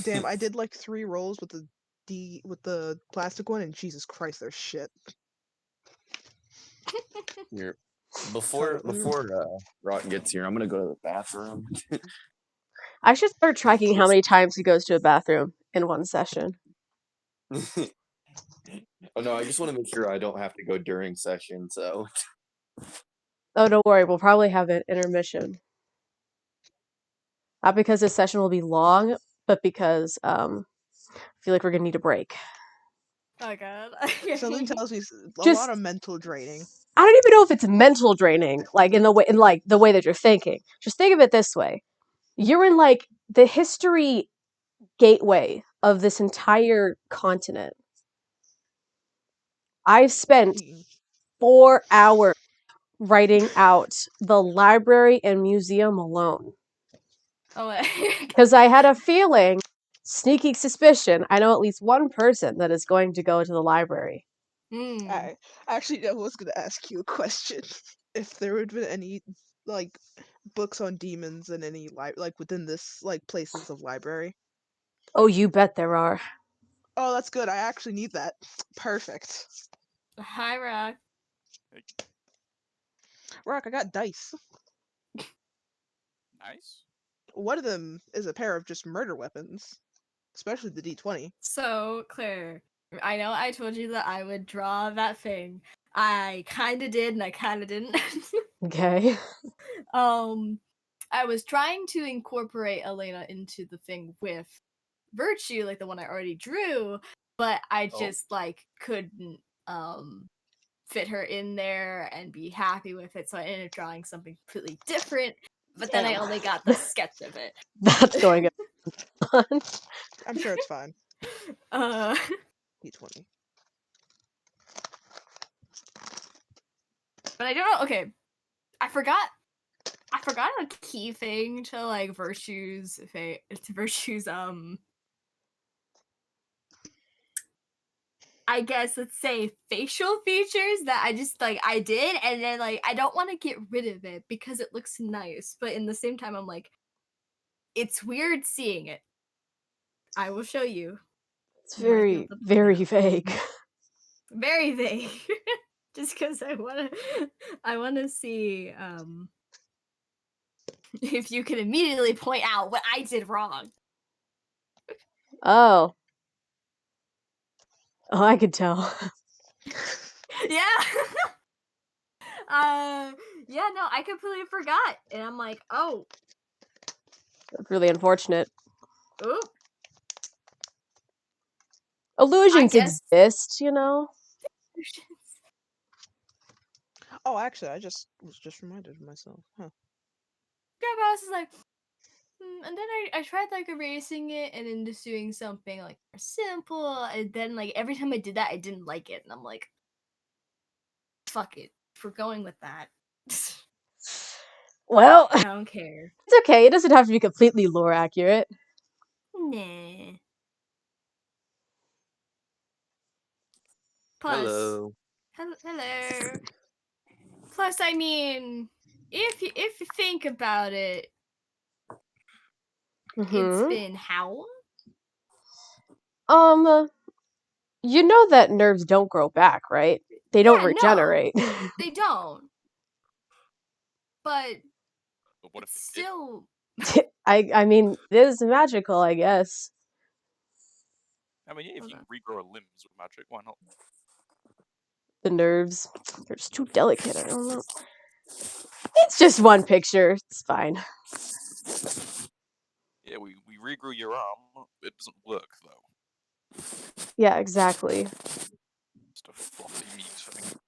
Damn, I did like 3 rolls with the plastic one, and Jesus Christ, they're shit. Here. Hold on, Before Rock gets here, I'm gonna go to the bathroom. I should start tracking how many times he goes to a bathroom in one session. Oh no, I just want to make sure I don't have to go during session, so. Oh, don't worry, we'll probably have an intermission. Not because this session will be long, but because I feel like we're gonna need a break. Oh god. something tells me a Just- lot of mental draining. I don't even know if it's mental draining, like in the way that you're thinking. Just think of it this way: you're in like the history gateway of this entire continent. I've spent 4 hours writing out the library and museum alone Oh, because I had a feeling, sneaking suspicion, I know at least one person that is going to go to the library. I actually, I was gonna ask you a question. If there would have been any like books on demons in any like within this like places of library. Oh, you bet there are. Oh, that's good. I actually need that. Perfect. Hi, Rock. Rock, I got dice. Nice. One of them is a pair of just murder weapons, especially the D20. So, Claire, I know I told you that I would draw that thing. I kind of did, and I kind of didn't. Okay. I was trying to incorporate Elena into the thing with virtue, like the one I already drew, but I just like couldn't fit her in there and be happy with it, so I ended up drawing something completely different. But then I Damn. only got the sketch of it. That's going on. I'm sure it's fine. D20. But I don't know. Okay, I forgot a key thing to like Virtue's I guess let's say facial features that I just like I did, and then like I don't want to get rid of it because it looks nice, but in the same time I'm like, it's weird seeing it. I will show you. It's You might be very, able to point very out. vague. Very vague. Just because I wanna see if you can immediately point out what I did wrong. Oh. Oh, I could tell. Yeah. Yeah, no, I completely forgot. And I'm like, oh, That's really unfortunate. oop. Illusions guess- exist, you know? Oh, actually, I was just reminded of myself. Huh. Yeah, but I was just like, and then I tried like erasing it and then just doing something like more simple. And then like every time I did that, I didn't like it. And I'm like, fuck it. If we're going with that, Well, I don't care. it's okay. It doesn't have to be completely lore accurate. Nah. Plus, Hello. hello. Plus, I mean, if you think about it, it's been how long? You know that nerves don't grow back, right? They don't Yeah, no. regenerate. They don't. But what if it's it did? still. I mean, it is magical, I guess. I mean, yeah, if you can regrow a limbs with magic, why not? The nerves, they're just too delicate. I don't know. It's just one picture. It's fine. Yeah, we regrew your arm. It doesn't work though. Yeah, exactly. Just a fluffy meat thing.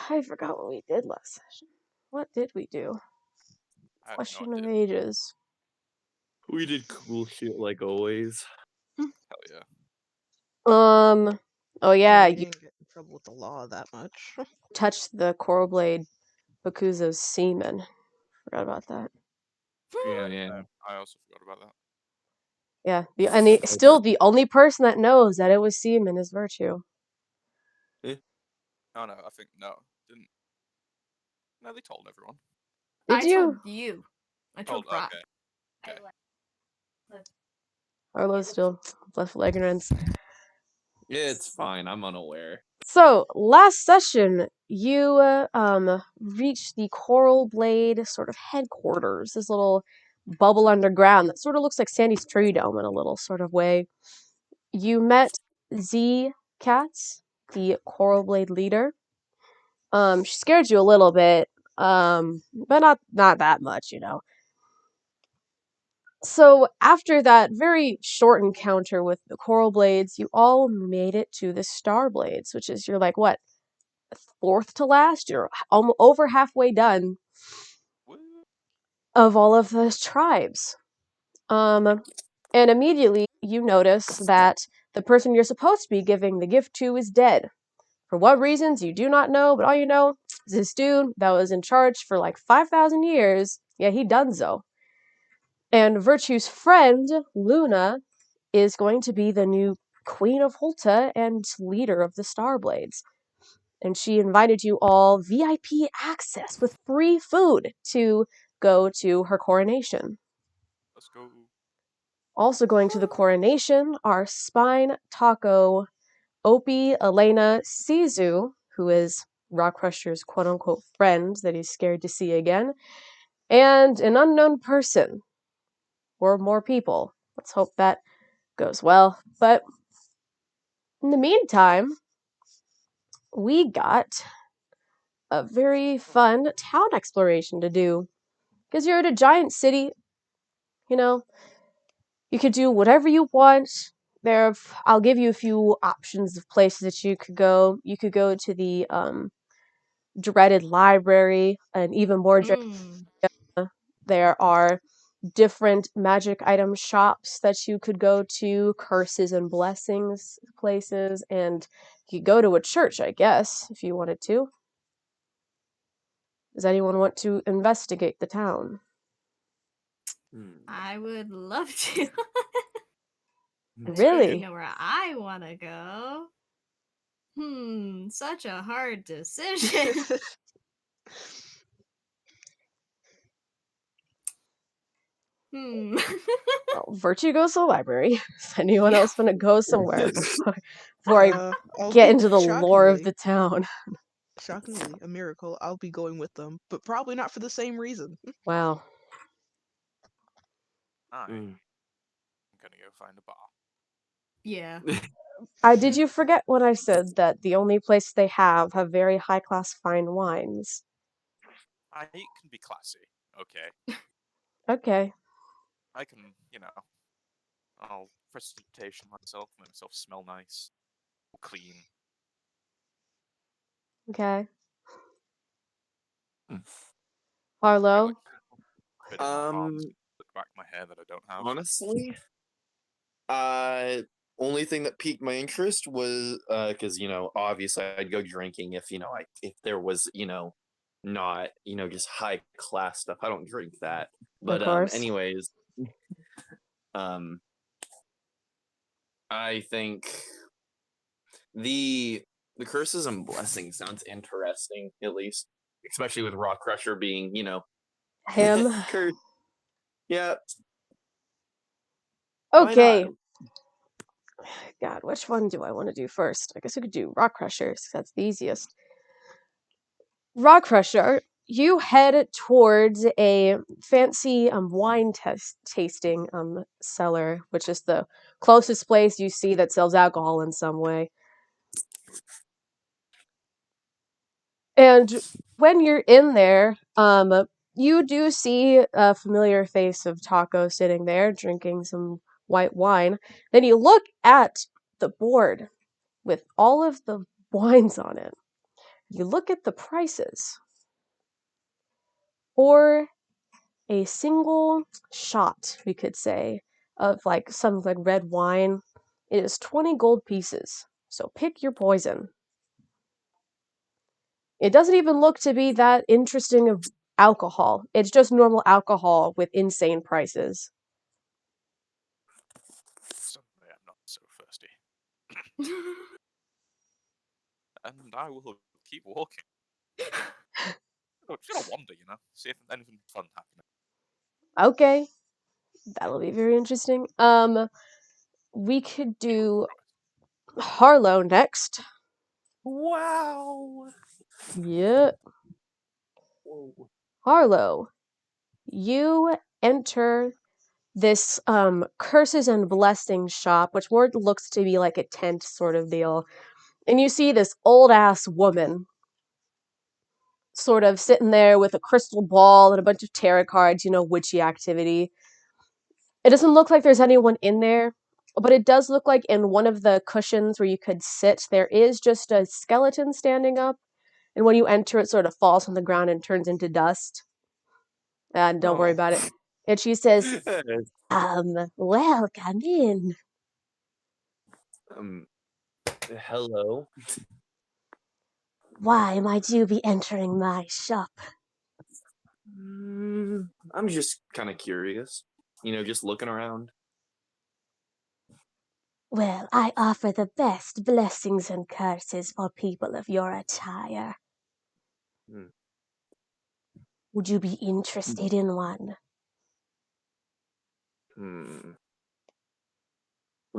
I forgot what we did last session. What did we do? I have Question no of idea. ages. We did cool shit like always. Hell yeah. Oh yeah, We you didn't get in trouble with the law that much. touched the coral blade Bakuza's semen. Forgot about that. Yeah. I also forgot about that. Yeah, and still the only person that knows that it was semen is Virtue. Oh no, I think no, didn't. No, they told everyone. Did I you? told you. I told Oh, Brock. okay. Arlo's still blissful ignorance. It's fine. I'm unaware. So, last session, you reached the Coral Blade sort of headquarters, this little bubble underground that sort of looks like Sandy's Tree Dome in a little sort of way. You met Z Cats, the Coral Blade leader. She scared you a little bit, but not that much, you know. So after that very short encounter with the Coral Blades, you all made it to the Star Blades, which is you're like what, fourth to last? You're over halfway done Woo. of all of those tribes. And immediately you notice that the person you're supposed to be giving the gift to is dead. For what reasons, you do not know, but all you know is this dude that was in charge for like 5,000 years, yeah, he donezo. And Virtue's friend, Luna, is going to be the new Queen of Hulta and leader of the Starblades. And she invited you all VIP access with free food to go to her coronation. Let's go. Also going to the coronation are Spine, Taco, Opie, Elena, Sizu, who is Rockcrusher's quote-unquote friend that he's scared to see again, and an unknown person. Or more people. Let's hope that goes well. But in the meantime, we got a very fun town exploration to do. Because you're at a giant city, you know, you could do whatever you want. I'll give you a few options of places that you could go. You could go to the dreaded library, and even more dreaded. There are different magic item shops that you could go to, curses and blessings places, and you could go to a church, I guess, if you wanted to. Does anyone want to investigate the town? I would love to. I don't Really? really know where I want to go. Such a hard decision. Well, Virtue goes to the library. Does anyone Yeah. else want to go somewhere before I I'll get be into the lore of the town? shockingly, a miracle. I'll be going with them, but probably not for the same reason. Wow. I'm gonna go find a bar. Yeah. Did you forget when I said that the only place they have very high class fine wines? I can be classy. Okay. Okay. I can, I'll prestidigitation myself, make myself smell nice, clean. Okay. Mm. I Harlow? like bit in my palms, look back my hair that I don't have. Honestly, only thing that piqued my interest was because obviously I'd go drinking if if there was not just high class stuff. I don't drink that, Of but course. anyways, I think the curses and blessings sounds interesting, at least, especially with Rockcrusher being Him? cursed. Yeah. Okay. God, which one do I want to do first? I guess we could do Rockcrusher, because that's the easiest. Rockcrusher, you head towards a fancy wine tasting cellar, which is the closest place you see that sells alcohol in some way. And when you're in there, you do see a familiar face of Taco sitting there drinking some white wine. Then you look at the board with all of the wines on it. You look at the prices. For a single shot, we could say, of some red wine, it is 20 gold pieces. So pick your poison. It doesn't even look to be that interesting of alcohol. It's just normal alcohol with insane prices. Someday I'm not so thirsty. And I will keep walking. Just gonna wander, see if anything fun happens. Okay, that'll be very interesting. We could do Harlow next. Wow. Yeah, Whoa. Harlow. You enter this curses and blessings shop, which more looks to be like a tent sort of deal. And you see this old ass woman sort of sitting there with a crystal ball and a bunch of tarot cards, witchy activity. It doesn't look like there's anyone in there, but it does look like in one of the cushions where you could sit, there is just a skeleton standing up. And when you enter, it sort of falls on the ground and turns into dust. And don't worry about it. And she says, well, come in. Hello. Why might you be entering my shop? I'm just kind of curious. Just looking around. Well, I offer the best blessings and curses for people of your attire. Hmm. Would you be interested in one? Hmm.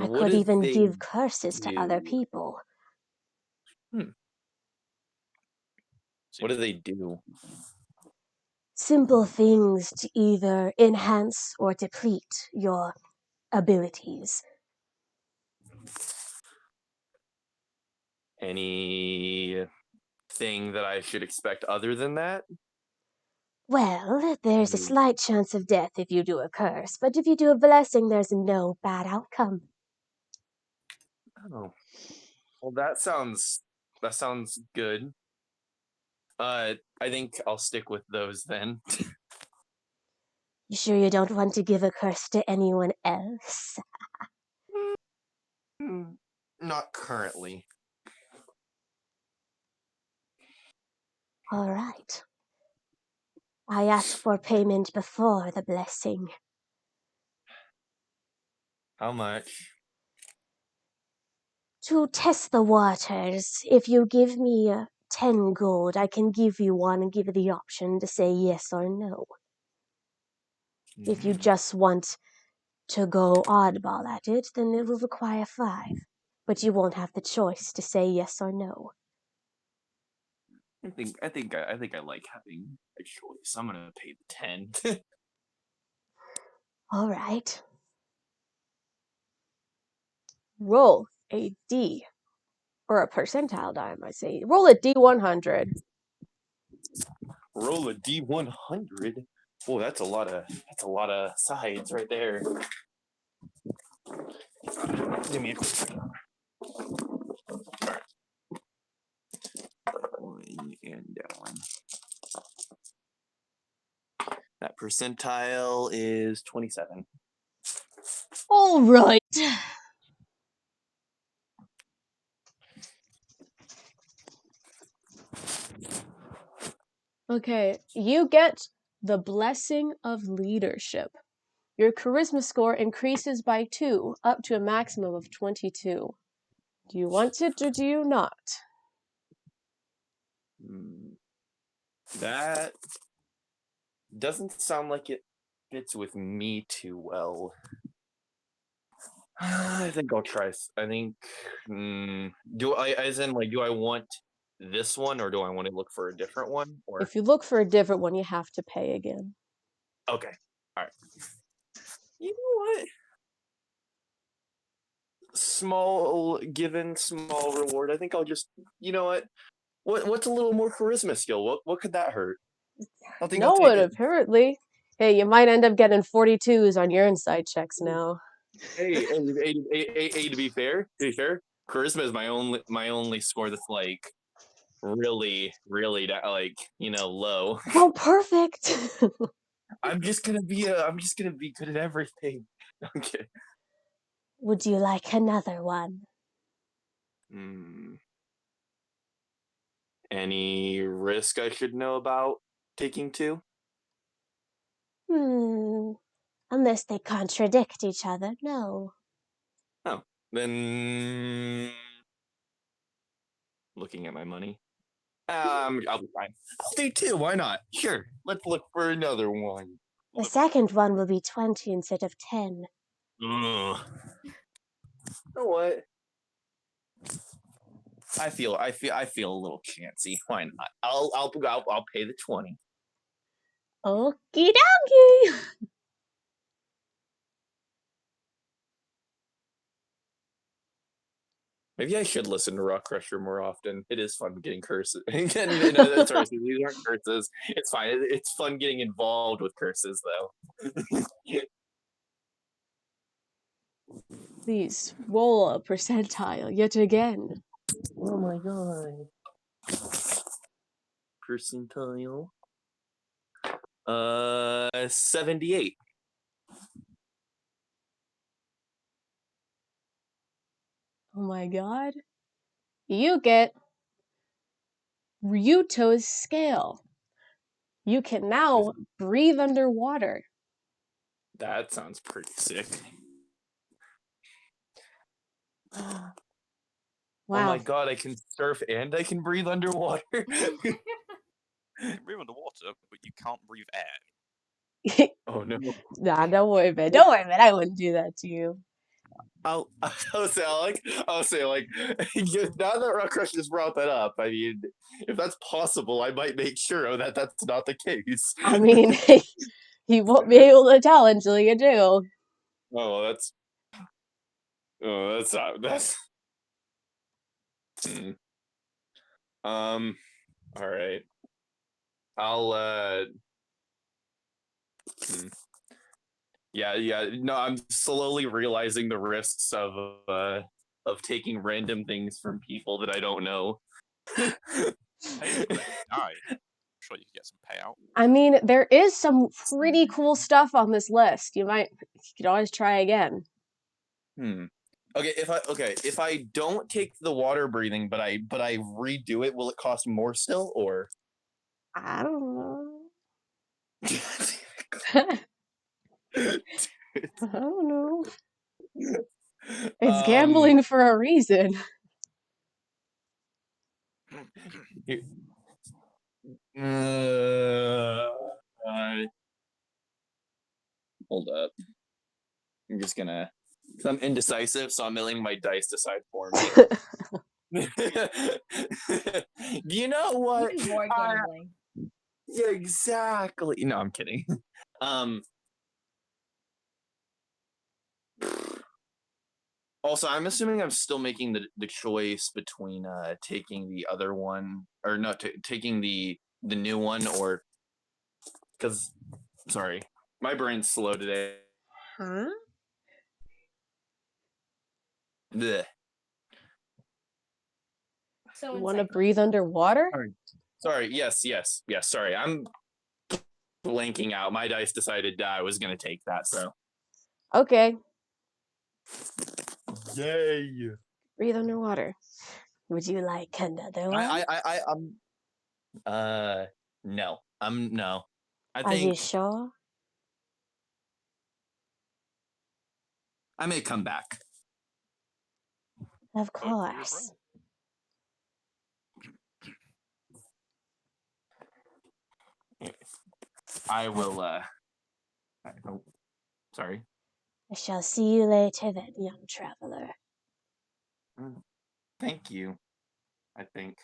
I What could do even they give curses to other do? people. What do they do? Simple things to either enhance or deplete your abilities. Anything that I should expect other than that? Well, there's a slight chance of death if you do a curse, but if you do a blessing, there's no bad outcome. Oh. Well, that sounds good. I think I'll stick with those then. You sure you don't want to give a curse to anyone else? Not currently. All right. I ask for payment before the blessing. How much? To test the waters, if you give me 10 gold, I can give you one and give you the option to say yes or no. If you just want to go oddball at it, then it will require 5. But you won't have the choice to say yes or no. I think I like having a choice. I'm gonna pay the 10. All right. Roll a D. Or a percentile die, I might say. Roll a D100. Roll a D100. Oh, that's a lot of sides right there. Give me a quick second. One and down. That percentile is 27. All right. Okay, you get the Blessing of Leadership. Your charisma score increases by 2, up to a maximum of 22. Do you want it or do you not? That doesn't sound like it fits with me too well. I think I'll try. I think. Do I want this one or do I want to look for a different one? Or If you look for a different one, you have to pay again. okay, all right. You know what? Small reward. I think I'll just. You know what? What's a little more charisma skill? What could that hurt? I think I'll No take one, it. apparently. Hey, you might end up getting 42s on your insight checks now. Hey, to be fair, charisma is my only score that's like really low. Well, perfect. I'm just gonna be good at everything. Okay. Would you like another one? Any risk I should know about taking two? Unless they contradict each other, no. Oh, then looking at my money. I'll be fine. I'll do 2. Why not? Sure. Let's look for another one. The second one will be 20 instead of 10. Ugh. You know what? I feel a little chancy. Why not? I'll pay the 20. Okie dokie. Maybe I should listen to Rockcrusher more often. It is fun getting curses. Sorry, these aren't curses. It's fine. It's fun getting involved with curses, though. Please roll a percentile yet again. Oh my god. Percentile. 78. Oh my god. You get Ryuto's scale. You can now breathe underwater. That sounds pretty sick. Wow. Oh my god, I can surf and I can breathe underwater. You can breathe underwater, but you can't breathe air. Oh no. Nah, don't worry, man. Don't worry, man. I wouldn't do that to you. I'll say now that Rockcrusher just brought that up, I mean, if that's possible, I might make sure that that's not the case. I mean, you won't be able to tell until you do. That's not that's. All right. I'll Yeah. No, I'm slowly realizing the risks of taking random things from people that I don't know. Hey, if they die, I'm sure you can get some payout. I mean, there is some pretty cool stuff on this list. You could always try again. Okay, if I don't take the water breathing, but I redo it, will it cost more still, or? I don't know. I don't know. It's gambling for a reason. Hold up. I'm just gonna. I'm indecisive, so I'm letting my dice decide for me. Do you know what? Even more gambling. Yeah, exactly. No, I'm kidding. Also, I'm assuming I'm still making the choice between taking the other one or not taking the new one, or because sorry, my brain's slow today. Huh? Blech. So You want to breathe underwater? Sorry. Yes. Sorry, I'm blanking out. My dice decided I was gonna take that. So Okay. yay. Breathe underwater. Would you like another one? No. No. I Are you think sure? I may come back. Of Vote for your course. I will. Oh, sorry. I shall see you later then, young traveler. Thank you. I think.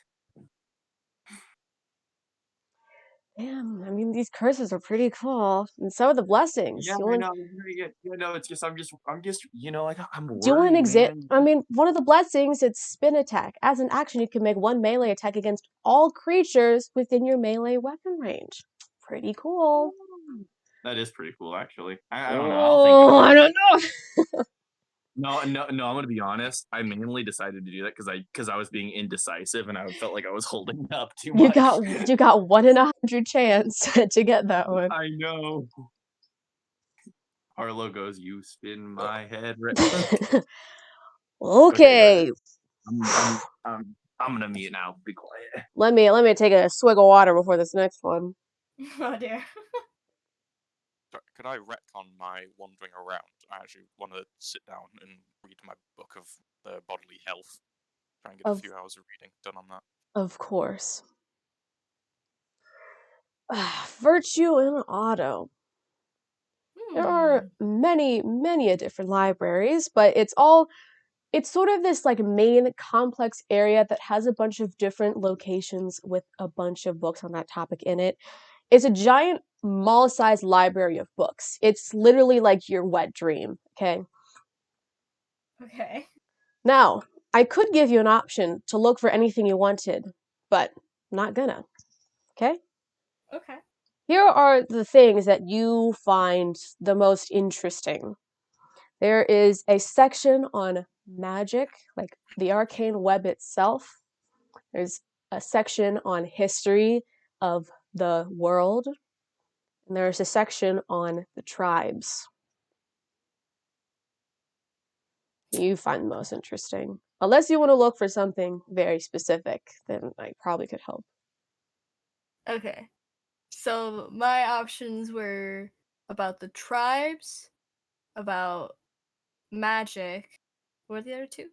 Damn, I mean, these curses are pretty cool. And so are the blessings. Yeah, Do I know. It's just I'm just like I'm you want an worried, exit? man. I mean, one of the blessings, it's spin attack. As an action, you can make one melee attack against all creatures within your melee weapon range. Pretty cool. That is pretty cool, actually. I don't know. I'll think Oh, about it. I don't know. No. I'm gonna be honest. I mainly decided to do that because I was being indecisive and I felt like I was holding up too much. You got 1 in 100 chance to get that one. I know. Harlow goes, "You spin my head." Okay. I'm gonna mute now. Be quiet. Let me take a swig of water before this next one. Oh dear. Sorry, could I retcon my wandering around? I actually want to sit down and read my book of bodily health. Try and get a few hours of reading done on that. Of course. Virtue and auto. There are many, many different libraries, but it's sort of this like main complex area that has a bunch of different locations with a bunch of books on that topic in it. It's a giant mall-sized library of books. It's literally like your wet dream, okay? Okay. Now, I could give you an option to look for anything you wanted, but I'm not gonna, okay? Okay. Here are the things that you find the most interesting. There is a section on magic, like the arcane web itself. There's a section on history of the world. And there's a section on the tribes. You find the most interesting. Unless you want to look for something very specific, then I probably could help. Okay. So my options were about the tribes, about magic. What were the other two?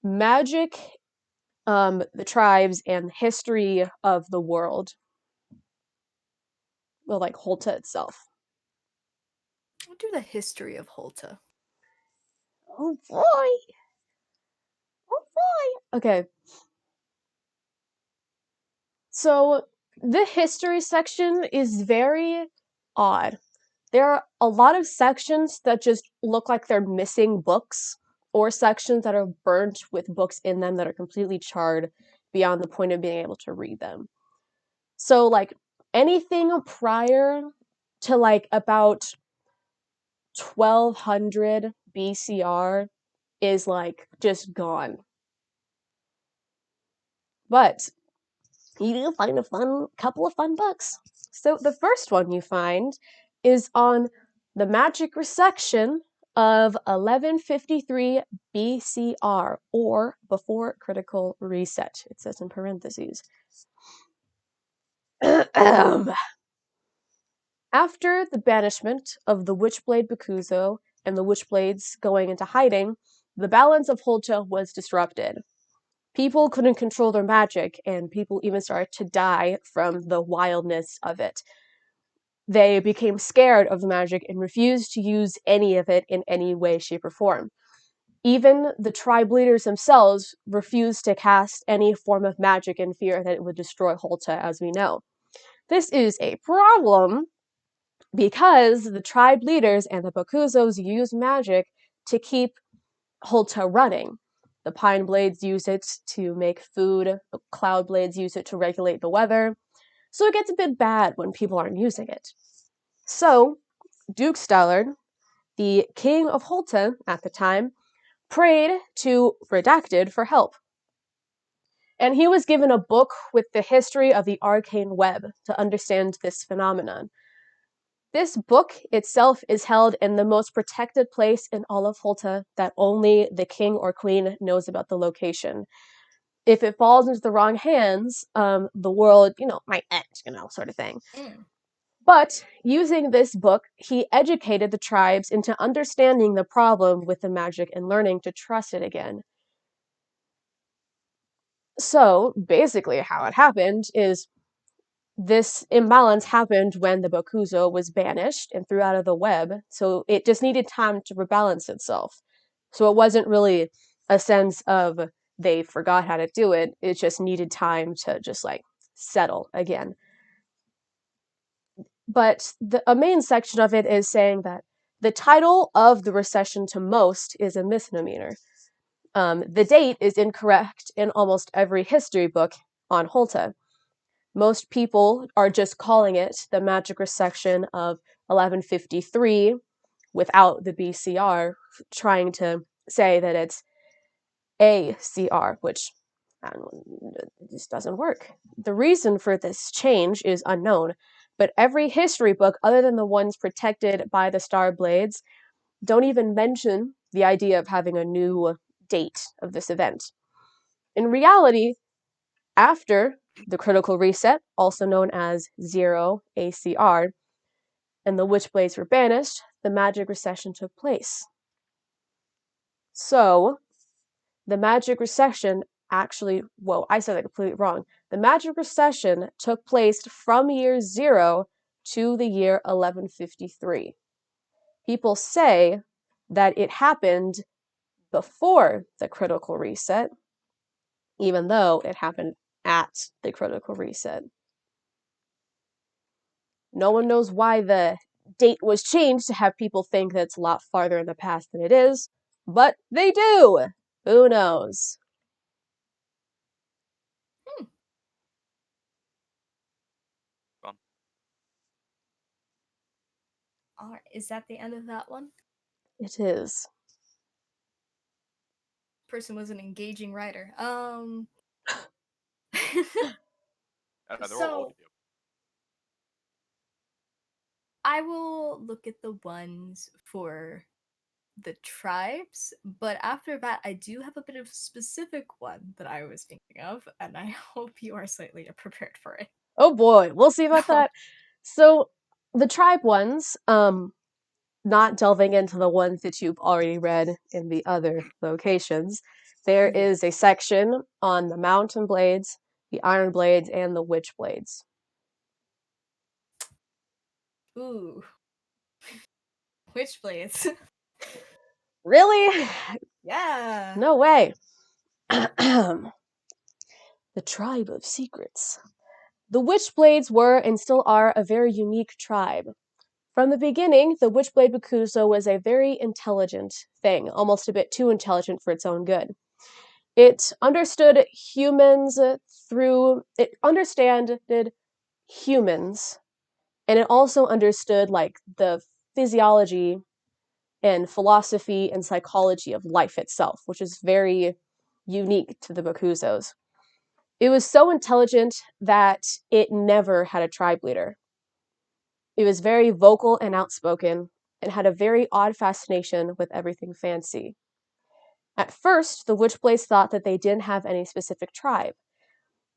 Magic, the tribes, and history of the world. Well, like Hulta itself. We'll do the history of Hulta. Oh boy! Oh boy! Okay. So, the history section is very odd. There are a lot of sections that just look like they're missing books, or sections that are burnt with books in them that are completely charred beyond the point of being able to read them. So, like, anything prior to, like, about 1200 BCR is, like, just gone. But you do find a couple of fun books. So the first one you find is on the magic resection of 1153 BCR, or before critical reset. It says in parentheses. After the banishment of the Witchblade Bakuzo and the Witchblades going into hiding, the balance of Hulta was disrupted. People couldn't control their magic, and people even started to die from the wildness of it. They became scared of the magic and refused to use any of it in any way, shape, or form. Even the tribe leaders themselves refused to cast any form of magic in fear that it would destroy Hulta, as we know. This is a problem because the tribe leaders and the Bakuzos use magic to keep Hulta running. The Pine Blades use it to make food, the Cloud Blades use it to regulate the weather, so it gets a bit bad when people aren't using it. So, Duke Stellard, the king of Hulta at the time, prayed to Redacted for help. And he was given a book with the history of the arcane web to understand this phenomenon. This book itself is held in the most protected place in all of Hulta that only the king or queen knows about the location. If it falls into the wrong hands, the world, might end, sort of thing. But using this book, he educated the tribes into understanding the problem with the magic and learning to trust it again. So, basically, how it happened is this imbalance happened when the Bokuzo was banished and threw out of the web, so it just needed time to rebalance itself. So it wasn't really a sense of they forgot how to do it, it just needed time to just settle again. But a main section of it is saying that the title of the recession to most is a misnomer. The date is incorrect in almost every history book on Hulta. Most people are just calling it the magic resection of 1153 without the BCR, trying to say that it's ACR, which just doesn't work. The reason for this change is unknown, but every history book other than the ones protected by the Star Blades don't even mention the idea of having a new date of this event. In reality, after the critical reset, also known as 0 ACR, and the Witchblades were banished, the magic recession took place. So, the magic recession actually, whoa, I said that completely wrong. The magic recession took place from year 0 to the year 1153. People say that it happened before the critical reset, even though it happened at the critical reset. No one knows why the date was changed to have people think that it's a lot farther in the past than it is, but they do! Who knows? Fun. Alright, is that the end of that one? It is. Person was an engaging writer. They're all So audio. I will look at the ones for the tribes, but after that, I do have a bit of a specific one that I was thinking of, and I hope you are slightly prepared for it. Oh boy, we'll see about that. So, the tribe ones, not delving into the ones that you've already read in the other locations, there Yeah. is a section on the mountain blades, the iron blades, and the witch blades. Ooh. Witchblades. Really? Yeah. No way. The Tribe of Secrets. The Witchblades were and still are a very unique tribe. From the beginning, the Witchblade Bakuzo was a very intelligent thing, almost a bit too intelligent for its own good. It understood humans it understood humans, and it also understood like the physiology and philosophy and psychology of life itself, which is very unique to the Bakuzos. It was so intelligent that it never had a tribe leader. It was very vocal and outspoken, and had a very odd fascination with everything fancy. At first, the Witchblades thought that they didn't have any specific tribe,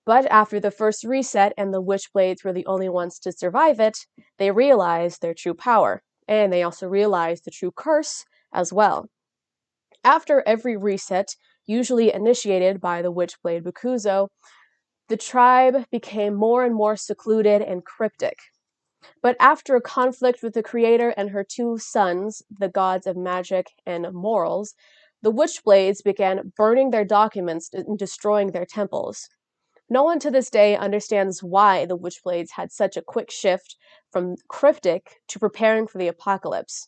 but after the first reset and the Witchblades were the only ones to survive it, they realized their true power, and they also realized the true curse as well. After every reset, usually initiated by the Witchblade Bakuzo, the tribe became more and more secluded and cryptic. But after a conflict with the creator and her two sons, the gods of magic and morals, the Witchblades began burning their documents and destroying their temples. No one to this day understands why the Witchblades had such a quick shift from cryptic to preparing for the apocalypse.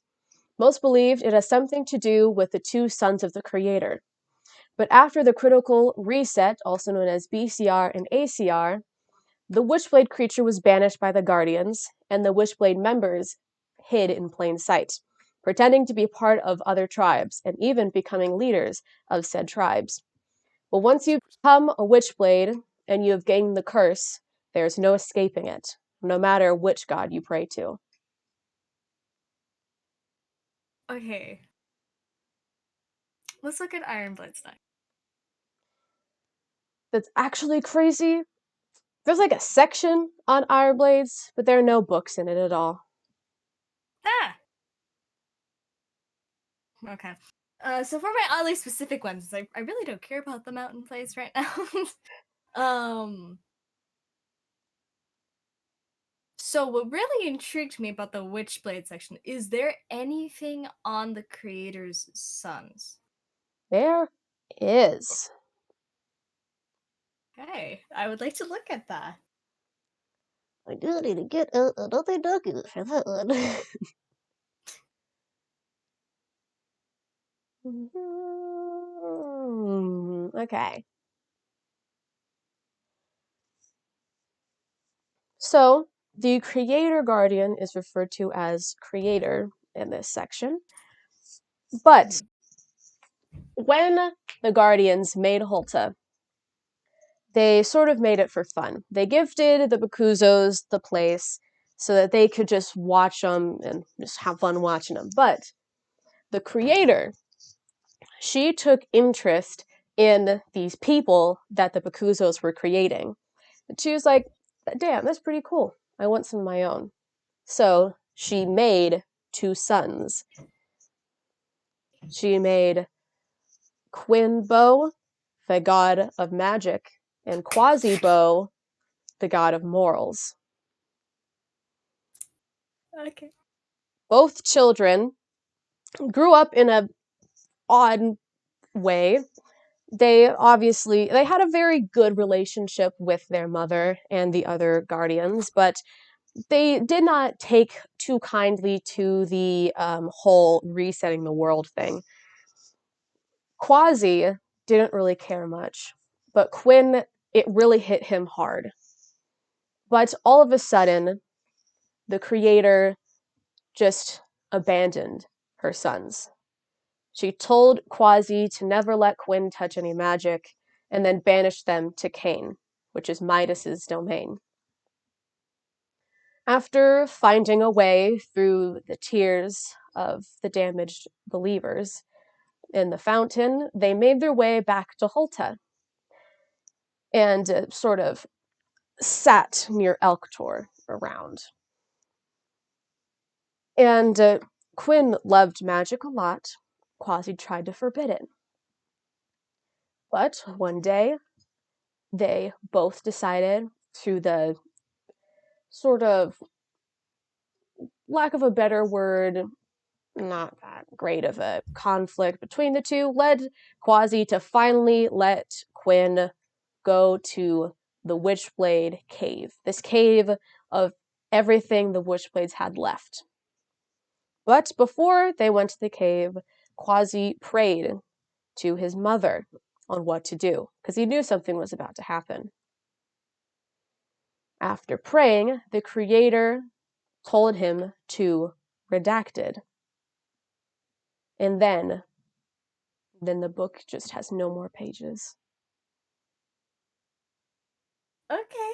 Most believed it has something to do with the two sons of the creator. But after the critical reset, also known as BCR and ACR, the Witchblade creature was banished by the Guardians, and the Witchblade members hid in plain sight, pretending to be part of other tribes, and even becoming leaders of said tribes. But once you become a Witchblade, and you have gained the curse, there's no escaping it, no matter which god you pray to. Okay. Let's look at Ironblades next. That's actually crazy. There's like a section on Ironblades, but there are no books in it at all. Ah! Okay. So for my oddly specific ones, I really don't care about the mountain place right now. So what really intrigued me about the Witchblade section is there anything on the creator's sons? There is. Okay, I would like to look at that. I do need to get another document for that one. Okay. So, the Creator Guardian is referred to as Creator in this section. But when the Guardians made Hulta, they sort of made it for fun. They gifted the Bakuzos the place so that they could just watch them and just have fun watching them. But the Creator, she took interest in these people that the Bakuzos were creating. And she was like, damn, that's pretty cool. I want some of my own. So she made two sons. She made Quinbo the god of magic, and Quasi-Bo, the god of morals. Okay. Both children grew up in a odd way. They had a very good relationship with their mother and the other guardians, but they did not take too kindly to the whole resetting the world thing. Quasi didn't really care much, but Quinn, it really hit him hard. But all of a sudden, the creator just abandoned her sons. She told Quasi to never let Quinn touch any magic, and then banished them to Cain, which is Midas's domain. After finding a way through the tears of the damaged believers in the fountain, they made their way back to Hulta and sort of sat near Elktor around. And Quinn loved magic a lot. Quasi tried to forbid it. But one day, they both decided, through the sort of, lack of a better word, not that great of a conflict between the two, led Quasi to finally let Quinn go to the Witchblade cave. This cave of everything the Witchblades had left. But before they went to the cave, Quasi prayed to his mother on what to do, because he knew something was about to happen. After praying, the creator told him to redacted. And then the book just has no more pages. Okay.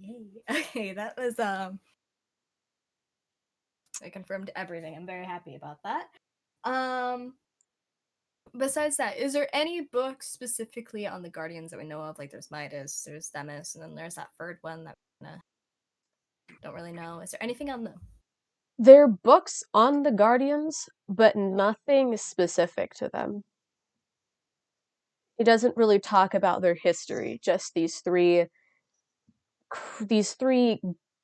Yay. Okay, that was I confirmed everything. I'm very happy about that. Besides that, is there any books specifically on the Guardians that we know of? Like there's Midas, there's Themis, and then there's that third one that we don't really know. Is there anything on them? There are books on the Guardians, but nothing specific to them. It doesn't really talk about their history, just these three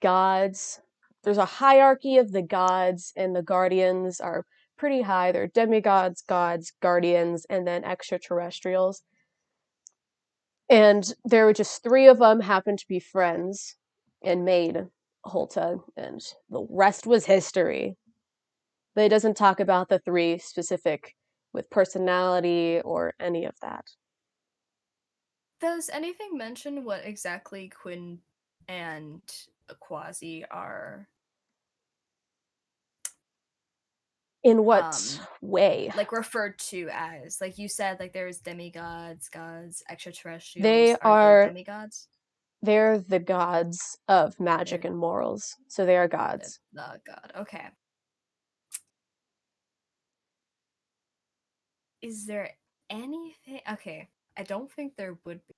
gods. There's a hierarchy of the gods, and the Guardians are pretty high. They're demigods, gods, guardians, and then extraterrestrials. And there were just three of them happened to be friends and made Hulta, and the rest was history. But it doesn't talk about the three specific with personality or any of that. Does anything mention what exactly Quinn and Quasi are? In what way? Like referred to as, like you said, like there's demigods, gods, extraterrestrials. They are the demigods? They're the gods of magic and morals, so they are gods. The god. Okay. Is there anything? Okay, I don't think there would be.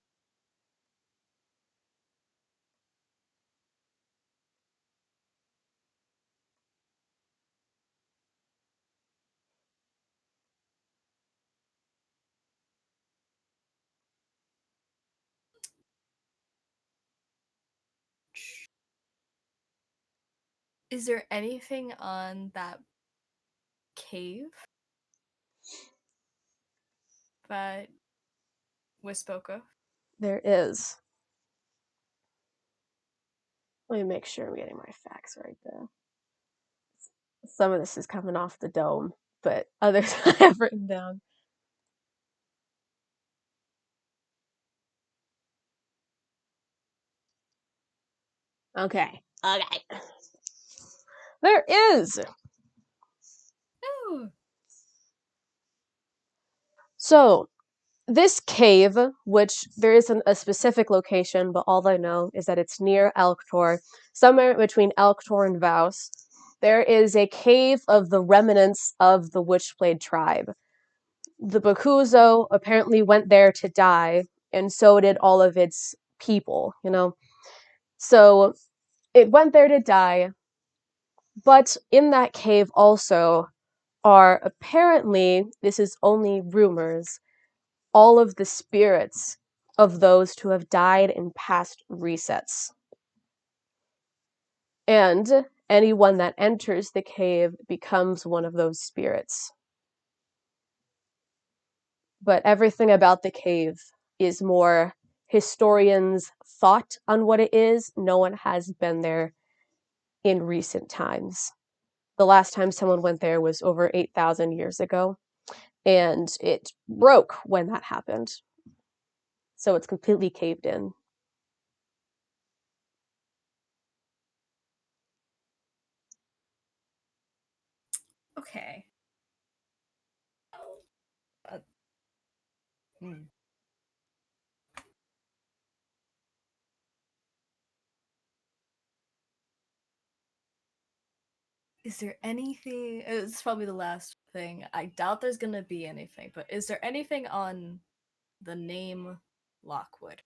Is there anything on that cave that was spoke of? There is. Let me make sure I'm getting my facts right, though. Some of this is coming off the dome, but others I have written down. Okay. There is. Oh. So, this cave, which there isn't a specific location, but all I know is that it's near Elktor, somewhere between Elktor and Vaus, there is a cave of the remnants of the Witchblade tribe. The Bakuzo apparently went there to die, and so did all of its people, you know? So, it went there to die, but in that cave also are apparently, this is only rumors, all of the spirits of those who have died in past resets. And anyone that enters the cave becomes one of those spirits. But everything about the cave is more historians' thought on what it is. No one has been there in recent times. The last time someone went there was over 8,000 years ago, and it broke when that happened. So it's completely caved in. Okay. Hmm. Is there anything? It's probably the last thing. I doubt there's gonna be anything, but is there anything on the name Lockwood?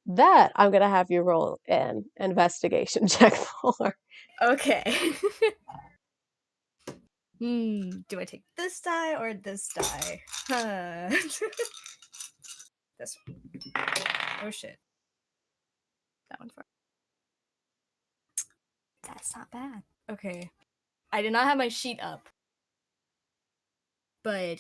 That I'm gonna have you roll an investigation check for. Okay. Do I take this die or this die? This one. Oh shit. That one first. That's not bad. Okay. I did not have my sheet up. But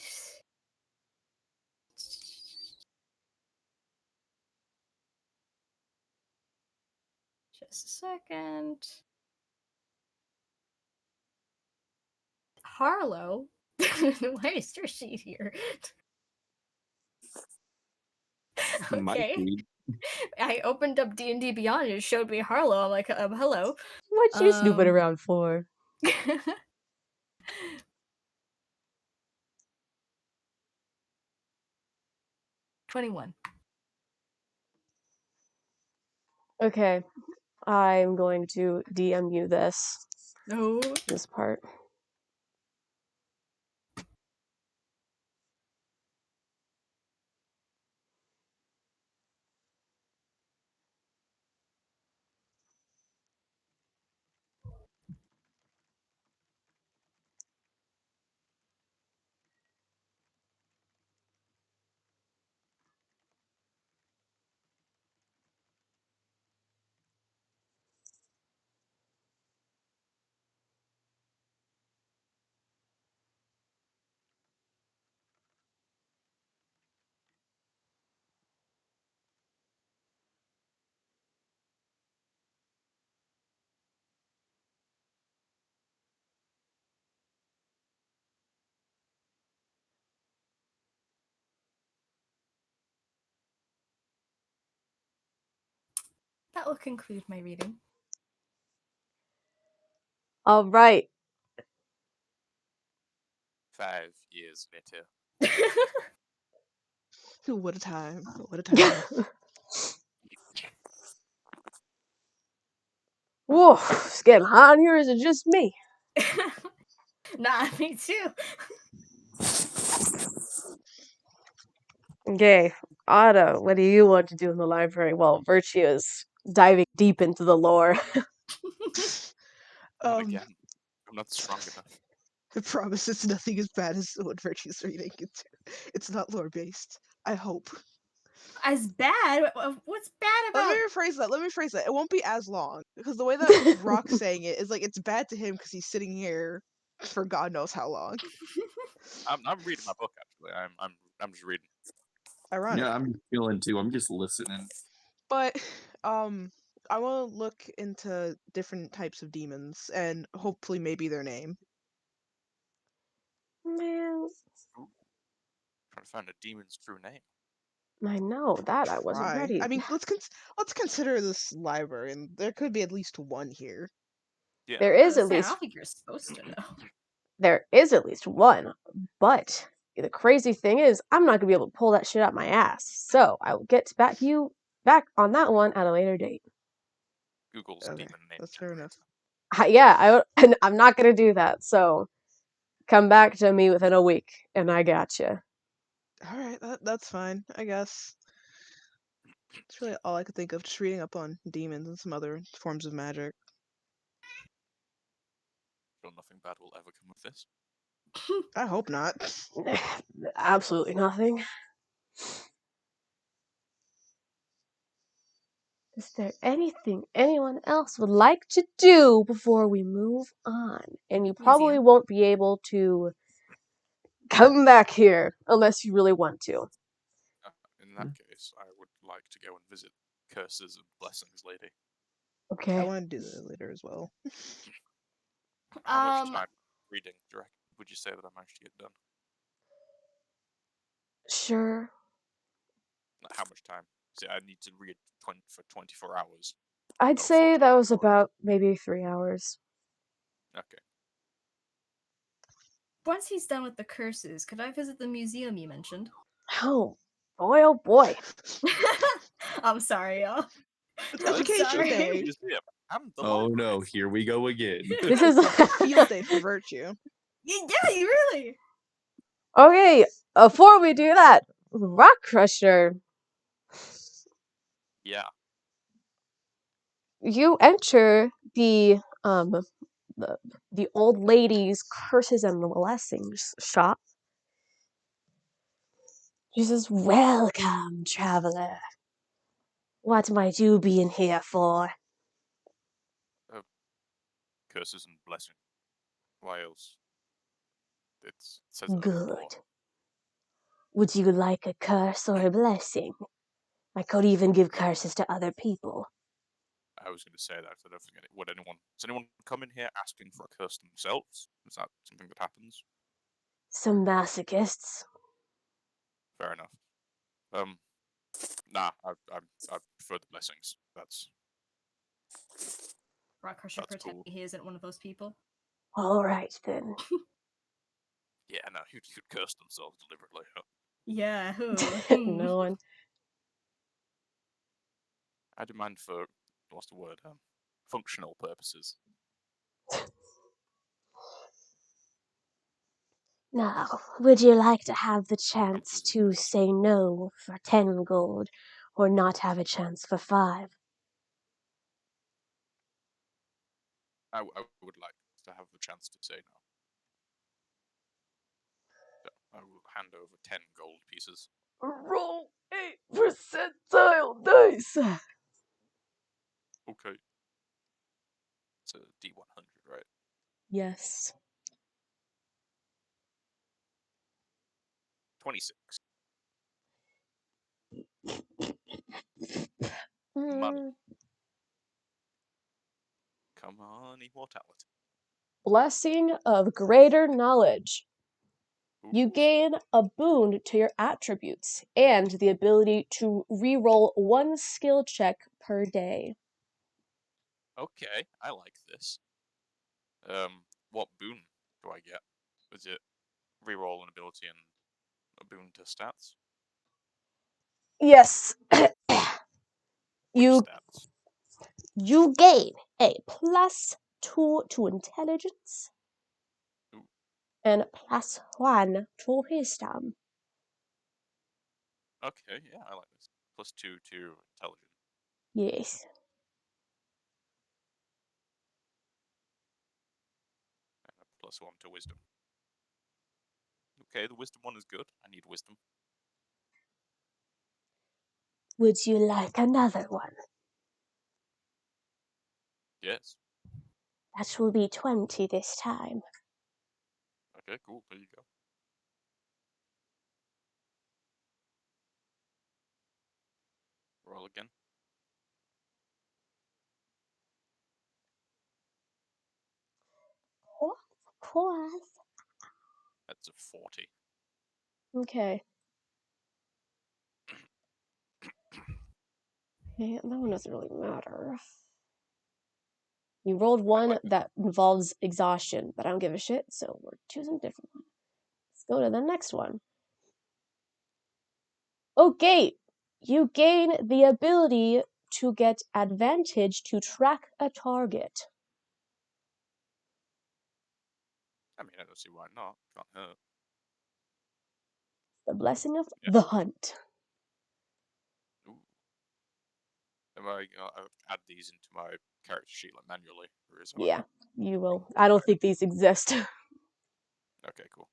just a second. Harlow? Why is your sheet here? Might Okay. be. I opened up D&D Beyond and it showed me Harlow. I'm like, hello. What you snooping around for? 21. Okay, I'm going to DM you this No. part. That will conclude my reading. All right. 5 years later. What a time. What a time. Whoa, it's getting hot in here. Is it just me? Nah, me too. Okay, Otto, what do you want to do in the library? Well, Virtue is diving deep into the lore. Not again. I'm not strong enough. I promise it's nothing as bad as what Virtue's reading. It's not lore based. I hope. As bad? What's bad Let me about? rephrase that. It won't be as long because the way that Rock's saying it is like it's bad to him because he's sitting here for God knows how long. I'm reading my book actually. I'm just reading. Ironic. Yeah, I'm feeling too. I'm just listening. But I want to look into different types of demons and hopefully maybe their name. Man, Trying to find a demon's true name. I know that I wasn't Try. ready. I mean, let's consider this library, and there could be at least one here. Yeah. There I is at least don't think you're supposed to know. there is at least one, but the crazy thing is, I'm not gonna be able to pull that shit out my ass. So I will get back on that one at a later date. Google's Okay, demon name that's fair enough. And I'm not gonna do that. So come back to me within a week, and I got you. All right, that's fine, I guess. That's really all I could think of. Just reading up on demons and some other forms of magic. Sure nothing bad will ever come of this. I hope not. Absolutely nothing. Is there anything anyone else would like to do before we move on? And you probably Museum. won't be able to come back here unless you really want to. In that case, I would like to go and visit Curses and Blessings Lady. I Okay. want to do that later as well. How much time reading would you say that I managed to get done? Sure. Like, how much time? See, I need to read for 24 hours. I'd No, say 48 that was hours. about maybe 3 hours. Okay. Once he's done with the curses, could I visit the museum you mentioned? Oh boy, oh boy. I'm sorry, y'all. It's I'm education sorry. day. Museum and the Oh library. no, here we go again. This is It's a field day for Virtue. Yeah, you really. okay. Before we do that, Rockcrusher, Yeah. you enter the the old lady's curses and blessings shop. She says, "Welcome, traveler. What might you be in here for?" Curses and Blessing. Why else? It says it on the door. Good. Would you like a curse or a blessing? I could even give curses to other people. I was going to say that. I don't think does anyone come in here asking for a curse themselves? Is that something that happens? Some masochists. Fair enough. Nah, I prefer the blessings. That's Rockcrusher pretend cool. he isn't one of those people. All right then. Yeah, no, you'd curse themselves deliberately. Yeah, who? No one. I demand for what's the word? Functional purposes. Now, would you like to have the chance Purposes to discussed. say no for 10 gold, or not have a chance for 5? I would like to have the chance to say no. So I will hand over 10 gold pieces. Roll 8 percentile dice! Okay. It's a D100, right? Yes. 26. Mm. Money. Come on, immortality. Blessing of greater knowledge. You Ooh. gain a boon to your attributes and the ability to re-roll 1 skill check per day. Okay, I like this. What boon do I get? Is it reroll an ability and a boon to stats? Yes. Which you stats? you gain a +2 to intelligence Ooh. and +1 to wisdom. Okay, yeah, I like this. +2 to intelligence. Yes. And a +1 to wisdom. Okay, the wisdom one is good. I need wisdom. Would you like another one? Yes. That will be 20 this time. Okay, cool. There you go. Roll again. Of course. That's a 40. Okay. Yeah, that one doesn't really matter. You rolled I one like this. that involves exhaustion, but I don't give a shit, so we're choosing a different one. Let's go to the next one. Okay, you gain the ability to get advantage to track a target. I mean, I don't see why not. Can't hurt. The blessing of Yeah. the hunt. Ooh. Am I gonna add these into my character sheet like manually, or is it Yeah, you will. I don't think these exist. Okay, cool.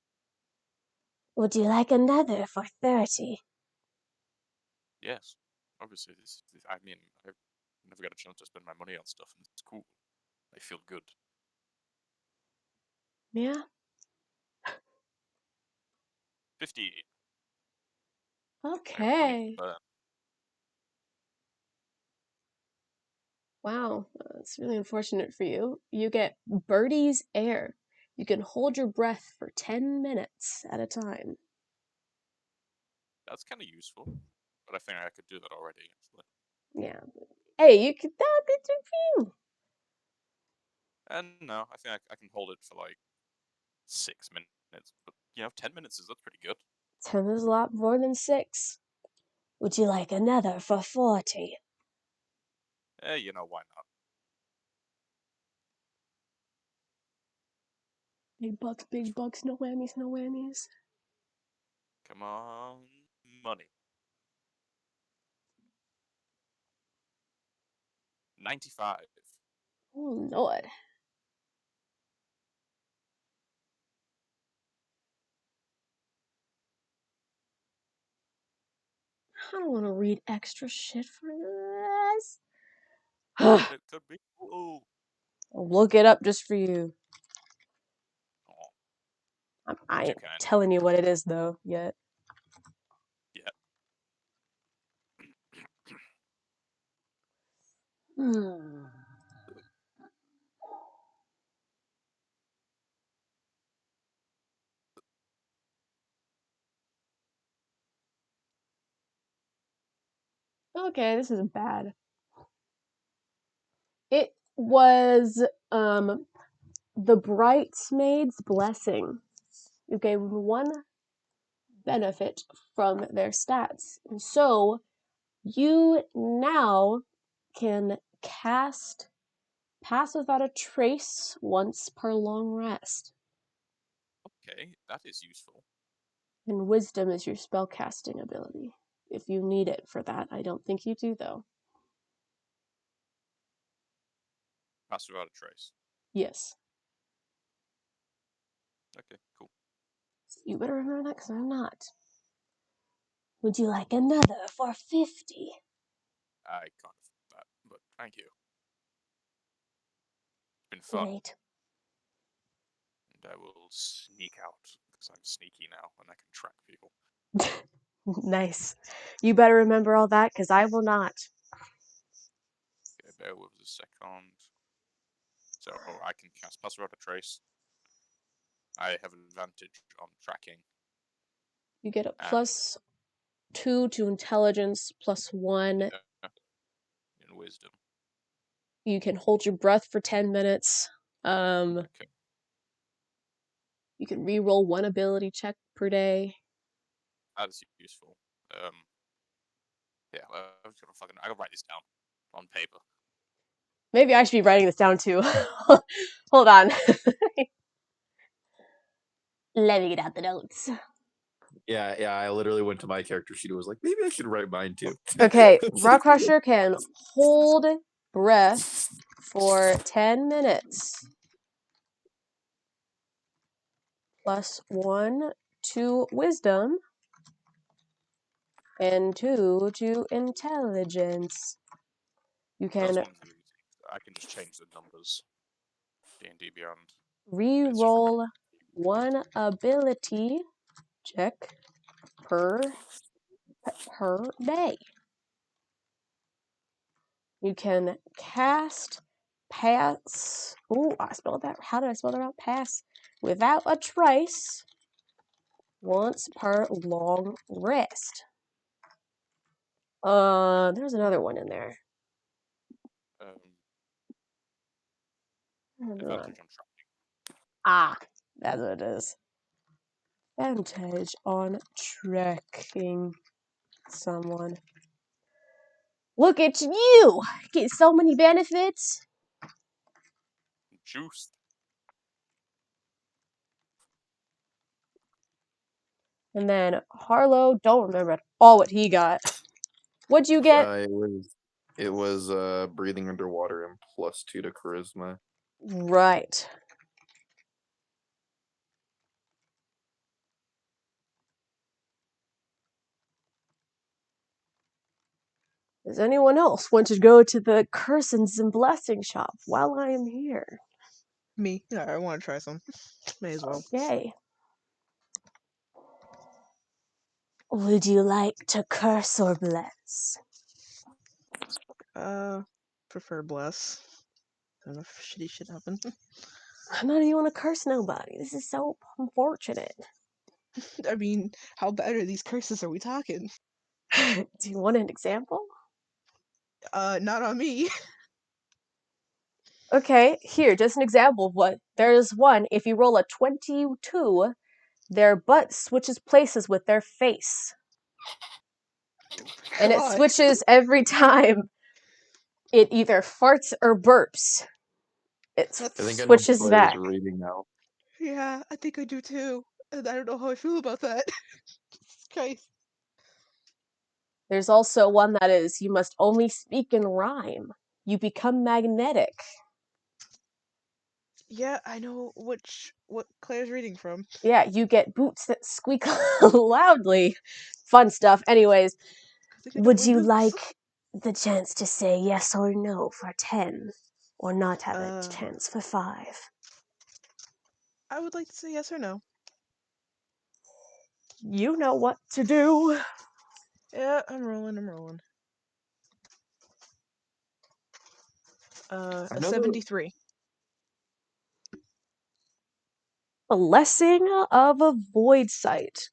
Would you like another for 30? Yes, obviously I mean, I never got a chance to spend my money on stuff, and it's cool. I feel good. Yeah. 50. I got money to Okay. burn. Wow, that's really unfortunate for you. You get Birdie's Air. You can hold your breath for 10 minutes at a time. That's kind of useful, but I think I could do that already. Actually. Yeah. Hey, you could. That'd be good for you. And no, I think I can hold it for like 6 minutes, but 10 minutes that's pretty good. 10 is a lot more than 6. Would you like another for 40? Why not? Big bucks, no whammies, no whammies. Come on, money. 95. Oh, Lord. I don't want to read extra shit for this. But it could be. Oh. I'll look it up just for you. I But you ain't can. telling you what it is, though, yet. Yeah. Hmm. Okay, this isn't bad. It was the bridesmaid's blessing. You gain 1 benefit from their stats. And so you now can cast Pass Without a Trace once per long rest. Okay, that is useful. And Wisdom is your spellcasting ability. If you need it for that. I don't think you do, though. Pass without a trace. Yes. Okay, cool. You better remember that, because I'm not. Would you like another for 50? I can't afford that, but thank you. It's been fun. Great. And I will sneak out, because I'm sneaky now, and I can track people. Nice. You better remember all that, because I will not. Okay, bear with us a second. So I can cast Pass Without a Trace. I have an advantage on tracking. You get a +2 to intelligence, +1. In wisdom. You can hold your breath for 10 minutes. Okay. You can reroll 1 ability check per day. That is useful. Yeah, I'm just gonna I gotta write this down on paper. Maybe I should be writing this down too. Hold on. Let me get out the notes. Yeah, I literally went to my character sheet and was like, maybe I should write mine too. Okay, Rockcrusher can hold breath for 10 minutes. +1 to wisdom. And 2 to intelligence. You Those can ones are easy. I can just change the numbers. D&D Beyond. re-roll 1 ability check per day. You can cast Pass. Oh, I spelled that. How did I spell that out? Pass Without a Trace once per long rest. There's another one in there. Advantage on tracking. Ah, that's what it is. Advantage on tracking someone. Look at you! Get so many benefits. Juiced. And then Harlow, don't remember at all what he got. What'd you get? It was It was breathing underwater and +2 to charisma. Right. Does anyone else want to go to the Cursons and Blessing shop while I am here? Me. Yeah, I want to try some. May as well. Okay. Would you like to curse or bless? Prefer bless. Enough shitty shit happen. None of you want to curse nobody. This is so unfortunate. I mean, how bad are these curses are we talking? Do you want an example? Not on me. Okay, here, just an example of what. There's one, if you roll a 22, their butt switches places with their face. And it God. switches every time it either farts or burps. It That's- I think I know switches players back. reading now. Yeah, I think I do too. And I don't know how I feel about that. Jesus Christ. There's also one that is, you must only speak in rhyme. You become magnetic. Yeah, I know what Claire's reading from. Yeah, you get boots that squeak loudly. Fun stuff. Anyways, I think I don't would wear you boots. like the chance to say yes or no for 10? Or not have a chance for 5? I would like to say yes or no. You know what to do. Yeah, I'm rolling. A 73. Blessing of a Void Sight.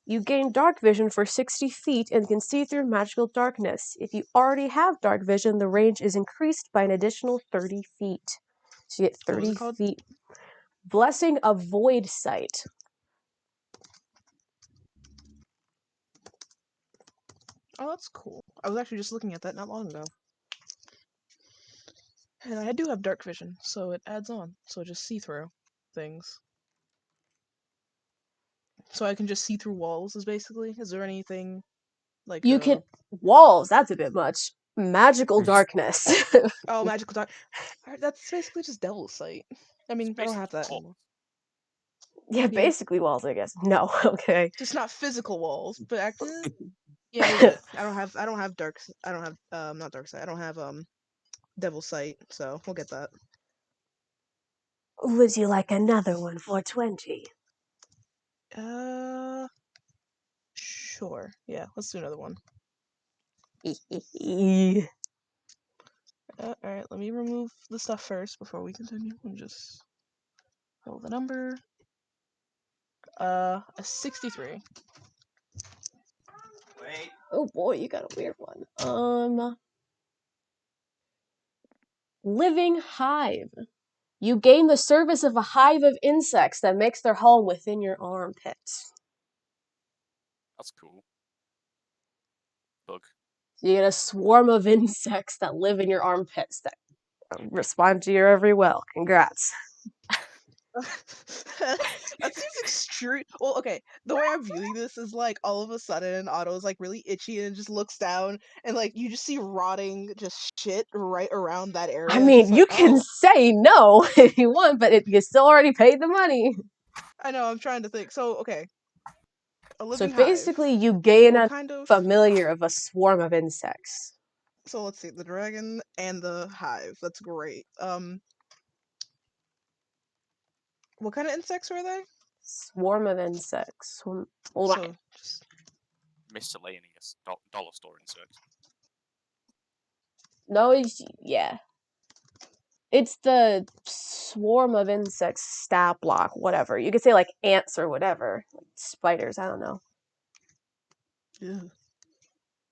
You gain dark vision for 60 feet and can see through magical darkness. If you already have dark vision, the range is increased by an additional 30 feet. So you get What was 30 it called? feet. Blessing of Void Sight. Oh, that's cool. I was actually just looking at that not long ago. And I do have dark vision, so it adds on. So just see through things. So I can just see through walls, is basically. Is there anything like You can. Walls, that's a bit much. Magical darkness. Oh, magical dark. That's basically just devil's sight. I mean, I don't have that Basically, anymore. Yeah, Yeah. basically walls, I guess. No, okay. Just not physical walls, but yeah, you're good. I don't have not dark sight. I don't have devil sight, so we'll get that. Would you like another one for 20? Sure. Yeah, let's do another one. Alright, let me remove the stuff first before we continue and just roll the number. A 63. Wait. Oh boy, you got a weird one. Living hive. You gain the service of a hive of insects that makes their home within your armpits. that's cool. Bug. You get a swarm of insects that live in your armpits that respond to your every will. Congrats. That seems extreme. Well, okay. The way I'm viewing this is like all of a sudden Otto's like really itchy and just looks down and like you just see rotting just shit right around that area. I It's mean, just you like, can oh, say no if you want, but you still already paid the money. I know. I'm trying to think. So okay, a So living basically, hive. you gain What a kind of? familiar of a swarm of insects. So let's see, the dragon and the hive. That's great. What kind of insects were they? Swarm of insects. So just Miscellaneous dollar store insects. No, yeah. It's the swarm of insects, stat block, whatever. You could say like ants or whatever. Like spiders, I don't know. ugh.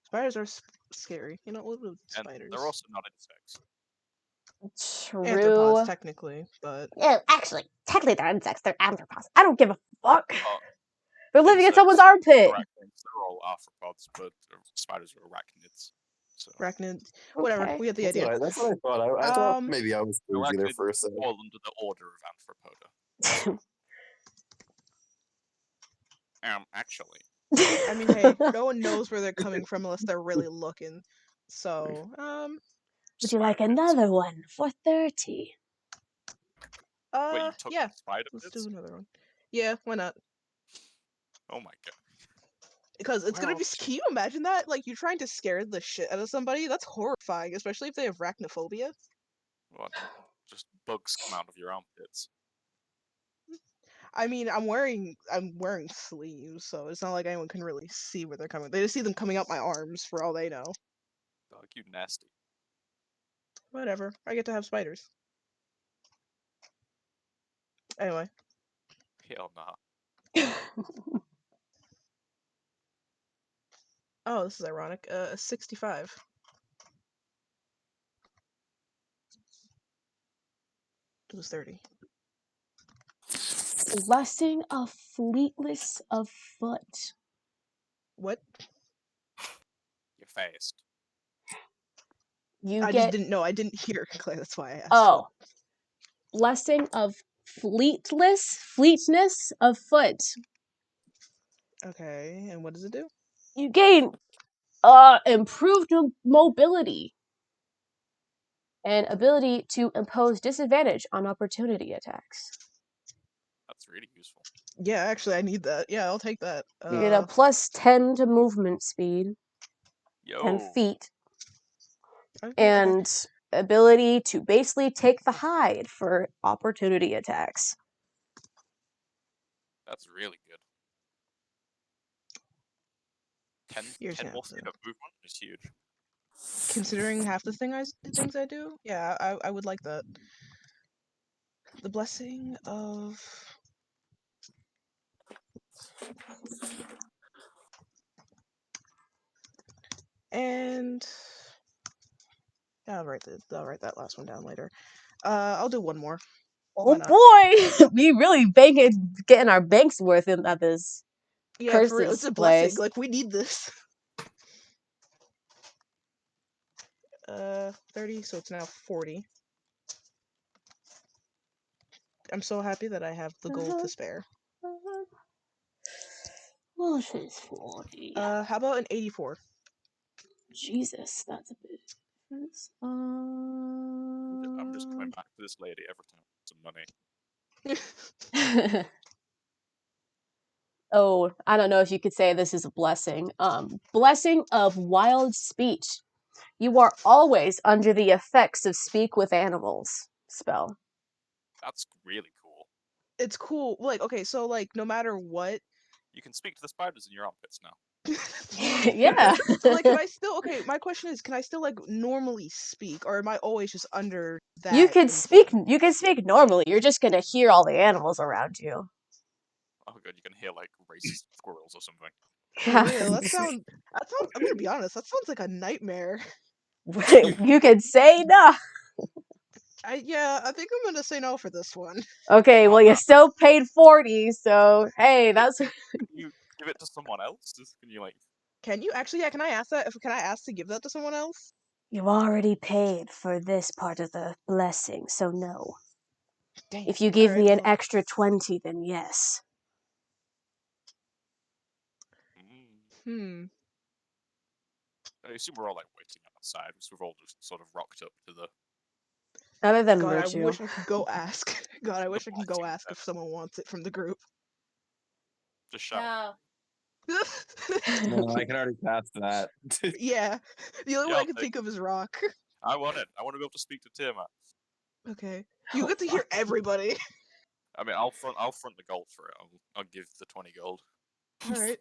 Spiders are scary. You know, what about And spiders? they're also not insects. Arthropods, True. technically, but Yeah, actually, technically they're insects. They're anthropods. I don't give a fuck. Oh, They're living in insects, someone's armpit. arachnids, they're all arthropods, but spiders are arachnids. So arachnids. Whatever. Okay. We get the That's idea. what that's what I thought. I thought Um, maybe I was crazy there arachnids for a second. fall under the order of Arthropoda. So, actually, I mean, hey, no one knows where they're coming from unless they're really looking. So, Would you like Spider bits. another one for 30? Wait, you took yeah. spider Let's bits? do another one. Yeah, why not? Oh my god. Because it's Where gonna are be. the Can you imagine that? Like, you're trying to scare the shit out of somebody? That's horrifying, especially if they have arachnophobia. what? Just bugs come out of your armpits. I mean, I'm wearing sleeves, so it's not like anyone can really see where they're coming. They just see them coming out my arms for all they know. Dog, you nasty. Whatever. I get to have spiders. Anyway. Hell nah. Oh, this is ironic. 65. It was 30. Blessing of Fleetless of Foot. What? You're fast. You I get just didn't know. I didn't hear, Clay. That's why I asked. oh, blessing of fleetness of foot. Okay, and what does it do? You gain improved mobility and ability to impose disadvantage on opportunity attacks. That's really useful. Yeah, actually, I need that. Yeah, I'll take that. You get a plus 10 to movement speed, Yo. 10 feet, okay. and ability to basically take the hide for opportunity attacks. That's really good. 10 more feet of movement is huge. Considering half the things I do, yeah, I would like that. The blessing of. And I'll write that last one down later. I'll do one more. Oh boy, we really getting our banks worth in at this. Yeah, for real, it's a blessing. Place. Like, we need this. 30, so it's now 40. I'm so happy that I have the gold to spare. What is 40? How about an 84? Jesus, that's a bit difference. I'm just coming back to this lady every time with some money. Oh, I don't know if you could say this is a blessing. Blessing of wild speech. You are always under the effects of speak with animals spell. That's really cool. It's cool. Like, okay, so, like, no matter what. You can speak to the spiders in your armpits now. Yeah. So, like, can I still, okay, my question is, can I still, like, normally speak, or am I always just under that? You can speak normally. You're just gonna hear all the animals around you. Oh god, you can hear like racist squirrels or something. For real, that sounds, I'm gonna be honest, that sounds like a nightmare. You can say no. I think I'm gonna say no for this one. Okay, well, no. you still paid 40, so hey, that's. Can you give it to someone else? Can you like? Can you actually? Yeah, can I ask that? Can I ask to give that to someone else? You already paid for this part of the blessing, so no. Dang. If you give Alright, me an well. extra 20, then yes. I assume we're all like waiting outside because we've all just sort of rocked up to the. Other than God, Virtue. I wish I could go ask. God, I wish I could go ask if someone wants it from the group. Just shout. No, I can already cast that. Yeah, the only Yeah, one I I'll can take think of is Rock. I want it. I want to be able to speak to Tiamat. Okay, you get to hear everybody. I mean, I'll front the gold for it. I'll give the 20 gold. All right.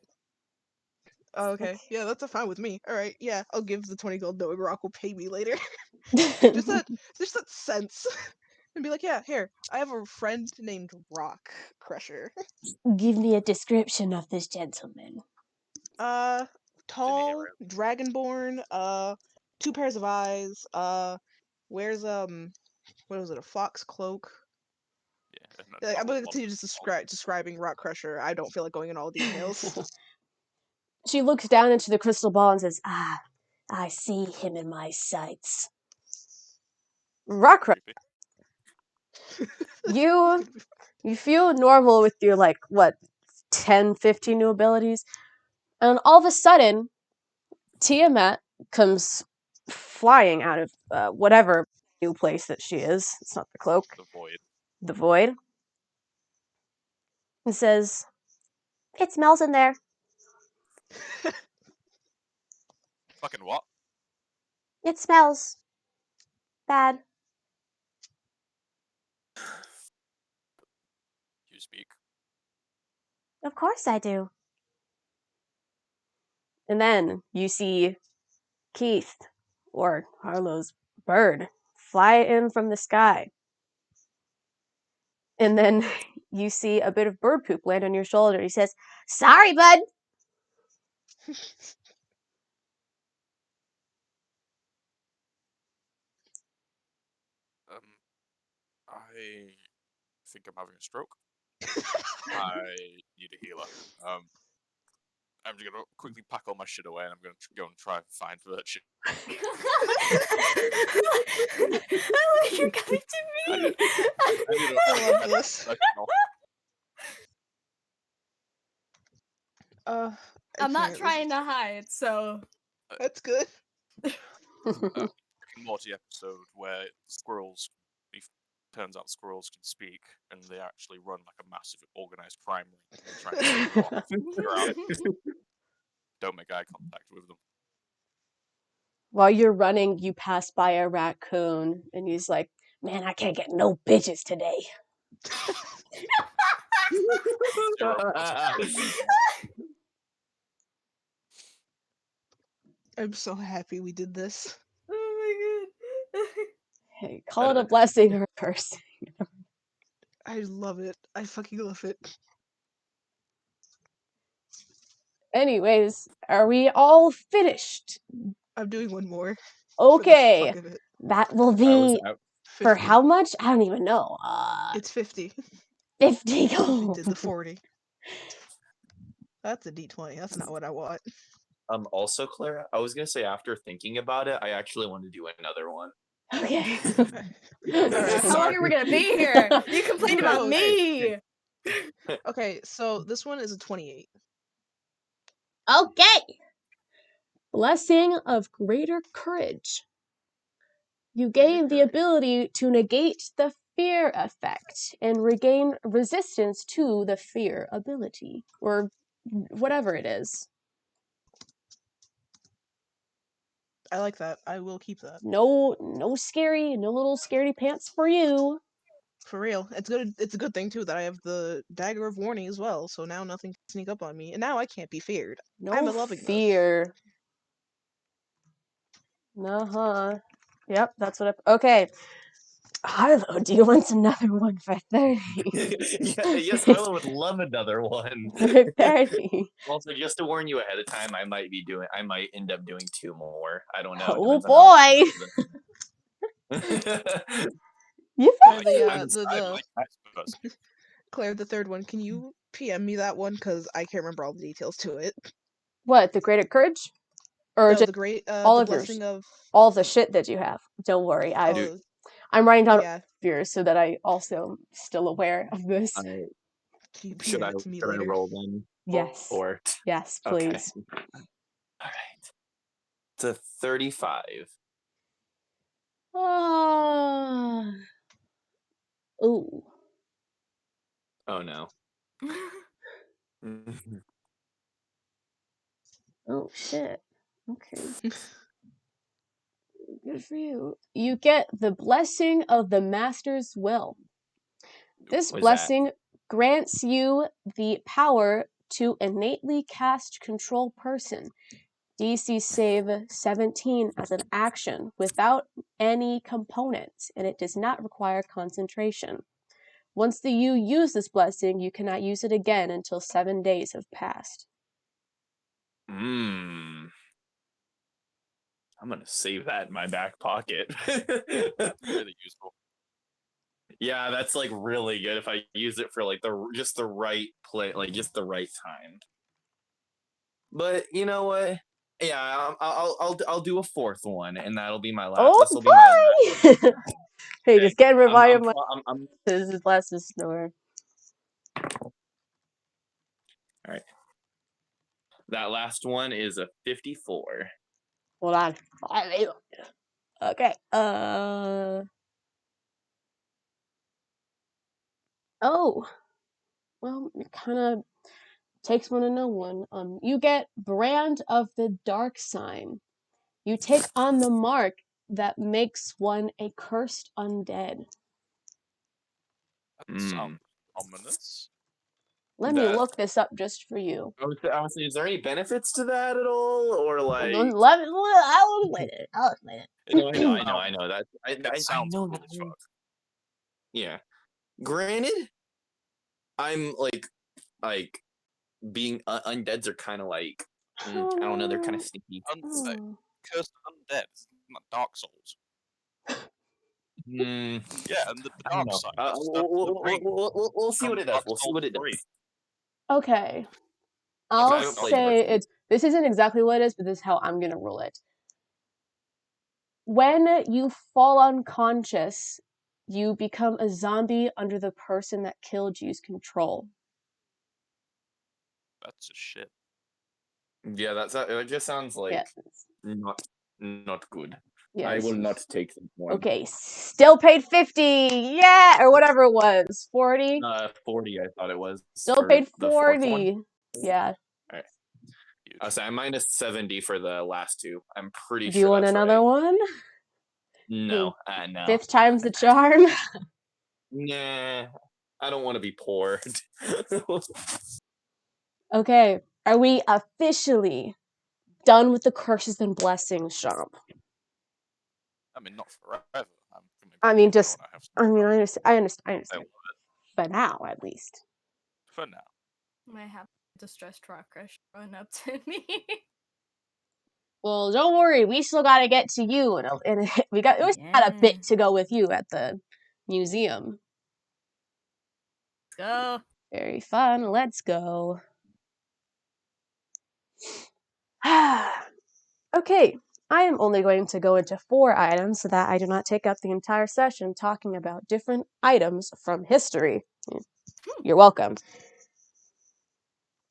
Oh, okay. Yeah, that's fine with me. All right. Yeah, I'll give the 20 gold knowing Rock will pay me later. just that sense. And be like, yeah, here, I have a friend named Rockcrusher. Give me a description of this gentleman. Tall, dragonborn, 2 pairs of eyes, wears what was it, a fox cloak? Yeah. I'm gonna continue just describing Rockcrusher. I don't feel like going in all details. She looks down into the crystal ball and says, "Ah, I see him in my sights." Rockcrusher, you feel normal with your, like, what, 10, 15 new abilities? And all of a sudden, Tiamat comes flying out of whatever new place that she is. It's not the cloak. The void. The void. And says, "It smells in there." Fucking what? It smells bad. You speak. Of course I do. And then you see Keith, or Harlow's bird, fly in from the sky. And then you see a bit of bird poop land on your shoulder. He says, "Sorry, bud." I think I'm having a stroke. I need a healer. I'm just gonna quickly pack all my shit away, and I'm gonna go and try and find Virtue. You're coming to me. I love this. I'm not can't. trying to hide, so That's good. Rick and Morty episode where squirrels. Turns out squirrels can speak, and they actually run like a massive organized crime ring. They're trying to steal you off. Figure out. Don't make eye contact with them. While you're running, you pass by a raccoon, and he's like, "Man, I can't get no bitches today." I'm so happy we did this. Oh my god. Hey, call it a blessing or a curse. I love it. I fucking love it. Anyways, are we all finished? I'm doing one more. Okay, For the fuck of it. that will I was be out. for 50. how much? I don't even know. It's 50. 50 We gold. did the 40. That's a D20. That's not what I want. Also, Clara, I was gonna say after thinking about it, I actually want to do another one. Okay. Alright. How long are we gonna be here? You complained Who about knows? me. Okay, so this one is a 28. Okay. Blessing of Greater Courage. You gain the ability to negate the fear effect and regain resistance to the fear ability, or whatever it is. I like that. I will keep that. No little scaredy pants for you. For real. It's good. It's a good thing too that I have the Dagger of Warning as well, so now nothing can sneak up on me. And now I can't be feared. I'm No loving this. fear. Uh-huh. Yep, that's what okay. Harlow, do you want another one for 30? Yes, Harlow would love another one. For 30. Also, just to warn you ahead of time, I might end up doing 2 more. I don't know. Oh Depends on boy! how You Claire, I'm like this person. Claire, the third one. Can you PM me that one? Because I can't remember all the details to it. What, the Greater Courage? Or No, just the great, all the of yours? blessing of. All of the shit that you have. Don't worry, Oh, I'm writing down yeah. yours so that I also still aware of this. Can you should PM I it to me should I later? roll then? Yes. Or Yes, okay. please. All right. It's a 35. Ah. Ooh. Oh no. Oh shit. Okay. Good for you. You get the blessing of the Master's Will. This What is that? blessing grants you the power to innately cast Control Person, DC save 17 as an action without any components, and it does not require concentration. Once you use this blessing, you cannot use it again until 7 days have passed. I'm gonna save that in my back pocket. Really useful. Yeah, that's like really good if I use it for like the right play, like just the right time. But you know what? Yeah, I'll do a 4th one, and that'll be my last. Oh, this will be my last. Hey, just getting reminded of I'm this is last snore. all right. That last one is a 54. Hold on. Okay. Oh. Well, it kind of takes one to know one. You get Brand of the Dark Sign. You take on the mark that makes one a cursed undead. That sounds ominous. Let me look this up just for you. I would say, is there any benefits to that at all, or like? I'll explain it. I know that. I sounds know cool that. as fuck. Yeah. Granted, I'm like being undeads are kind of like I don't know. They're kind of sneaky. Cursed undead, not Dark Souls. Mm, Yeah, and the I don't dark know. side. That's the ring. We'll see what it does. Dark We'll see Souls what it 3. does. Okay. I I'll haven't played say Dark Souls. this isn't exactly what it is, but this is how I'm gonna rule it. When you fall unconscious, you become a zombie under the person that killed you's control. That's a shit. Yeah, it just sounds like Yeah. not good. Yes. I will not take that one. Okay, still paid 50. Yeah, or whatever it was. 40. 40. I thought it was. Still paid the fourth 40. one. Yeah. All right. I'll say I'm minus 70 for the last two. I'm pretty Do you sure want that's another right. one? No, no. 5th time's the charm. Nah, I don't want to be poor. Okay, are we officially done with the curses and blessings, Sean? I mean, not forever. I understand. For now, at least. For now. I have distressed Rockcrusher run up to me. Well, don't worry. We still got to get to you, and we got a bit to go with you at the museum. Let's go. Very fun. Let's go. Okay, I am only going to go into 4 items so that I do not take up the entire session talking about different items from history. You're welcome.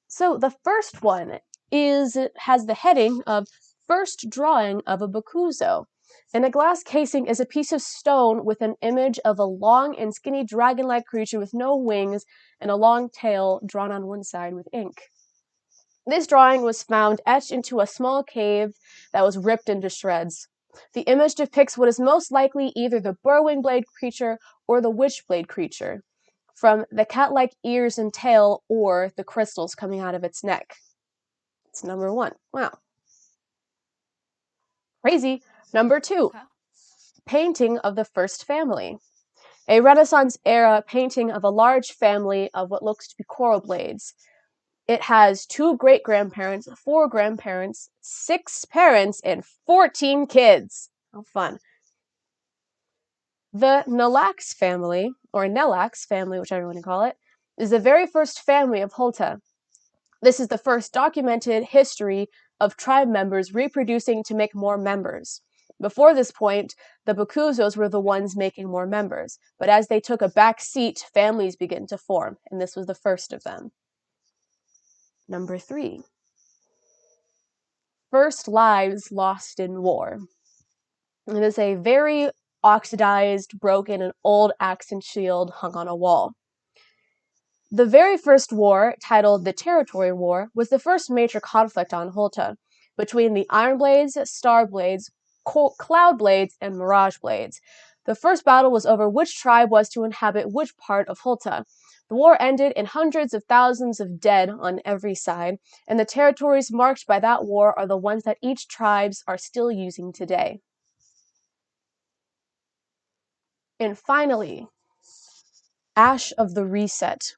So the first one has the heading of First Drawing of a Bakuzo. In a glass casing is a piece of stone with an image of a long and skinny dragon-like creature with no wings and a long tail drawn on one side with ink. This drawing was found etched into a small cave that was ripped into shreds. The image depicts what is most likely either the burrowing blade creature or the witchblade creature, from the cat-like ears and tail or the crystals coming out of its neck. It's number 1. Wow. Crazy. Number 2. Okay. Painting of the first family. A Renaissance-era painting of a large family of what looks to be coral blades. It has 2 great-grandparents, 4 grandparents, 6 parents, and 14 kids. How fun. The Nelax family, or Nelax family, whichever you want to call it, is the very first family of Hulta. This is the first documented history of tribe members reproducing to make more members. Before this point, the Bakuzos were the ones making more members, but as they took a back seat, families began to form, and this was the first of them. Number 3. First lives lost in war. It is a very oxidized, broken, and old axe and shield hung on a wall. The very first war, titled the Territory War, was the first major conflict on Hulta, between the Iron Blades, Star Blades, Cloud Blades, and Mirage Blades. The first battle was over which tribe was to inhabit which part of Hulta. The war ended in hundreds of thousands of dead on every side, and the territories marked by that war are the ones that each tribes are still using today. And finally, Ash of the Reset.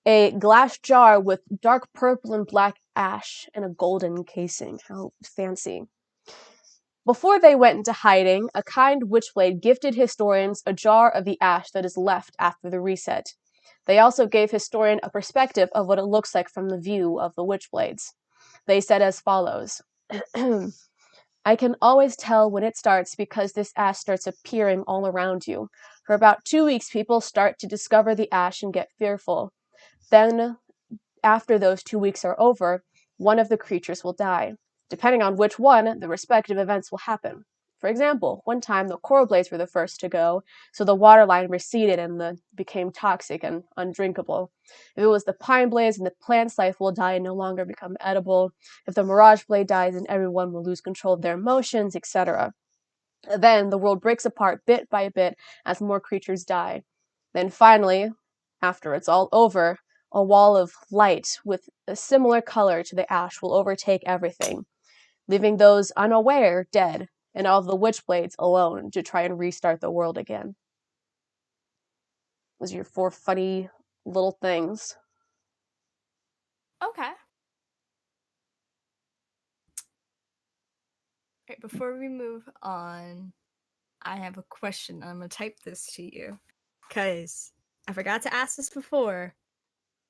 A glass jar with dark purple and black ash and a golden casing. How fancy. Before they went into hiding, a kind witchblade gifted historians a jar of the ash that is left after the reset. They also gave historian a perspective of what it looks like from the view of the witchblades. They said as follows. I can always tell when it starts because this ash starts appearing all around you. For about 2 weeks, people start to discover the ash and get fearful. Then, after those 2 weeks are over, one of the creatures will die. Depending on which one, the respective events will happen. For example, one time the coral blades were the first to go, so the water line receded and became toxic and undrinkable. If it was the pine blades, and the plant's life will die and no longer become edible. If the mirage blade dies, then everyone will lose control of their emotions, etc. Then the world breaks apart bit by bit as more creatures die. Then finally, after it's all over, a wall of light with a similar color to the ash will overtake everything, leaving those unaware dead and all of the witchblades alone to try and restart the world again. Those are your 4 funny little things. Okay. Okay, before we move on, I have a question. I'm gonna type this to you because I forgot to ask this before.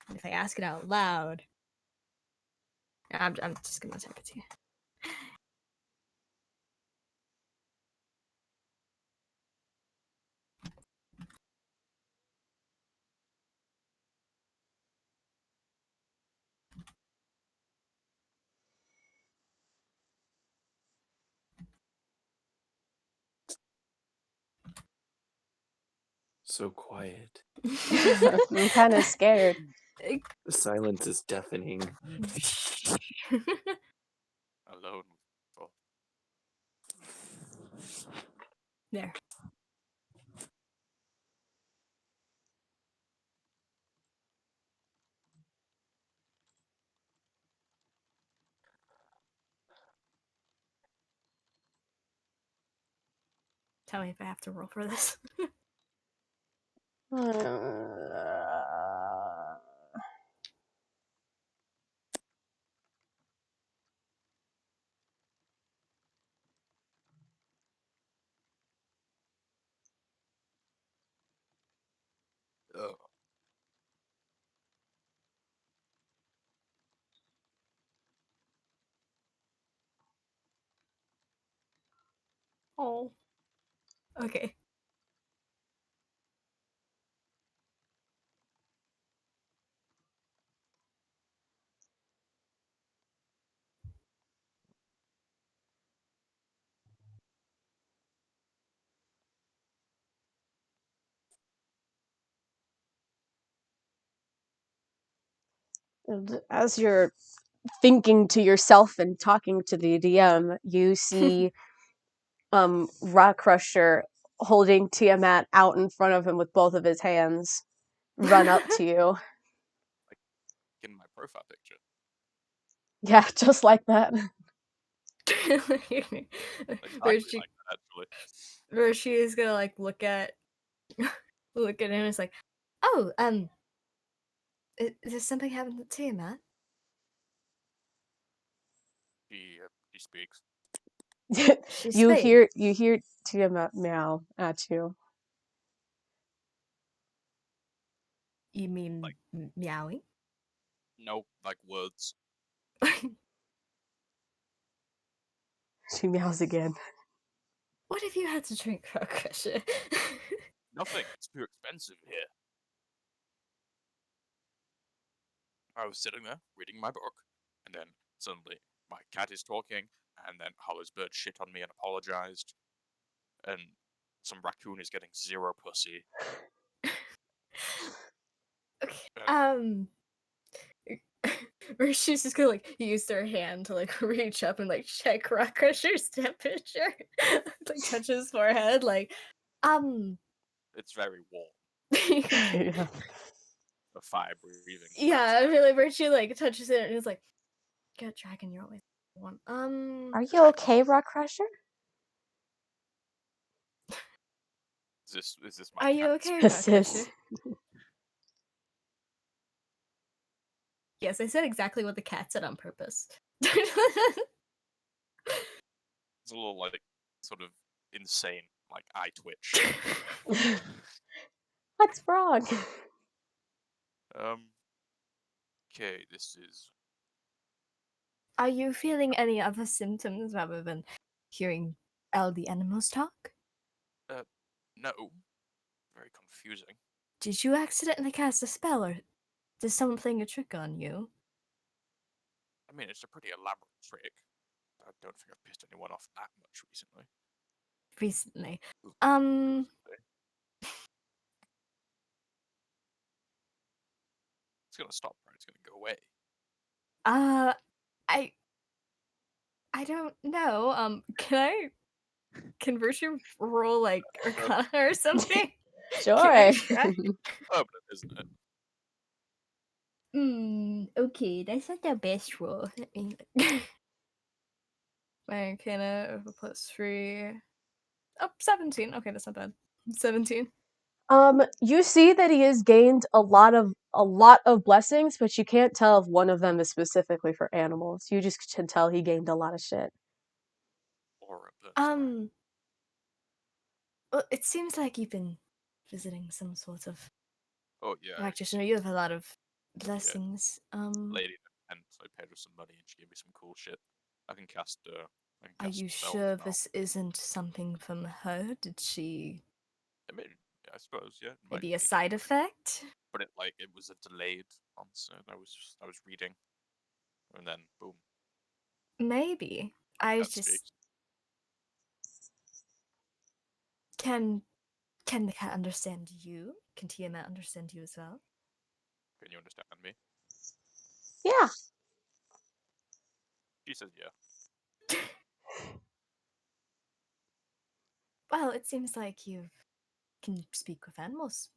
And if I ask it out loud, I'm just gonna type it to you. So quiet. I'm kind of scared. The silence is deafening. Alone. Oh, There. Tell me if I have to roll for this. ugh. Oh. Okay. And as you're thinking to yourself and talking to the DM, you see Rockcrusher holding Tiamat out in front of him with both of his hands run up to you. In my profile picture. Yeah, just like that. Exactly where like that, actually. she is gonna like look at look at him and it's like, oh, is there something happened to you, Matt? She speaks. She's you fake. hear Tiamat meow at you. You mean Like- meowing? No, like words. She meows again. What if you had to drink Rockcrusher? Nothing. It's too expensive here. I was sitting there reading my book, and then suddenly my cat is talking, and then Hollow's bird shit on me and apologized, and some raccoon is getting 0 pussy. Okay. Or she's just gonna like use their hand to like reach up and like check Rockcrusher's temperature. Like touch his forehead, like, It's very warm. Yeah. The fire breathing. yeah, I feel like Virtue like touches it and is like, "Get dragon, you're always one." Are you okay, Rockcrusher? Is this my Are you cat? okay, This Rockcrusher? is. Yes, I said exactly what the cat said on purpose. It's a little like sort of insane, like eye twitch. What's wrong? Okay, this is Are you feeling any other symptoms rather than hearing all the animals talk? no, very confusing. Did you accidentally cast a spell, or is someone playing a trick on you? I mean, it's a pretty elaborate trick. I don't think I've pissed anyone off that much recently. recently. It's gonna stop, right? It's gonna go away. I don't know. Can I convert you roll like Arcana or something? Can I Sure. try? Permanent, isn't it? Okay, that's not the best roll. Let me my Arcana +3. Oh, 17. Okay, that's not bad. 17. You see that he has gained a lot of blessings, but you can't tell if one of them is specifically for animals. You just can tell he gained a lot of shit. Or a burn Well, it seems like you've been visiting some sort of Oh yeah, practitioner. You have a lot of blessings. lady and I paid her some money and she gave me some cool shit. I can cast Are you spells sure now. this isn't something from her? Did she I mean, I suppose, yeah. It might maybe a be. side effect? But it was a delayed answer. I was reading, and then boom, Maybe. my I cat just speaks. can the cat understand you? Can Tiamat understand you as well? Can you understand me? Yeah. She says yeah. Well, it seems like you can speak with animals.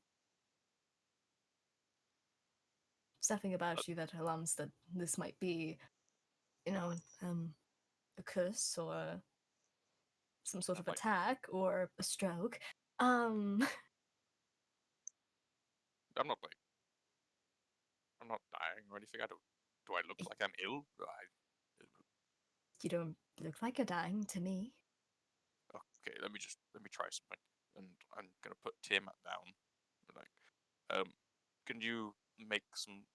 Something about you that alarms that this might be, a curse or some sort That of might. attack or a stroke. I'm not dying or anything. I don't. Do I look like I'm ill? You don't look like you're dying to me. Okay, let me try something. And I'm gonna put Tiamat down. Like, can you make some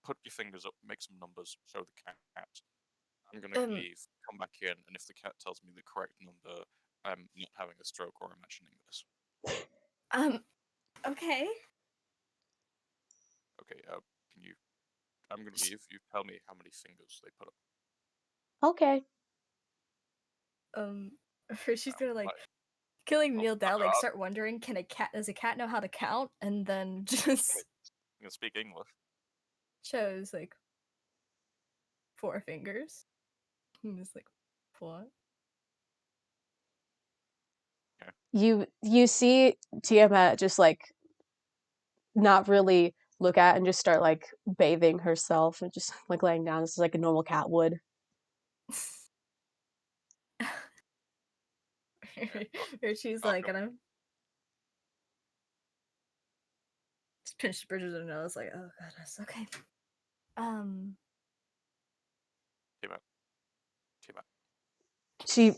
put your fingers up, make some numbers, show the cat. I'm gonna leave, come back in, and if the cat tells me the correct number, I'm not having a stroke or imagining this. Okay. Okay, can you? I'm gonna leave. You tell me how many fingers they put up. Okay. She's gonna Like, kneel down, start wondering, does a cat know how to count? And then just I'm gonna speak English. shows 4 fingers. And just what? You see Tiamat just not really look at and just start bathing herself and just laying down. This is like a normal cat would. Or she's gonna just pinch the bridge of her nose, oh goodness, okay. Tiamat. Tiamat.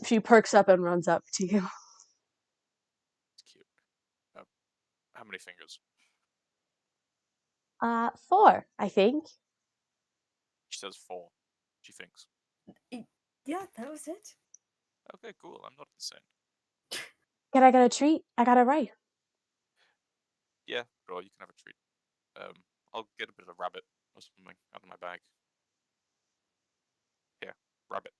She perks up and runs up to you. It's cute. How many fingers? 4, I think. She says 4. She thinks. Yeah, that was it. Okay, cool. I'm not insane. Can I get a treat? I got it right. Yeah, bro, you can have a treat. I'll get a bit of rabbit or something out of my bag. Yeah, rabbit.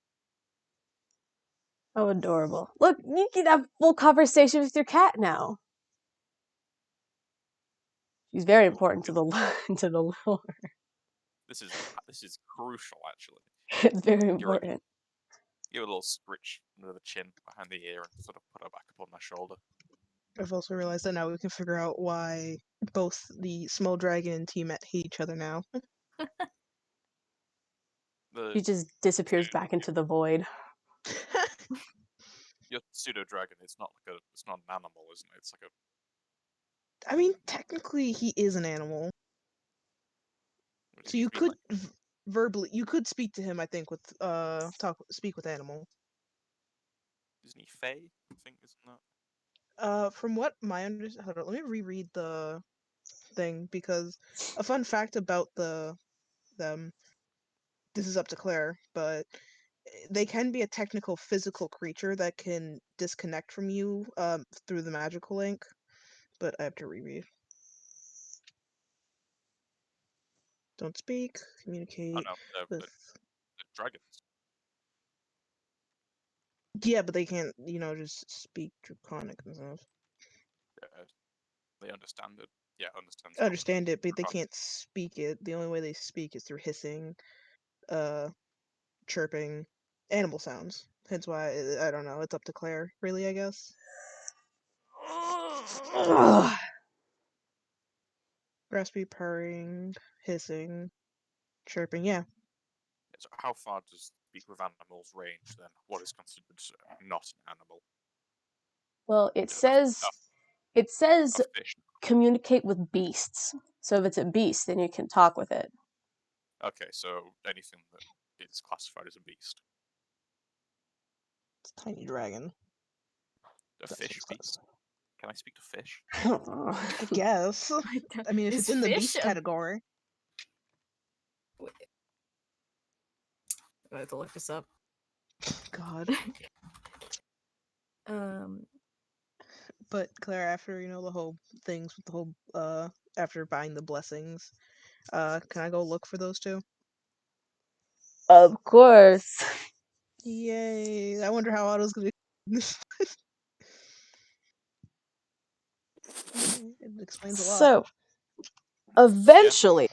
Oh, adorable. Look, you can have full conversation with your cat now. She's very important to the to the lore. This is crucial, actually. It's very important. Give a little scritch under the chin, behind the ear, and sort of put her back up on my shoulder. I've also realized that now we can figure out why both the small dragon and Tiamat hate each other now. She just disappears back into the void. Your pseudo dragon it's not an animal, isn't it? It's like a. I mean, technically, he is an animal. So you could verbally, you could speak to him. I think with speak with animal. Isn't he fey? I think isn't that? From what my understanding, hold on, let me reread the thing because a fun fact about them. This is up to Claire, but they can be a technical physical creature that can disconnect from you through the magical link. But I have to reread. Don't speak. Communicate Oh no, with. the dragons. Yeah, but they can't, just speak Draconic and stuff. They understand it. Yeah, understand. I understand it, but they can't speak it. The only way they speak is through hissing, chirping, animal sounds. Hence why, I don't know, it's up to Claire, really, I guess. Raspy, purring, hissing, chirping, yeah. So how far does speak with animals range then? What is considered not an animal? Well, it says A fish. communicate with beasts. So if it's a beast, then you can talk with it. Okay, so anything that is classified as a beast. It's a tiny dragon. A That's fish what's beast. Can I speak to fish? I guess. I mean, if Is it's in the fish beast a- category. I have to look this up. God. But Claire, after the whole things with the whole after buying the blessings, can I go look for those two? Of course. Yay! I wonder how Otto's gonna. It explains a lot. So, eventually,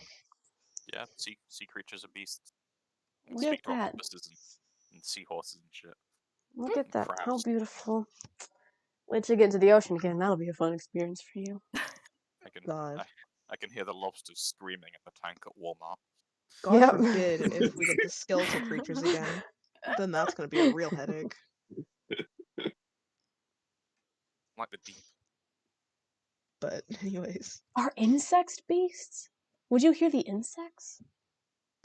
Yeah, sea creatures are beasts. look Speak at to that. octopuses and seahorses and shit. Look at that. How Crabs. beautiful. Wait till you get into the ocean again. That'll be a fun experience for you. God. I can hear the lobsters screaming at the tank at Walmart. God Yep. forbid if we get the skeletal creatures again. Then that's gonna be a real headache. Like the deep. But anyways, Are insects beasts? Would you hear the insects?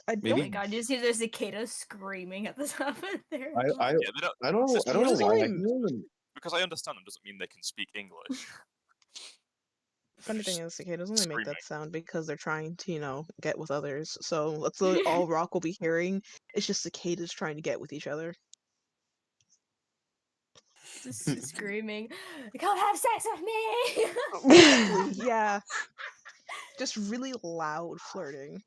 I Oh Maybe. my god, you see there's cicadas screaming at the top of their I Yeah, they don't. I don't know. I don't know Cicadas why. I scream. can hear them. Because I understand them doesn't mean they can speak English. Funny thing is, cicadas only make Screaming. that sound because they're trying to, get with others. So that's literally all Rock will be hearing. It's just cicadas trying to get with each other. just screaming, "Come have sex with me!" Basically, yeah. Just really loud flirting.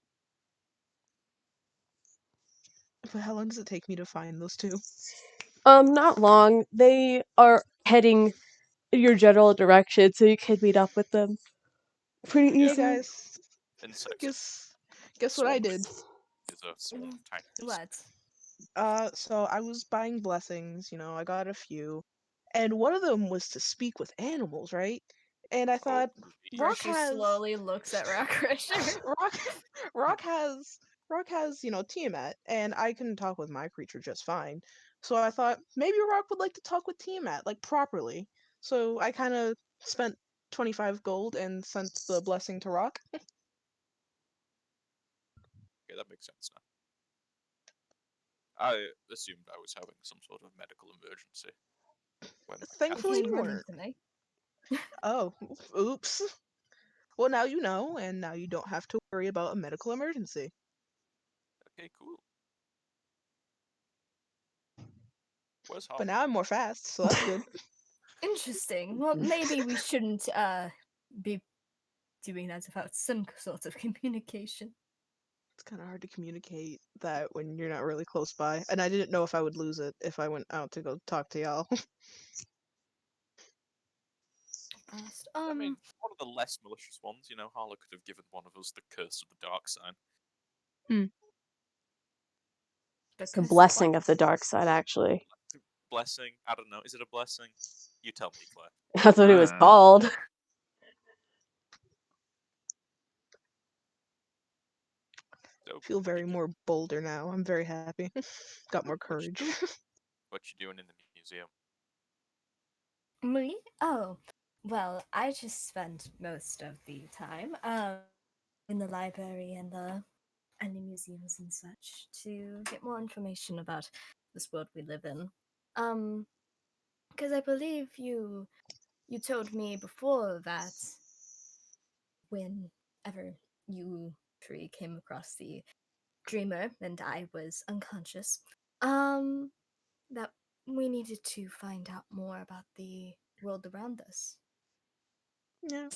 But how long does it take me to find those two? Not long. They are heading your general direction, so you can meet up with them pretty Yeah. Hey easily. guys, Insects. guess what I did? Is a swarm of tiny beasts. What? So I was buying blessings. I got a few, and one of them was to speak with animals, right? And I thought Rock Virtue has slowly looks at Rockcrusher. Rock Rock has Tiamat, and I can talk with my creature just fine. So I thought maybe Rock would like to talk with Tiamat, like properly. So I kind of spent 25 gold and sent the blessing to Rock. Okay, that makes sense now. I assumed I was having some sort of medical emergency. When Thankfully, Came you running weren't. to me. Oh, oops. Well, now you know, and now you don't have to worry about a medical emergency. Okay, cool. Where's But Harley? now I'm more fast, so that's good. Interesting. Well, maybe we shouldn't be doing that without some sort of communication. It's kind of hard to communicate that when you're not really close by, and I didn't know if I would lose it if I went out to go talk to y'all. I mean, one of the less malicious ones, Harlow could have given one of us the curse of the dark sign. It's the blessing of the dark side, actually. Blessing? I don't know. Is it a blessing? You tell me, Claire. That's what it was called. So, Feel very more bolder now. I'm very happy. Got more courage. What you doing in the museum? Me? Oh, well, I just spent most of the time in the library and the museums and such to get more information about this world we live in. Because I believe you told me before that whenever you three came across the dreamer and I was unconscious, that we needed to find out more about the world around us. Yeah.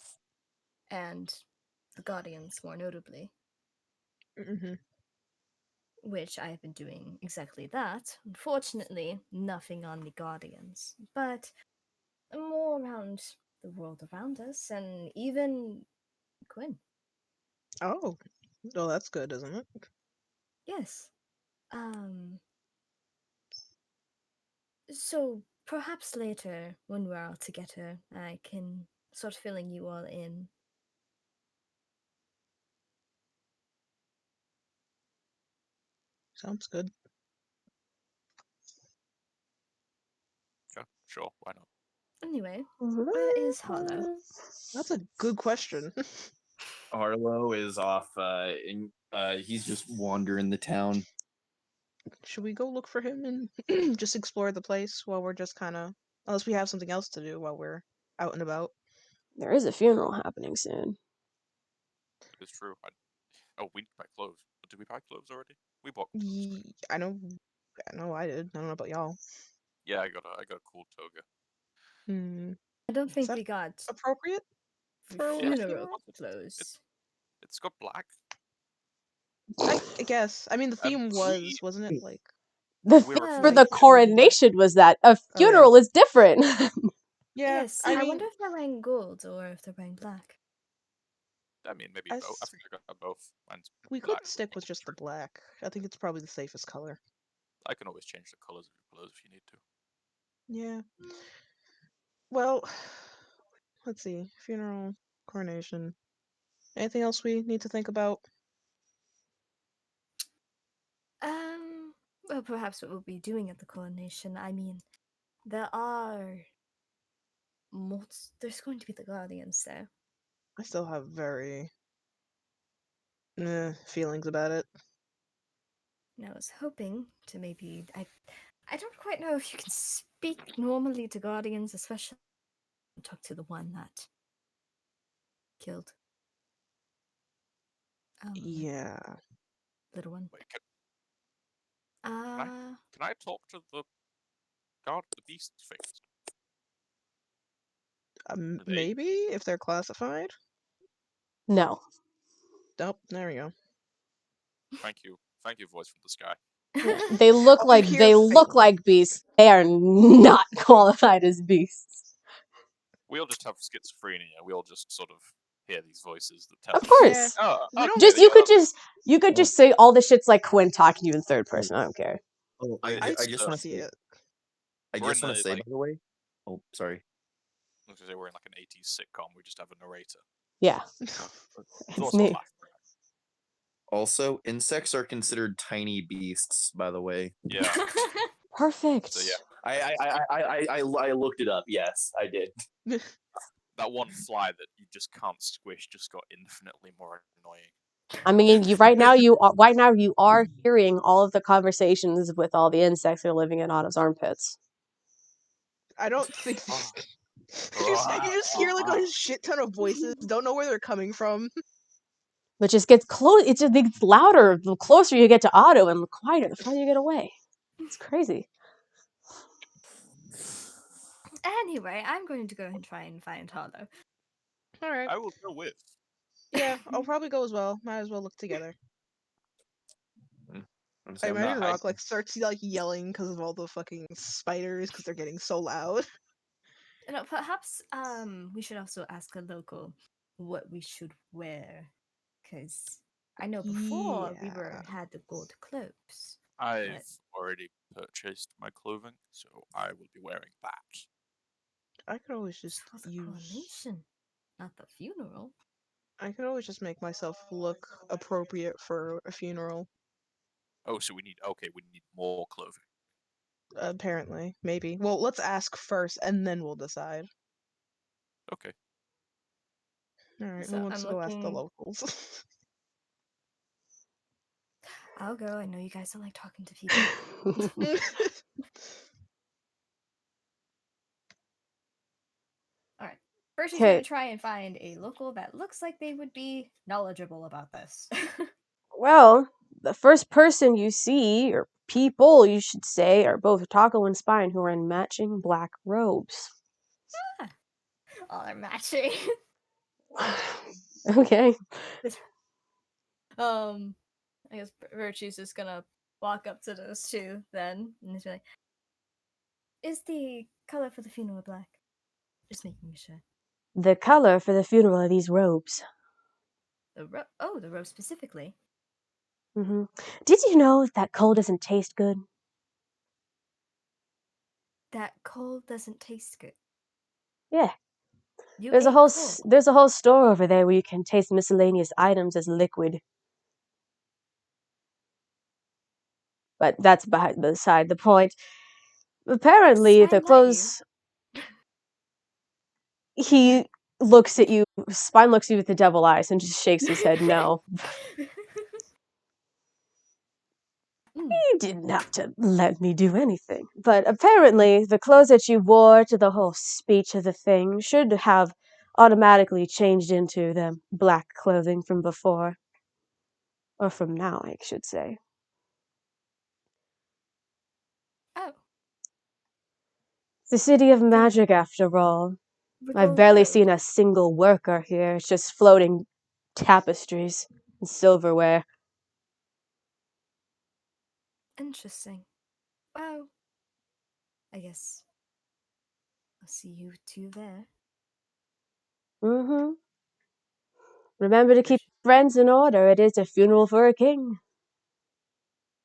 And the Guardians, more notably. Mm-hmm. which I've been doing exactly that. Unfortunately, nothing on the Guardians, but more around the world around us, and even Quinn. Oh, well, that's good, isn't it? Yes. So perhaps later, when we're all together, I can start filling you all in. Sounds good. Yeah, sure, why not? Anyway, where is Harlow? That's a good question. Arlo is off. He's just wandering the town. Should we go look for him and just explore the place while we're just kind of, unless we have something else to do while we're out and about? There is a funeral happening soon. It's true. Oh, we need to buy clothes. Did we buy clothes already? We bought clothes. I know I did. I don't know about y'all. Yeah, I got a cool toga. Hmm. I don't Is think that we got appropriate for a Yeah, funeral funeral? clothes. it's got black. I guess. I mean, the And theme wasn't it like? The we're theme a for Well, the Like children. coronation was that a Oh yeah. funeral is different. Yeah. yes, I I mean, wonder if they're wearing gold or if they're wearing black. I mean, maybe both. I as think I got both. Mine's we black could with stick with gold just the trim. black. I think it's probably the safest color. I can always change the colors of your clothes if you need to. Yeah. Well, let's see. Funeral, coronation. Anything else we need to think about? Well, perhaps what we'll be doing at the coronation. I mean, there are there's going to be the Guardians there. I still have very feelings about it. And I was hoping to maybe I don't quite know if you can speak normally to Guardians, especially talk to the one that killed Yeah. little one. Wait, can Uh I talk to the guard, the beast things? Do they? Maybe if they're classified. No. Nope. There we go. Thank you, voice from the sky. Yeah. They look I'm like here beasts. They are not qualified as beasts. We all just have schizophrenia. We all just sort of hear these voices that tell Of us. Yeah. course. Oh, We don't. okay. Just you could just say all the shit's like Quinn talking to you in third person. I don't care. Oh, I I just want to see say. it. I We're just in want to a say, by the way. Oh, sorry. I was gonna say we're in like an 80s sitcom. We just have a narrator. Yeah. It's It's also me. a laugh track. Also, insects are considered tiny beasts, by the way. Yeah. Perfect. So yeah, I looked it up. Yes, I did. that one fly that you just can't squish just got infinitely more annoying. I mean, right now you are hearing all of the conversations with all the insects that are living in Otto's armpits. I don't think Oh. you just hear like a shit ton of voices. Don't know where they're coming from. But just gets close. It just gets louder the closer you get to Otto, and the quieter the farther you get away. It's crazy. Anyway, I'm going to go and try and find Harlow. All right. I will go with. Yeah, I'll probably go as well. Might as well look together. I I'm imagine not Rock hiding. like starts like yelling because of all the fucking spiders because they're getting so loud. No, perhaps we should also ask a local what we should wear, because I know before we Yeah. had the gold cloaks. I've already purchased my clothing, so I will be wearing that. I could always just For the use. coronation, not the funeral. I could always just make myself look appropriate for a funeral. Oh, so we need more clothing. Apparently, maybe. Well, let's ask first, and then we'll decide. Okay. All right, who So wants I'm to go ask the looking. locals? I'll go. I know you guys don't like talking to people. All right. First, he's going to try and find a local that looks like they would be knowledgeable about this. Well, the first person you see, or people you should say, are both Taco and Spine, who are in matching black robes. All are matching. Okay. um, I guess Virtue's just gonna walk up to those two then, and he's like, "Is the color for the funeral black?" Just making sure. The color for the funeral are these robes. The robe specifically. Hmm. Did you know that coal doesn't taste good? That coal doesn't taste good. Yeah. You There's a ate whole coal. there's a whole store over there where you can taste miscellaneous items as liquid. But that's beside the point. Apparently, the Spine let you. clothes. He looks at you. Spine looks at you with the devil eyes and just shakes his head. No, you didn't have to let me do anything. But apparently, the clothes that you wore to the whole speech of the thing should have automatically changed into the black clothing from before. Or from now, I should say. Oh, The city of magic, after all. the I've gold barely robe. seen a single worker here. It's just floating tapestries and silverware. Interesting. Well, I guess I'll see you two there. Mm-hmm. Remember to keep Virtue. friends in order. It is a funeral for a king.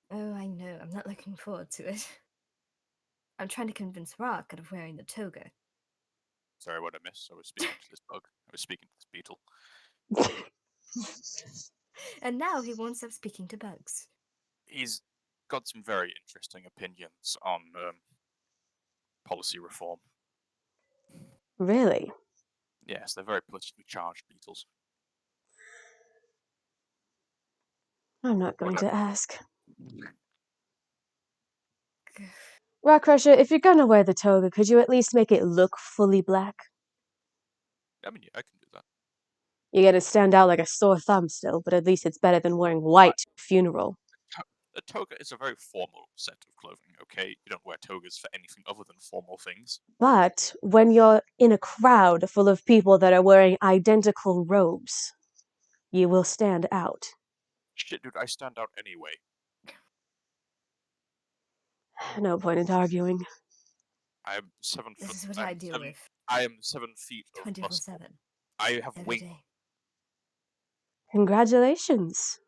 Oh, I know. I'm not looking forward to it. I'm trying to convince Rock out of wearing the toga. Sorry, what I missed. I was speaking to this bug. I was speaking to this beetle. And now he won't stop speaking to bugs. He's got some very interesting opinions on policy reform. Really? Yes, they're very politically charged beetles. I'm not going to Whatever. ask. Rockcrusher, if you're gonna wear the toga, could you at least make it look fully black? I mean, yeah, I can do that. You gotta stand out like a sore thumb still, but at least it's better than wearing white to a funeral. A toga is a very formal set of clothing, okay? You don't wear togas for anything other than formal things. But when you're in a crowd full of people that are wearing identical robes, you will stand out. Shit, dude, I stand out anyway. No point in arguing. I am 7 This foot. is what I deal with I am 7 feet of 24/7. muscle. I have Every wings. day. Congratulations.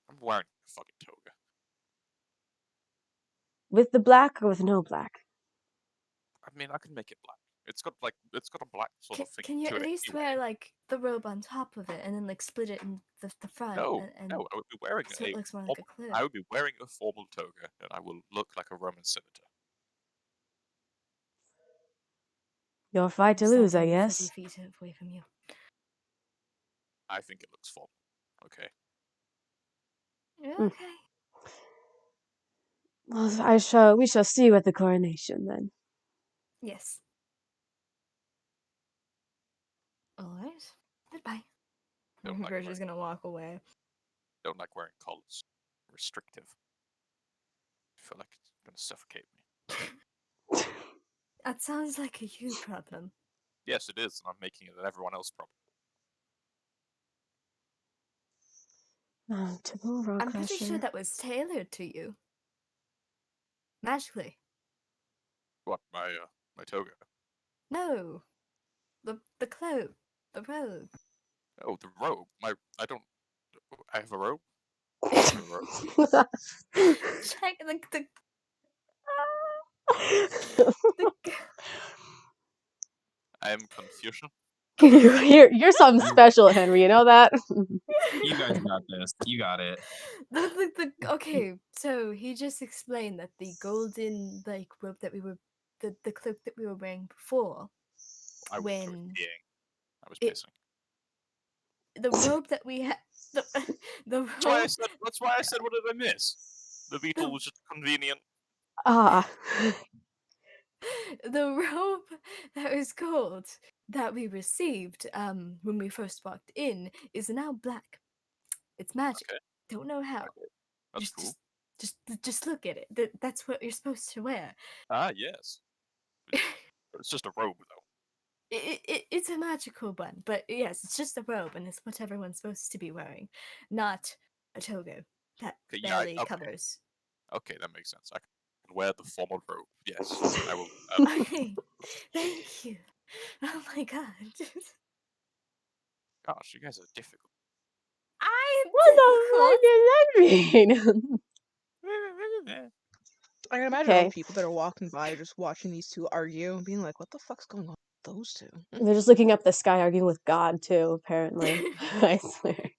I'm wearing a fucking toga. With the black or with no black? I mean, I can make it black. It's got a black sort of thing Can you to at it least anyway. wear like the robe on top of it and then like split it in the front? No, and no, I would be wearing so it looks more like a cloak. I would be wearing a formal toga, and I will look like a Roman senator. Your fight to lose, I guess. 30 feet away from you. I think it looks formal. Okay. Okay. Well, we shall see you at the coronation then. Yes. All right. Goodbye. Don't like Virtue's gonna walk away. Don't like wearing collars. Restrictive. I feel like it's gonna suffocate me. That sounds like a you problem. Yes, it is, and I'm making it an everyone else problem. To the Rockcrusher. I'm pretty sure that was tailored to you. Magically. What, my toga? No. The cloak. The robe. Oh, the robe. I have a robe? I don't have a robe. Check the I am Confucian. You're something special, Henry. You know that? You guys got this. You got it. Okay, so he just explained that the golden like robe that we were the cloak that we were wearing before. I was When peeing. I was it- pissing. the robe that we had the That's why I robe said. That's why I said. What did I miss? The beetle was just convenient. Ah. the robe that was gold that we received when we first walked in is now black. It's magic. Okay. Don't know how. Okay. That's just, cool. just look at it. That's what you're supposed to wear. Ah, yes. It's just a robe, though. It's a magical one, but yes, it's just a robe, and it's what everyone's supposed to be wearing, not a toga that Okay, yeah, barely covers. okay, that makes sense. I can wear the formal robe. Yes, I will. Okay, thank you. Oh my god. Gosh, you guys are difficult. I'm What difficult. the fuck does that mean? I can imagine all Okay. the people that are walking by just watching these two argue and being like, what the fuck's going on with those two? They're just looking up the sky, arguing with God too. Apparently, I swear.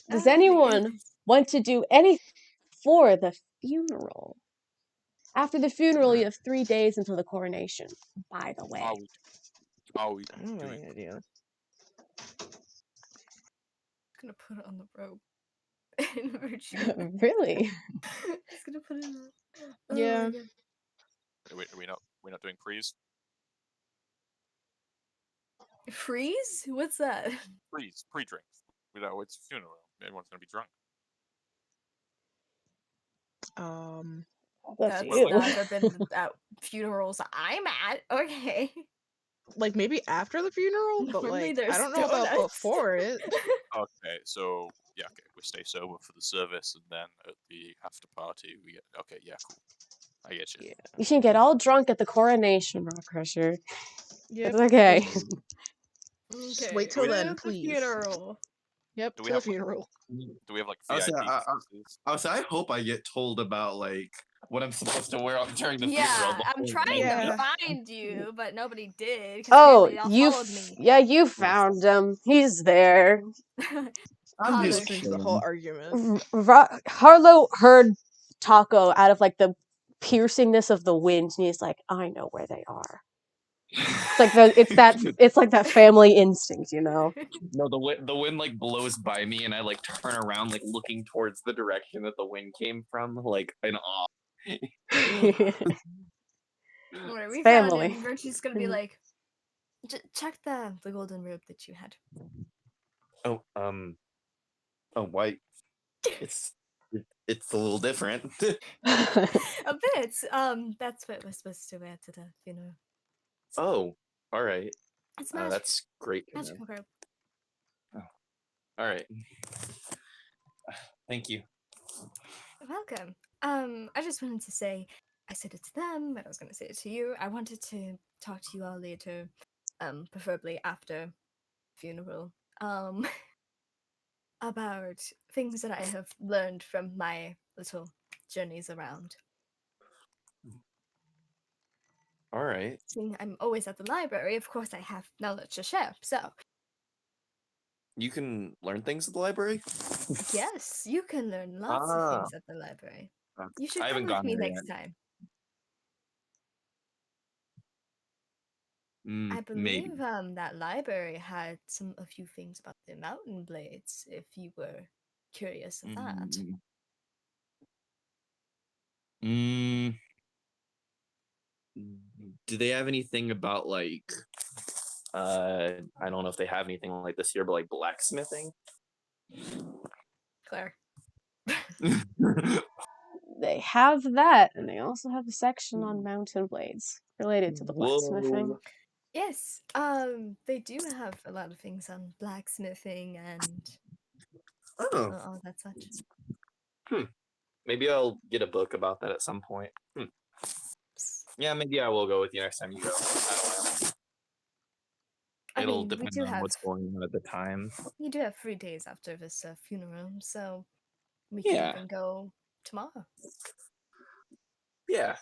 Does Oh my anyone goodness. want to do anything for the funeral? After the funeral, you have 3 days until the coronation. By the way, Are we I don't have doing? any idea. Gonna put it on the robe. In virtue. really? Just gonna put it in there. Oh Yeah. my god. Are we not? We're not doing freeze. Freeze? What's that? Freeze. Pre-drink. You know, it's a funeral. Everyone's gonna be drunk. That's That's you. never been at funerals I'm at. Okay. Like maybe after the funeral, but Normally like there's I don't know about donuts. before it. Okay, so yeah, okay, we stay sober for the service, and then at the after party, we get. Okay, yeah, cool. I get you. Yeah. You can get all drunk at the coronation, Rockcrusher. Yep. It's okay. Just Okay. wait Do we- till then, The please. funeral. Yep, Do we till the have, like, funeral. Do we have like I was, VIP I, passes? I was, I hope I get told about like what I'm supposed to wear during the funeral. Yeah, I'm before trying then. Yeah. to find you, but nobody did. Because Oh, apparently they all followed me. yeah, you found him. He's there. I'm He just listened to the whole kidding. argument. Harlow heard Taco out of like the piercingness of the wind, and he's like, "I know where they are." It's like that family instinct, you know. No, the wind like blows by me, and I like turn around, like looking towards the direction that the wind came from, like in awe. Alright, It's we found family. him. Virtue's gonna be like, check the golden robe that you had. Oh, why? It's it's a little different. A bit. That's what we're supposed to wear to the funeral. Oh, all right. It's magic. That's great to know. Magical robe. All right. Thank you. You're welcome. I just wanted to say, I said it to them, but I was gonna say it to you. I wanted to talk to you all later, preferably after funeral, about things that I have learned from my little journeys around. All right. Seeing I'm always at the library, of course I have knowledge to share. So, You can learn things at the library? yes, you can learn lots of things at the library. You should I come haven't with gone me there next yet. time. I Maybe. believe that library had a few things about the mountain blades, if you were curious of that. Mm, mm, do they have anything about like I don't know if they have anything like this here, but like blacksmithing? Claire. They have that, and they also have a section on mountain blades related to the blacksmithing. Whoa. Yes, they do have a lot of things on blacksmithing and Oh. all that such. Maybe I'll get a book about that at some point. Yeah, maybe I will go with you next time you go. I don't know. It'll we depend do on have what's going on at the time. you do have 3 days after this funeral, so we Yeah. can even go tomorrow. Yeah.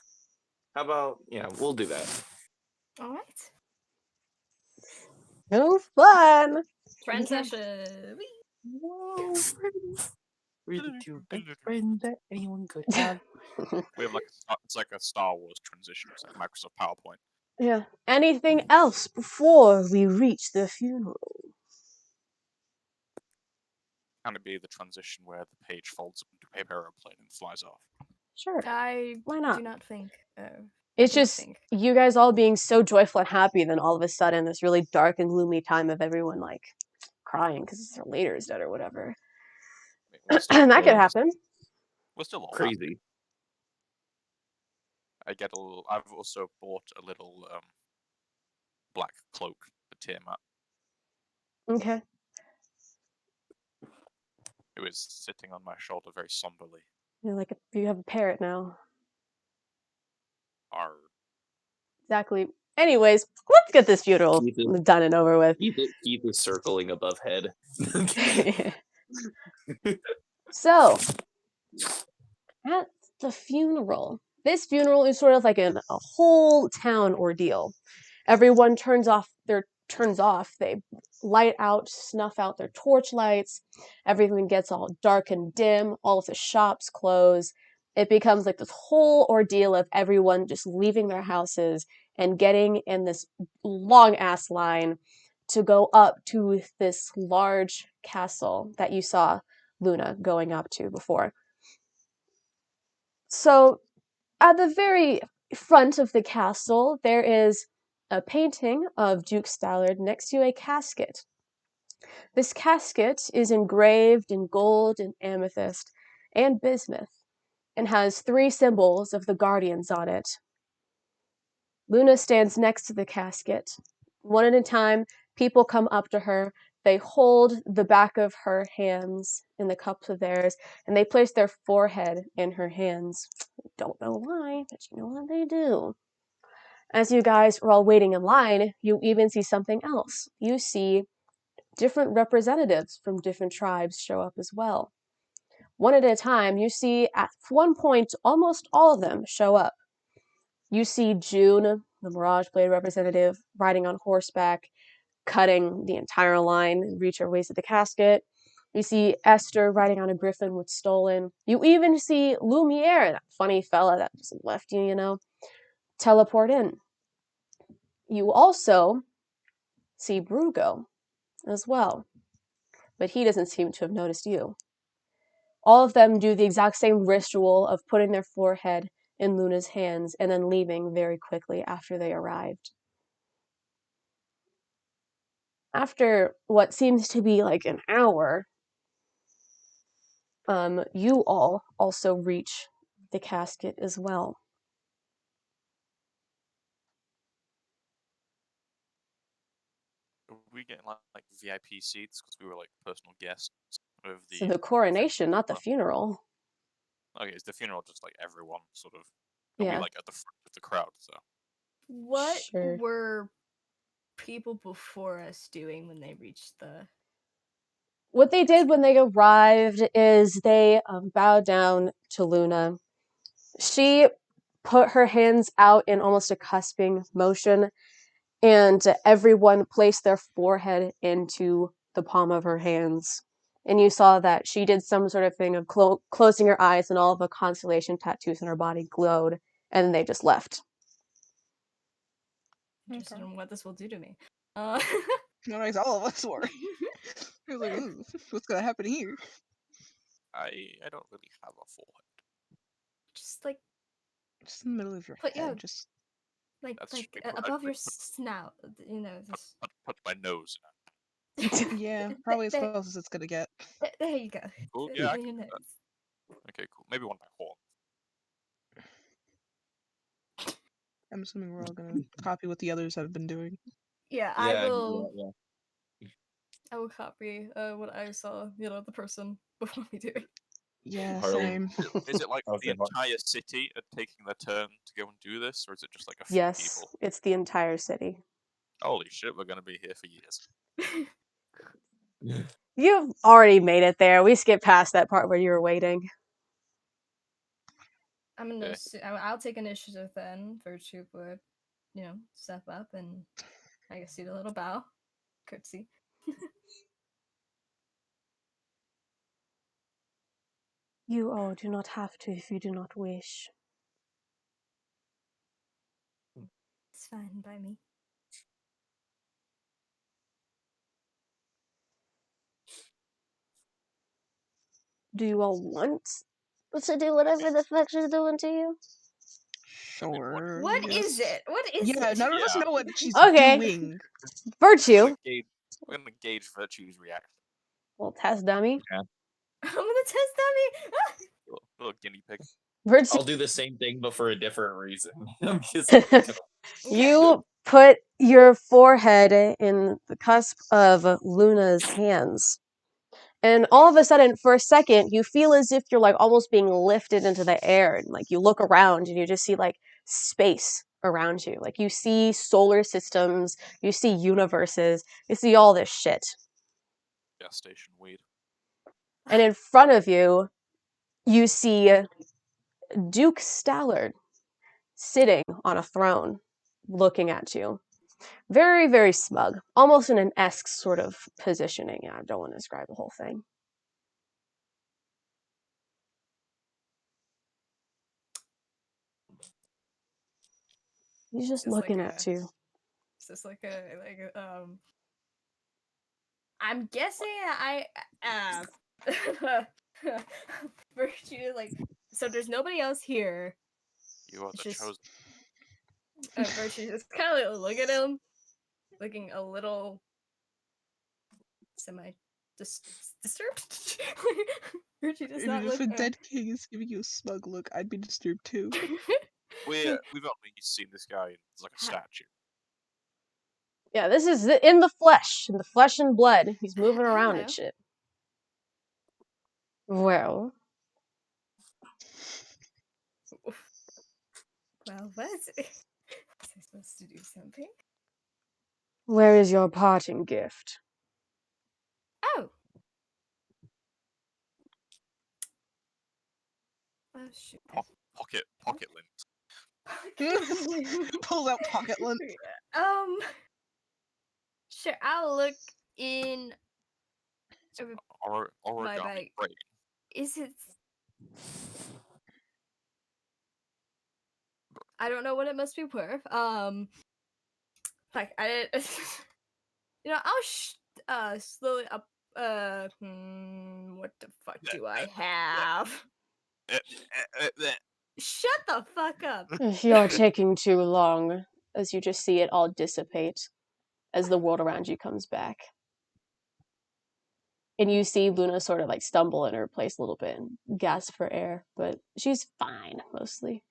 How about we'll do that. All right. No fun. Transition. Whee! Whoa, we're the two best friends that anyone could have. We have it's like a Star Wars transition. It's like Microsoft PowerPoint. Yeah. Anything else before we reach the funeral? Can it be the transition where the page folds up into a paper airplane and flies off? Sure. I Why not? do not think. It's just you guys all being so joyful and happy, then all of a sudden this really dark and gloomy time of everyone like crying because their leader is dead or whatever. That could happen. We're still all crazy. Happy. I've also bought a little black cloak for Tiamat. Okay. who is sitting on my shoulder very somberly. You're like, you have a parrot now. Are Exactly. Anyways, let's get this funeral done and over with. Keith is circling above head. So, at the funeral, this funeral is sort of like a whole town ordeal. Everyone turns off. They light out, snuff out their torch lights. Everything gets all dark and dim. All of the shops close. It becomes like this whole ordeal of everyone just leaving their houses and getting in this long ass line to go up to this large castle that you saw Luna going up to before. So, at the very front of the castle, there is a painting of Duke Stallard next to a casket. This casket is engraved in gold and amethyst and bismuth and has 3 symbols of the guardians on it. Luna stands next to the casket. One at a time, people come up to her. They hold the back of her hands in the cups of theirs, and they place their forehead in her hands. Don't know why, but you know what they do. As you guys are all waiting in line, you even see something else. You see different representatives from different tribes show up as well. One at a time, you see at one point almost all of them show up. You see June, the Mirage Blade representative, riding on horseback, cutting the entire line and reach her waist to the casket. You see Esther riding on a griffin with Stolen. You even see Lumiere, that funny fella that just left you, teleport in. You also see Brugo as well, but he doesn't seem to have noticed you. All of them do the exact same ritual of putting their forehead in Luna's hands and then leaving very quickly after they arrived. After what seems to be like an hour, you all also reach the casket as well. Are we getting like VIP seats because we were like personal guests of the? So the coronation, not the funeral. Okay, is the funeral just like everyone sort of? Are we Yeah. like at the front of the crowd? So What Sure. were people before us doing when they reached the? What they did when they arrived is they bowed down to Luna. She put her hands out in almost a cusping motion, and everyone placed their forehead into the palm of her hands. And you saw that she did some sort of thing of closing her eyes, and all of the Constellation tattoos on her body glowed, and then they just left. Interested in what this will do to me. No, nice, all of us were. I was like, ooh, what's gonna happen here? I don't really have a forehead. Just like Just in the middle of your But head, yeah. just like That's like true. above your snout, This. Put my nose. yeah, probably as close as it's gonna get. There you go. Cool. Yeah. I Your can do nose. that. Okay, cool. Maybe one of my horns. I'm assuming we're all gonna copy what the others have been doing. Yeah, Yeah, I will. yeah. I will copy what I saw. The person before me doing. Yeah, Harley. same. Is it like Okay, the entire city are taking their turn to go and do this, or is it just like a few Yes, people? it's the entire city. Holy shit, we're gonna be here for years. You've already made it there. We skipped past that part where you were waiting. I'm gonna. I'll take initiative then. Virtue would, step up and I guess do the little bow, curtsy. You all do not have to if you do not wish. It's fine by me. Do you all want to do whatever the fuck she's doing to you? Sure. What is it? What is it? Yeah, none of us know what she's Okay. doing. Virtue. We're gonna gauge Virtue's reaction. Well, test dummy. I'm gonna test dummy. Little guinea pig. Virtue. I'll do the same thing, but for a different reason. You put your forehead in the cusp of Luna's hands, And all of a sudden, for a second, you feel as if you're like almost being lifted into the air, and like you look around and you just see like space around you. Like you see solar systems, you see universes, you see all this shit. Gas station weed. And in front of you, you see Duke Stallard sitting on a throne, looking at you. Very, very smug. Almost in an esque sort of positioning. I don't want to describe the whole thing. He's just looking at you. It's just like a I'm guessing Virtue like so there's nobody else here. You are It's the just chosen. Virtue just kind of look at him, looking a little semi disturbed. Virtue does I mean, not if look. a dead king is giving you a smug look, I'd be disturbed too. We've only seen this guy as like a statue. Yeah, this is in the flesh and blood. He's moving around and shit. Well, Was I supposed to do something? where is your parting gift? Oh. Oh shoot. Pocket lint. Pulls out pocket lint. Sure. I'll look in. Origami bag. brain. Is it? I don't know what it must be worth. Like I, I'll slowly up. What the fuck do I have? Shut the fuck up. You're taking too long, as you just see it all dissipate as the world around you comes back. And you see Luna sort of like stumble in her place a little bit and gasp for air, but she's fine, mostly.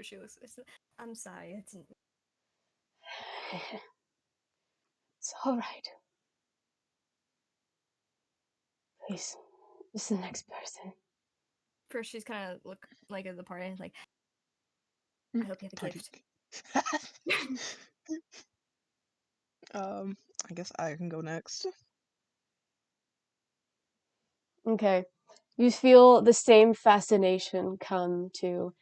She looks. I'm sorry. It's all right. Please, this is the next person. First, she's kind of look like at the party, like, I hope you have a gift. I guess I can go next. Okay. You feel the same fascination come to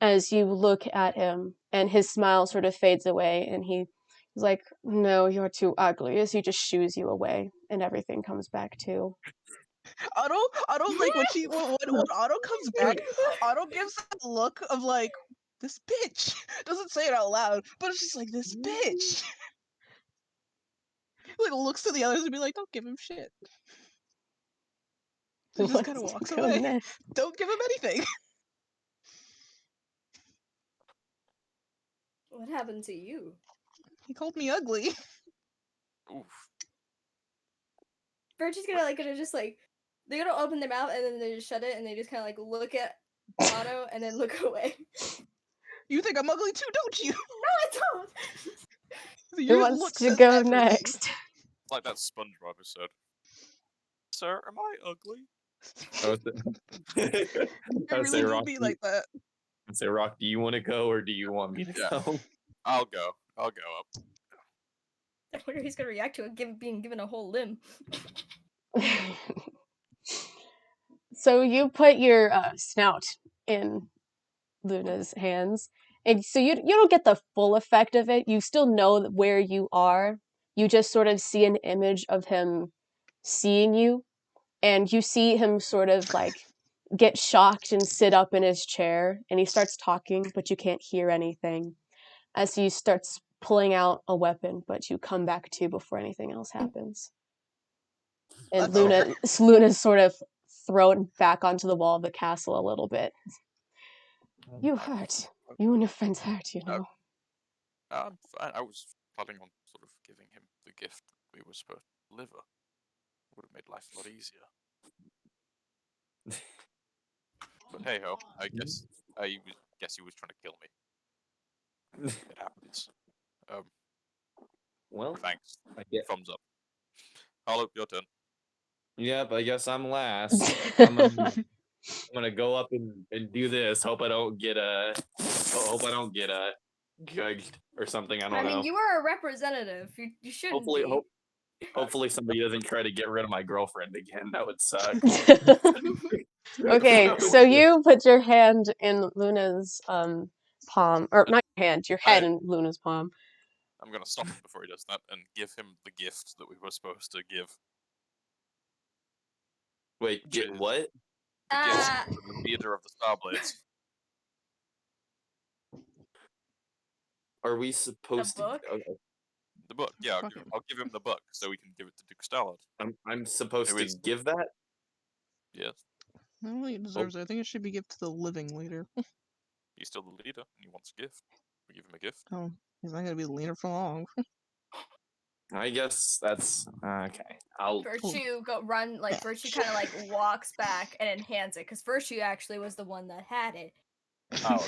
as you look at him, and his smile sort of fades away, and he's like, no, you're too ugly, as he just shoos you away, and everything comes back to. Otto, like when Otto comes back, Otto gives that look of like, this bitch. Doesn't say it out loud, but it's just like, this bitch. Like looks to the others and be like, don't give him shit. He just kind of walks away. Next? Don't give him anything. What happened to you? He called me ugly. Oof. Virtue's gonna just like they're gonna open their mouth and then they just shut it and they just kind of like look at Otto and then look away. You think I'm ugly too, don't you? No, I don't. Who wants to go next? It's like that SpongeBob episode. Sir, am I ugly? It really would be like that. And say, Rock, do you want to go or do you want me to go? I'll go up. I wonder he's gonna react to it being given a whole limb. So you put your snout in Luna's hands, and so you don't get the full effect of it. You still know where you are. You just sort of see an image of him seeing you, and you see him sort of like get shocked and sit up in his chair, and he starts talking, but you can't hear anything as he starts pulling out a weapon, but you come back to before anything else happens. And Luna's sort of thrown back onto the wall of the castle a little bit. You hurt. You and your friends hurt, you know. I'm fine. I was planning on sort of giving him the gift we were supposed to deliver. Would have made life a lot easier. But hey ho, I guess he was trying to kill me. It happens. Well, thanks. I get Thumbs up. Harlow, your turn. Yep, I guess I'm last. I'm gonna go up and do this. Hope I don't get judged or something. I don't know. mean, you are a representative. You shouldn't Hopefully, be. hopefully somebody doesn't try to get rid of my girlfriend again. That would suck. Okay, so you put your hand in Luna's palm, or not your hand, your head in Luna's palm. I'm gonna stop him before he does that and give him the gift that we were supposed to give. Wait, get what? The gift for the leader of the Starblades. Are we supposed A book? to? Okay. The book, yeah. Fuck him. I'll give him the book so we can give it to Duke Stallard. I'm supposed Who to is- give that? Yes, I don't think it deserves it. I think it should be given to the living leader. he's still the leader and he wants a gift. We give him a gift. Oh, he's not gonna be the leader for long. I guess that's okay. I'll. Virtue Virtue kind of like walks back and then hands it because Virtue actually was the one that had it. Oh,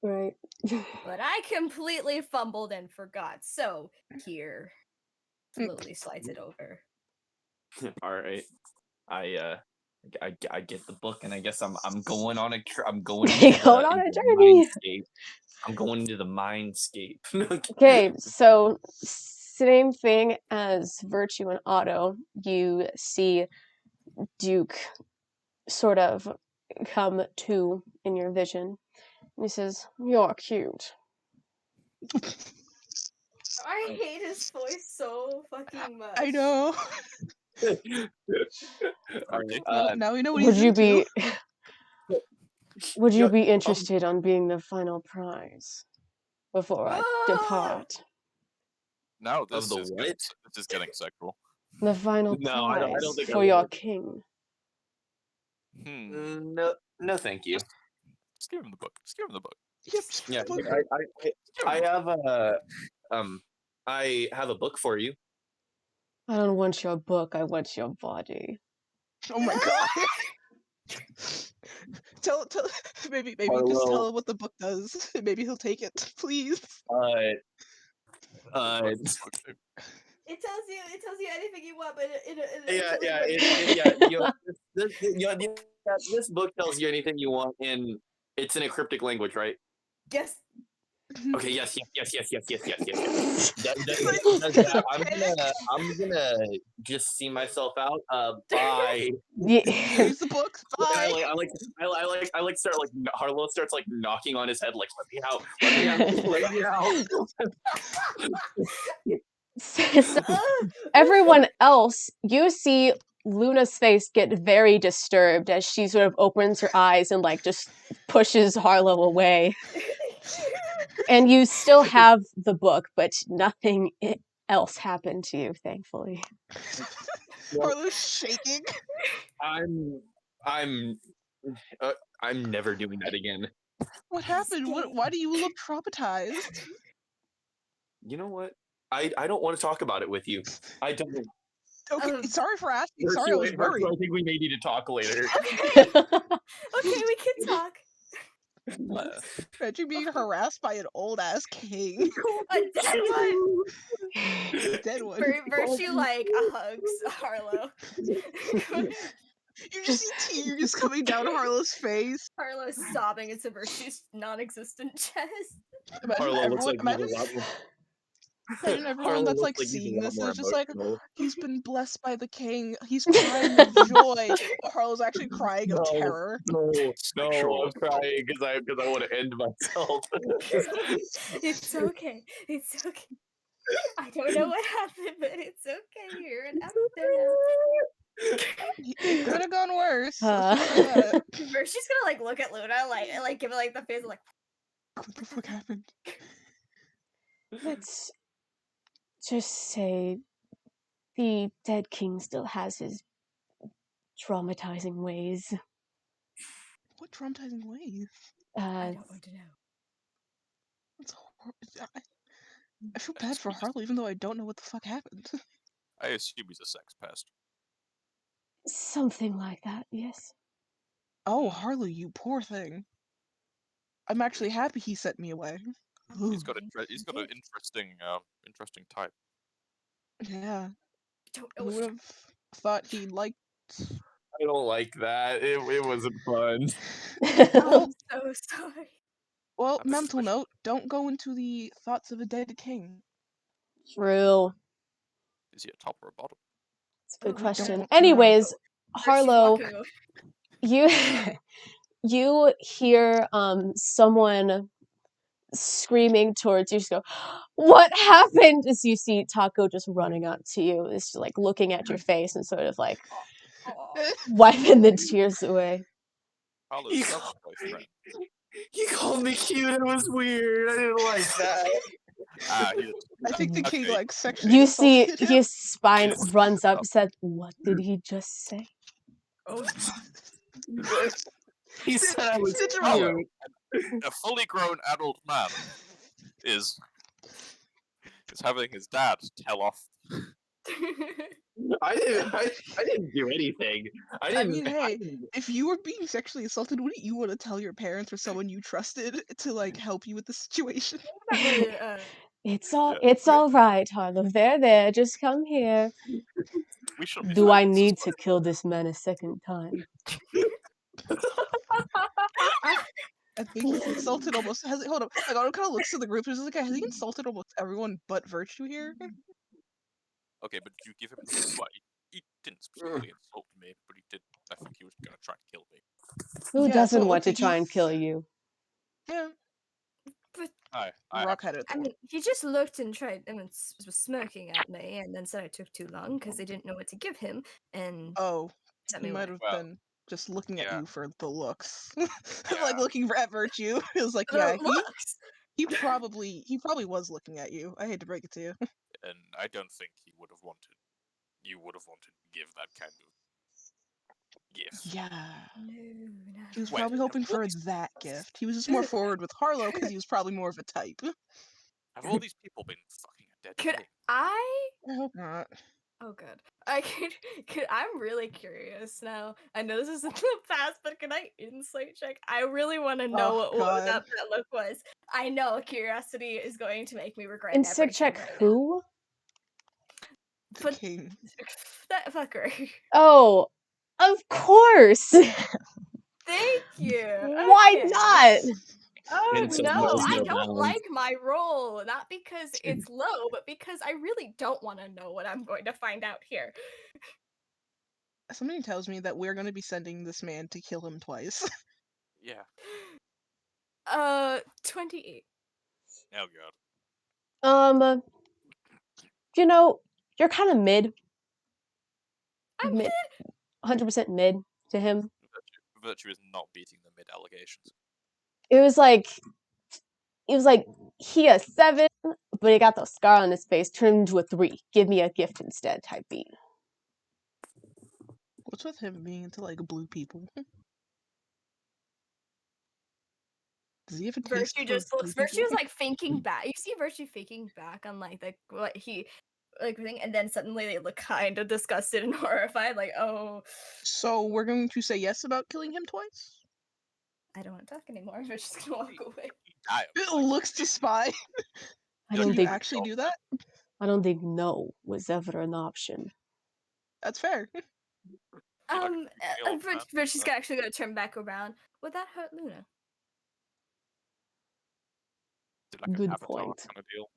Right. But I completely fumbled and forgot. So here, slowly slides it over. All right. I get the book, and I guess I'm going on I'm going into Going the, on a into the journey. mindscape. I'm going into the mindscape. Okay, so same thing as Virtue and Otto. You see Duke sort of come to in your vision. And he says, "You're cute." I hate his voice so fucking much. I know. All okay. right, Now we know what Would he's you into. would you Yeah, be interested on being the final prize before I depart? Now Of this the is what? getting sexual. The final No, I prize don't think I for your would. king. No, thank you. Just give him the book. Just give him the book. Yep, just Yeah, the book. I have a book for you. I don't want your book, I want your body. Oh my god. tell maybe just Harlow. tell him what the book does. Maybe he'll take it. Please. What does this book do? It tells you anything you want, but This book tells you anything you want, and it's in a cryptic language, right? Yes. Okay, yes. I'm gonna just see myself out. Bye. Yeah. Use the book. Bye. I like start like Harlow starts like knocking on his head like let me out. So everyone else, you see Luna's face get very disturbed as she sort of opens her eyes and like just pushes Harlow away. And you still have the book, but nothing else happened to you, thankfully. Harlow's shaking. I'm never doing that again. What happened? Why do you look traumatized? You know what? I don't want to talk about it with you. I don't. Okay, sorry for asking. Sorry, I was worried. I think we may need to talk later. Okay, we can talk. Imagine being harassed by an old ass king. A dead one. Dead one. Virtue like hugs Harlow. You just see tears coming down Harlow's face. Harlow's sobbing into Virtue's non-existent chest. Imagine Harlow looks everyone. like Imagine, he's a lot more. imagine everyone Harlow that's looks like like he's a seeing lot this. more It's just like emotional. he's been blessed by the king. He's crying of joy. But Harlow's actually crying of terror. No, Sexual I'm crying because I want to end myself. It's okay. It's okay. I don't know what happened, but it's okay. You're an outfit. It could have gone worse. Let's just say that. She's gonna like look at Luna, like give it like the face, like What the fuck happened? Let's just say the dead king still has his traumatizing ways. What traumatizing ways? I don't want to know. That's I feel bad for Harlow, even though I don't know what the fuck happened. I assume he's a sex pest. Something like that, yes. Oh, Harlow, you poor thing. I'm actually happy he sent me away. He's got an interesting type. Yeah. don't know. Who would have thought he liked? I don't like that. It wasn't fun. I'm so sorry. Well, I'm mental suspicious. note: don't go into the thoughts of a dead king. True. Is he a top or a bottom? It's a good We don't question. want to know. Anyways, She's Harlow, walking away. you you hear someone screaming towards you. Just go, "What happened?" As you see Taco just running up to you, is like looking at your face and sort of like wiping the tears away. Harlow's southern boyfriend. He called me cute. It was weird. I didn't like that. He I think the king okay. like sexually You see assaulted him. his spine Yes. runs up and said, "What did he just say?" Oh, He said I was Did you Harlow, cute. a fully grown adult man, is having his dad tell off. I didn't do anything. I mean, hey, if you were being sexually assaulted, wouldn't you want to tell your parents or someone you trusted to like help you with the situation? not really, It's Yeah. all right, Harlow. There. Just come here. We shouldn't be Do I friends. need to kill this man a second time? I think he's insulted almost. Hold up. Like, Otto kind of looks to the group. He's like, has he insulted almost everyone but Virtue here? Okay, but did you give him? Well, he didn't specifically insult me, but he did. I think he was gonna try and kill me. Who Yeah, doesn't so want to okay, try and kill you? Yeah, but I Rock had it. I mean, he just looked and tried and was smirking at me, and then said I took too long because they didn't know what to give him, and Oh, sent he me might away. have Well, been just looking at yeah. you for the looks, Yeah. like looking at Virtue. It was like, yeah, Looks. he probably was looking at you. I hate to break it to you. And I don't think he would have wanted. You would have wanted to give that kind of gift. Yeah, No. he was Wait, probably hoping for that gift. He was just more forward with Harlow because he was probably more of a type. Have all these people been fucking a dead Could king? I? I hope not. Oh, good. I could. I'm really curious now. I know this is in the past, but can I insight check? I really want to know Oh, what God. that look was. I know curiosity is going to make me regret Insect everything check right who? The But- king. now. That fucker. Oh, of course. Thank you. Why Okay. not? Oh Handsome no, knows I no don't bounds. like my role. Not because it's low, but because I really don't want to know what I'm going to find out here. Something tells me that we're going to be sending this man to kill him twice. Yeah. 28. Oh god. You know, you're kind of mid. I'm Mid, 100% mid to him. Virtue is not beating the mid allegations. It was like he a 7, but he got the scar on his face turned into a 3. Give me a gift instead type beat. What's with him being into like blue people? Does he have a taste Virtue for just looks. blue people? Virtue's like thinking back. You see Virtue thinking back on like what he like thing, and then suddenly they look kind of disgusted and horrified. Like, oh, So we're going to say yes about killing him twice? I don't want to talk anymore. Virtue's just gonna walk away. It looks to spy. I Did don't you think actually do that? I don't think no was ever an option. That's fair. Virtue's actually gonna turn back around. Would that hurt Luna? Did like an Good avatar point. kind of deal.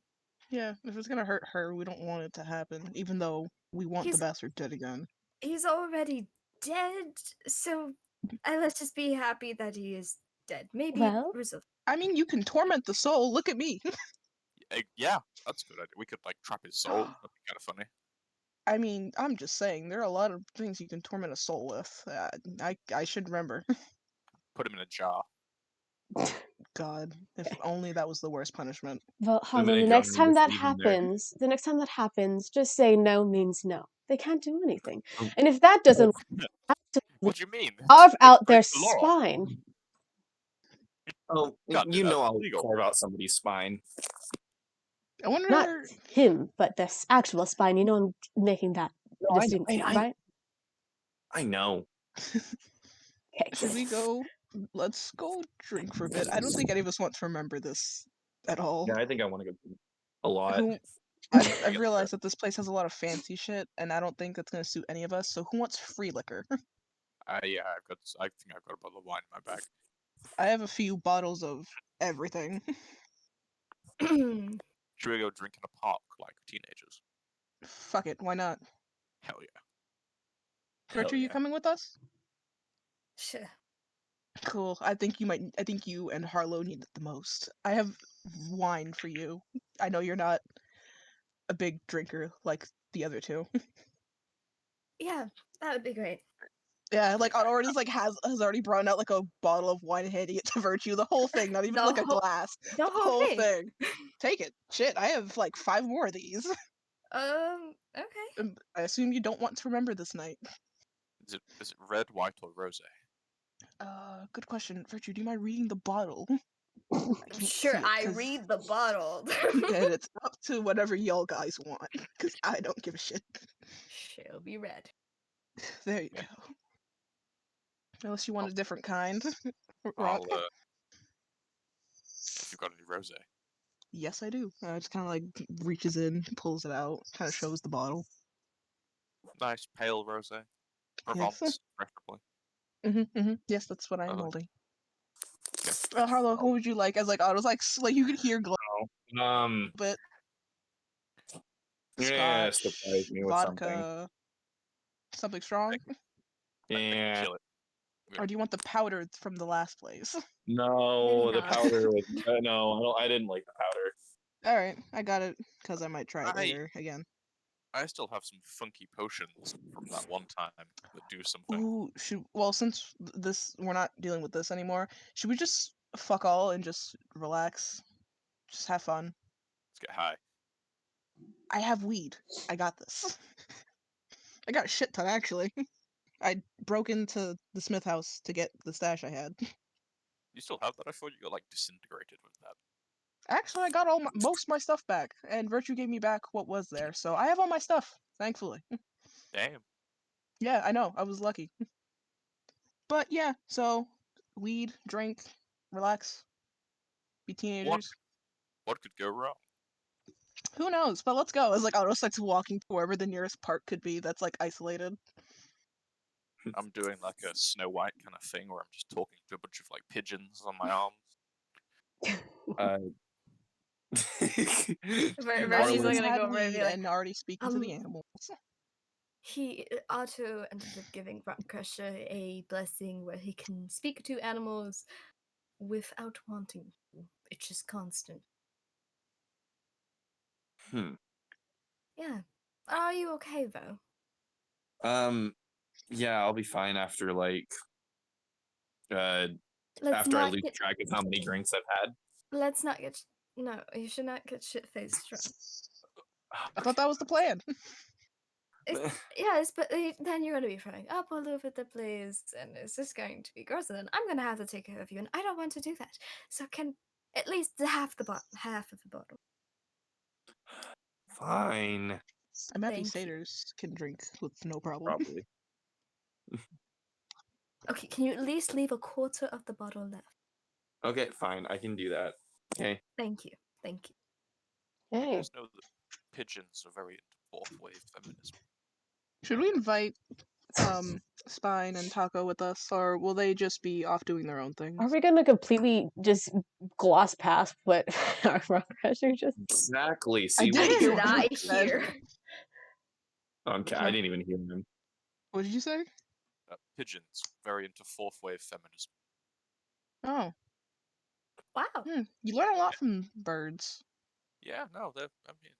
Yeah, if it's gonna hurt her, we don't want it to happen, even though we want the He's- bastard dead again. He's already dead, so let's just be happy that he is dead. Maybe Well, I mean, you can torment the soul. Look at me. Yeah, that's a good idea. We could like trap his soul. That'd be kind of funny. I mean, I'm just saying, there are a lot of things you can torment a soul with. I should remember. Put him in a jar. God, if only that was the worst punishment. well, I'm Harlow, gonna the drown next him time with that Steve in there. happens, just say no means no. They can't do anything. Oh. And if that doesn't What do you mean? carve out their breaks the law. spine. Oh, Can't do you that. know I'll Illegal. carve out somebody's spine. I wonder. Not him, but the actual spine. You know I'm making that I- distinction, I- right? I know. Okay. Should we go? Let's go drink for a bit. I don't think any of us want to remember this at all. Yeah, I think I want to go a lot. I've realized that this place has a lot of fancy shit, and I don't think that's gonna suit any of us. So who wants free liquor? Yeah, I think I've got a bottle of wine in my bag. I have a few bottles of everything. Should we go drink in a park like teenagers? Fuck it, why not? Hell yeah. Virtue, you coming with us? Sure. Cool. I think you and Harlow need it the most. I have wine for you. I know you're not a big drinker like the other two. Yeah, that would be great. Yeah, like Honor like has already brought out like a bottle of wine and handing it to Virtue. The whole thing, not even The like a whole- glass. The whole thing. Take it. Shit, I have like 5 more of these. Okay. I assume you don't want to remember this night. Is it red, white, or rosé? Good question. Virtue, do you mind reading the bottle? I can't Sure, see it, I read the bottle. and it's up to whatever y'all guys want, because I don't give a shit. She'll be red. There you Yeah. go. Unless you want a different kind. I'll Rock? if you've got any rosé. Yes, I do. Just kind of like reaches in, pulls it out, kind of shows the bottle. Nice pale rosé. Yes. Provence, preferably. Yes, that's what I am Okay. holding. Harlow, what would you like? As like Otto's like you could hear but Yeah, scotch, surprise me with vodka, something strong, I can Yeah. kill it. or do you want the powder from the last place? No, the No. powder was no. I didn't like the powder. All right, I got it because I might try it I- later again. I still have some funky potions from that one time that do something. Ooh, since we're not dealing with this anymore, should we just fuck all and just relax, just have fun? Let's get high. I have weed. I got this. I got a shit ton actually. I broke into the Smith house to get the stash I had. You still have that? I thought you got like disintegrated with that. Actually, I got most of my stuff back, and Virtue gave me back what was there, so I have all my stuff, thankfully. Damn. Yeah, I know, I was lucky. But yeah, so weed, drink, relax, be teenagers. What could go wrong? Who knows? But let's go. It's like Otto starts walking to wherever the nearest park could be that's like isolated. I'm doing like a Snow White kind of thing where I'm just talking to a bunch of like pigeons on my arms. Virtue's Everyone's gonna had go over and weed be like, and already speaking to the animals. Otto ended up giving Rockcrusher a blessing where he can speak to animals without wanting to. It's just constant. Yeah. Are you okay though? Yeah, I'll be fine after like Let's after I not lose get. track of how many drinks I've had. Let's not get. No, you should not get shit faced drunk. I thought that was the plan. Yes, but then you're gonna be throwing up all over the place, and it's just going to be gross. And then I'm gonna have to take care of you, and I don't want to do that. So can at least half of the bottle. Fine, I'm happy Thank you. satyrs can drink with no problem. probably. Okay, can you at least leave a quarter of the bottle left? Okay, fine, I can do that. Okay. Thank you. Thank you. You Hey, guys know that pigeons are very into fourth wave feminism. Should we invite Spine and Taco with us, or will they just be off doing their own things? are we gonna completely just gloss past what our Rockcrusher just? Exactly. I See, did we hear Did what I you said. hear? Okay, I didn't even hear him. What did you say? Pigeons very into fourth wave feminism. Oh, Wow. you learn a lot from birds. Yeah, no, they're. I mean,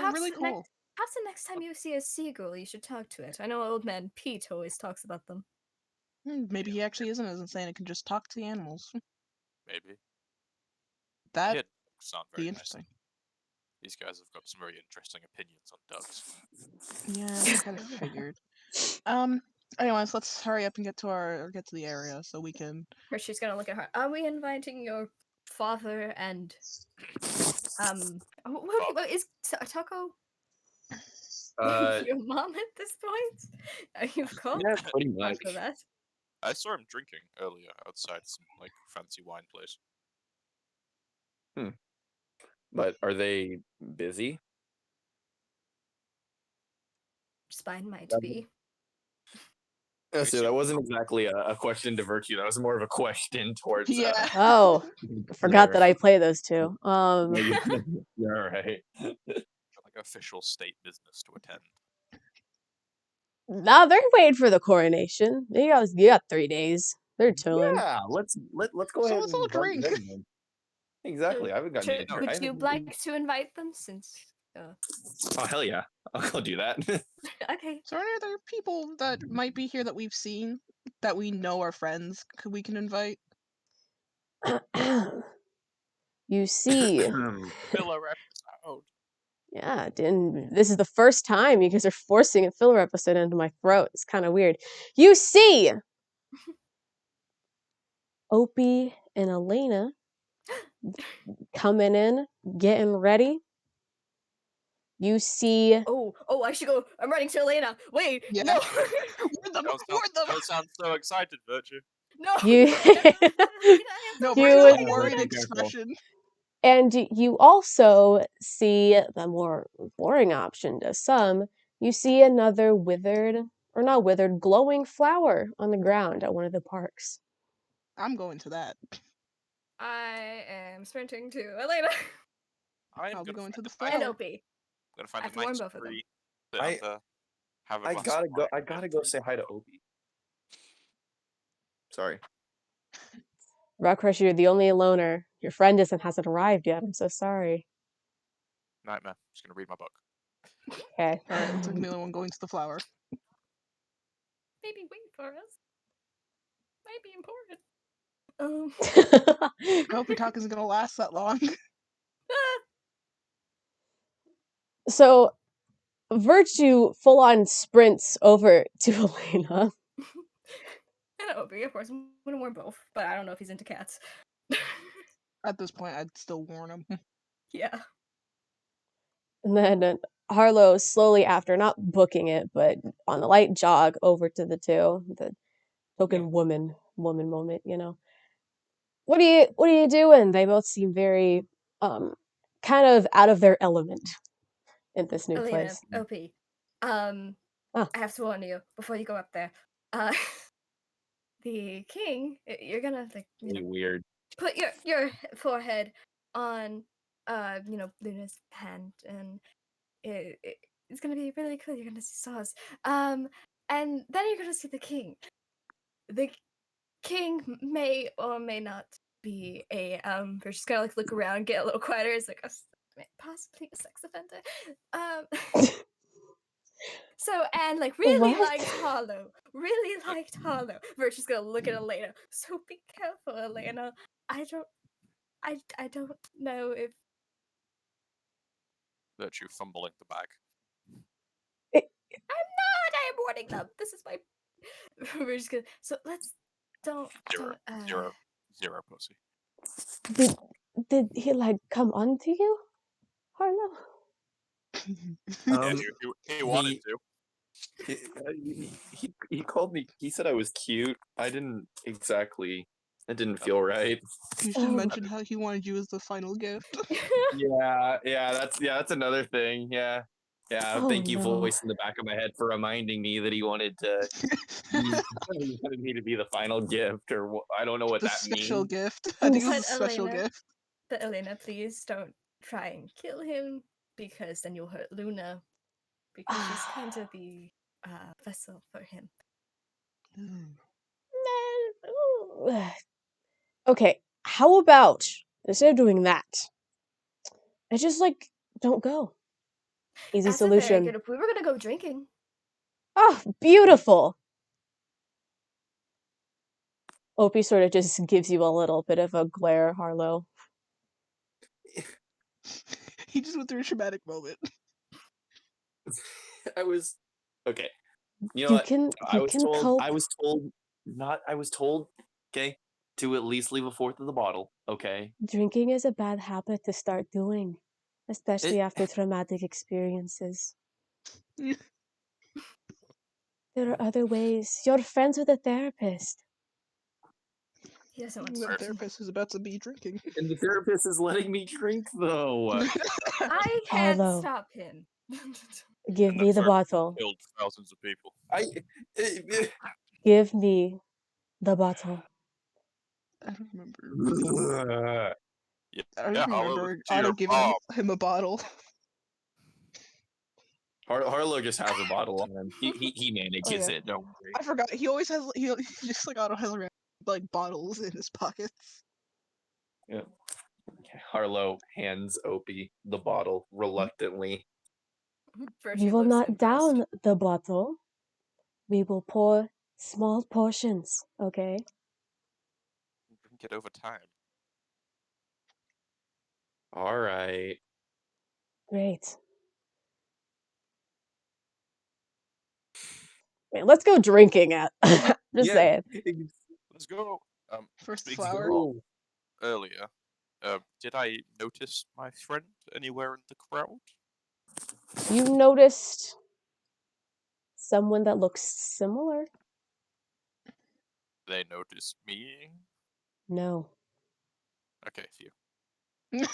They're really cool. Perhaps the next time you see a seagull, you should talk to it. I know old man Pete always talks about them. Maybe he actually isn't as insane and can just talk to the animals. maybe. That'd Head sound be very nice. interesting. These guys have got some very interesting opinions on ducks. Yeah, I kind of figured. Anyways, let's hurry up and get to the area so we can. Or she's gonna look at her. Are we inviting your father and what is Taco? Your mom at this point? Are you cool? Yeah, pretty much. After that? I saw him drinking earlier outside some like fancy wine place. But are they busy? spine might Yeah. be. So that wasn't exactly a question to Virtue. That was more of a question towards. Yeah. Oh, forgot that I play those two. You're right. Like official state business to attend. Nah, they're waiting for the coronation. You got 3 days. They're chilling. Yeah, let's go So ahead let's all and start drink. them then. Exactly. I haven't gotten Should, dinner. would you like to invite them since? Oh hell yeah! I'll go do that. Okay. So are there any other people that might be here that we've seen that we know are friends we can invite? You see, Filler episode. yeah, this is the first time you guys are forcing a filler episode into my throat. It's kind of weird. You see, Opie and Elena coming in, getting ready. You see, Oh, I should go. I'm running to Elena. Wait, Yeah. no, Ward them! Ward them! Don't sound so excited, Virtue. no. you, No, You bring would- that worried Be careful. expression. and you also see the more boring option to some. You see another withered, or not withered, glowing flower on the ground at one of the parks. I'm going to that. I am sprinting to Elena I am I'll be gonna going to find the a nice, and flower. Opie. gonna find I a have to warn nice both of them. tree, sit under, have a I glass gotta of go. wine. I gotta go say hi to Opie. Sorry. Rockcrusher, you're the only loner. Your friend hasn't arrived yet. I'm so sorry. Nightmare. Just gonna read my book. Okay. Alright, looks like I'm the only one going to the flower. Maybe wait for us. Might be important. I hope your talk isn't gonna last that long. So, Virtue full on sprints over to Elena. And Opie, of course. I'm gonna warn both, but I don't know if he's into cats. At this point, I'd still warn him. Yeah. And then Harlow slowly after, not booking it, but on a light jog over to the two. The token woman moment, you know. What are you doing? They both seem very kind of out of their element in this new Elena, place. Opie. Ah. I have to warn you before you go up there. The king, you're gonna like Really weird. put your forehead on Luna's hand, and it's gonna be really cool. You're gonna see stars. And then you're gonna see the king. The king may or may not be a we're just gonna like look around, get a little quieter. It's like possibly a sex offender. So and like really What? liked Harlow. We're just gonna look at Elena. So be careful, Elena. I don't know if Virtue fumbling the bag. I'm not. I am warning them. This is my. We're just gonna. So let's don't. Zero pussy. Did he like come onto you, Harlow? He wanted to. He called me. He said I was cute. I didn't exactly. It didn't feel right. You should mention how he wanted you as the final gift. Yeah. That's another thing. Yeah. Oh, Thank you, no. voice in the back of my head, for reminding me that he wanted to. He wanted me to be the final gift, or I don't know what The that special means. gift. I think it was a But special Elena- gift. But Elena, please don't try and kill him because then you'll hurt Luna because she's kind of the vessel for him. Okay, how about instead of doing that, I just like don't go. Easy That's a very solution. good. If we were gonna go drinking, Oh, beautiful. Opie sort of just gives you a little bit of a glare, Harlow. He just went through a traumatic moment. I was okay. You know You what? can I was told. cope. I was told not. I was told. Okay, to at least leave a fourth of the bottle. Okay. Drinking is a bad habit to start doing, especially after traumatic experiences. There are other ways. You're friends with a therapist. he doesn't want to. The therapist is about to be drinking. And the therapist is letting me drink, though. I can't Harlow. stop him. Give And me that the first bottle. killed thousands of people. Give me the bottle. I don't remember. I don't Yeah, even Harlow was remember a Otto cheater. giving him a bottle. Harlow just has a bottle on him. He manages yeah. it. Don't worry. I forgot. He always has. He just like Otto has like bottles in his pockets. Yeah. Harlow hands Opie the bottle reluctantly. We Virtue will looks not impressed. down the bottle. We will pour small portions, okay? Drink it over time. All right. Great. Man, let's go drinking at. Just saying. Let's go. First Speaking flower. of earlier, did I notice my friend anywhere in the crowd? You noticed someone that looks similar? They noticed me. No. Okay, phew.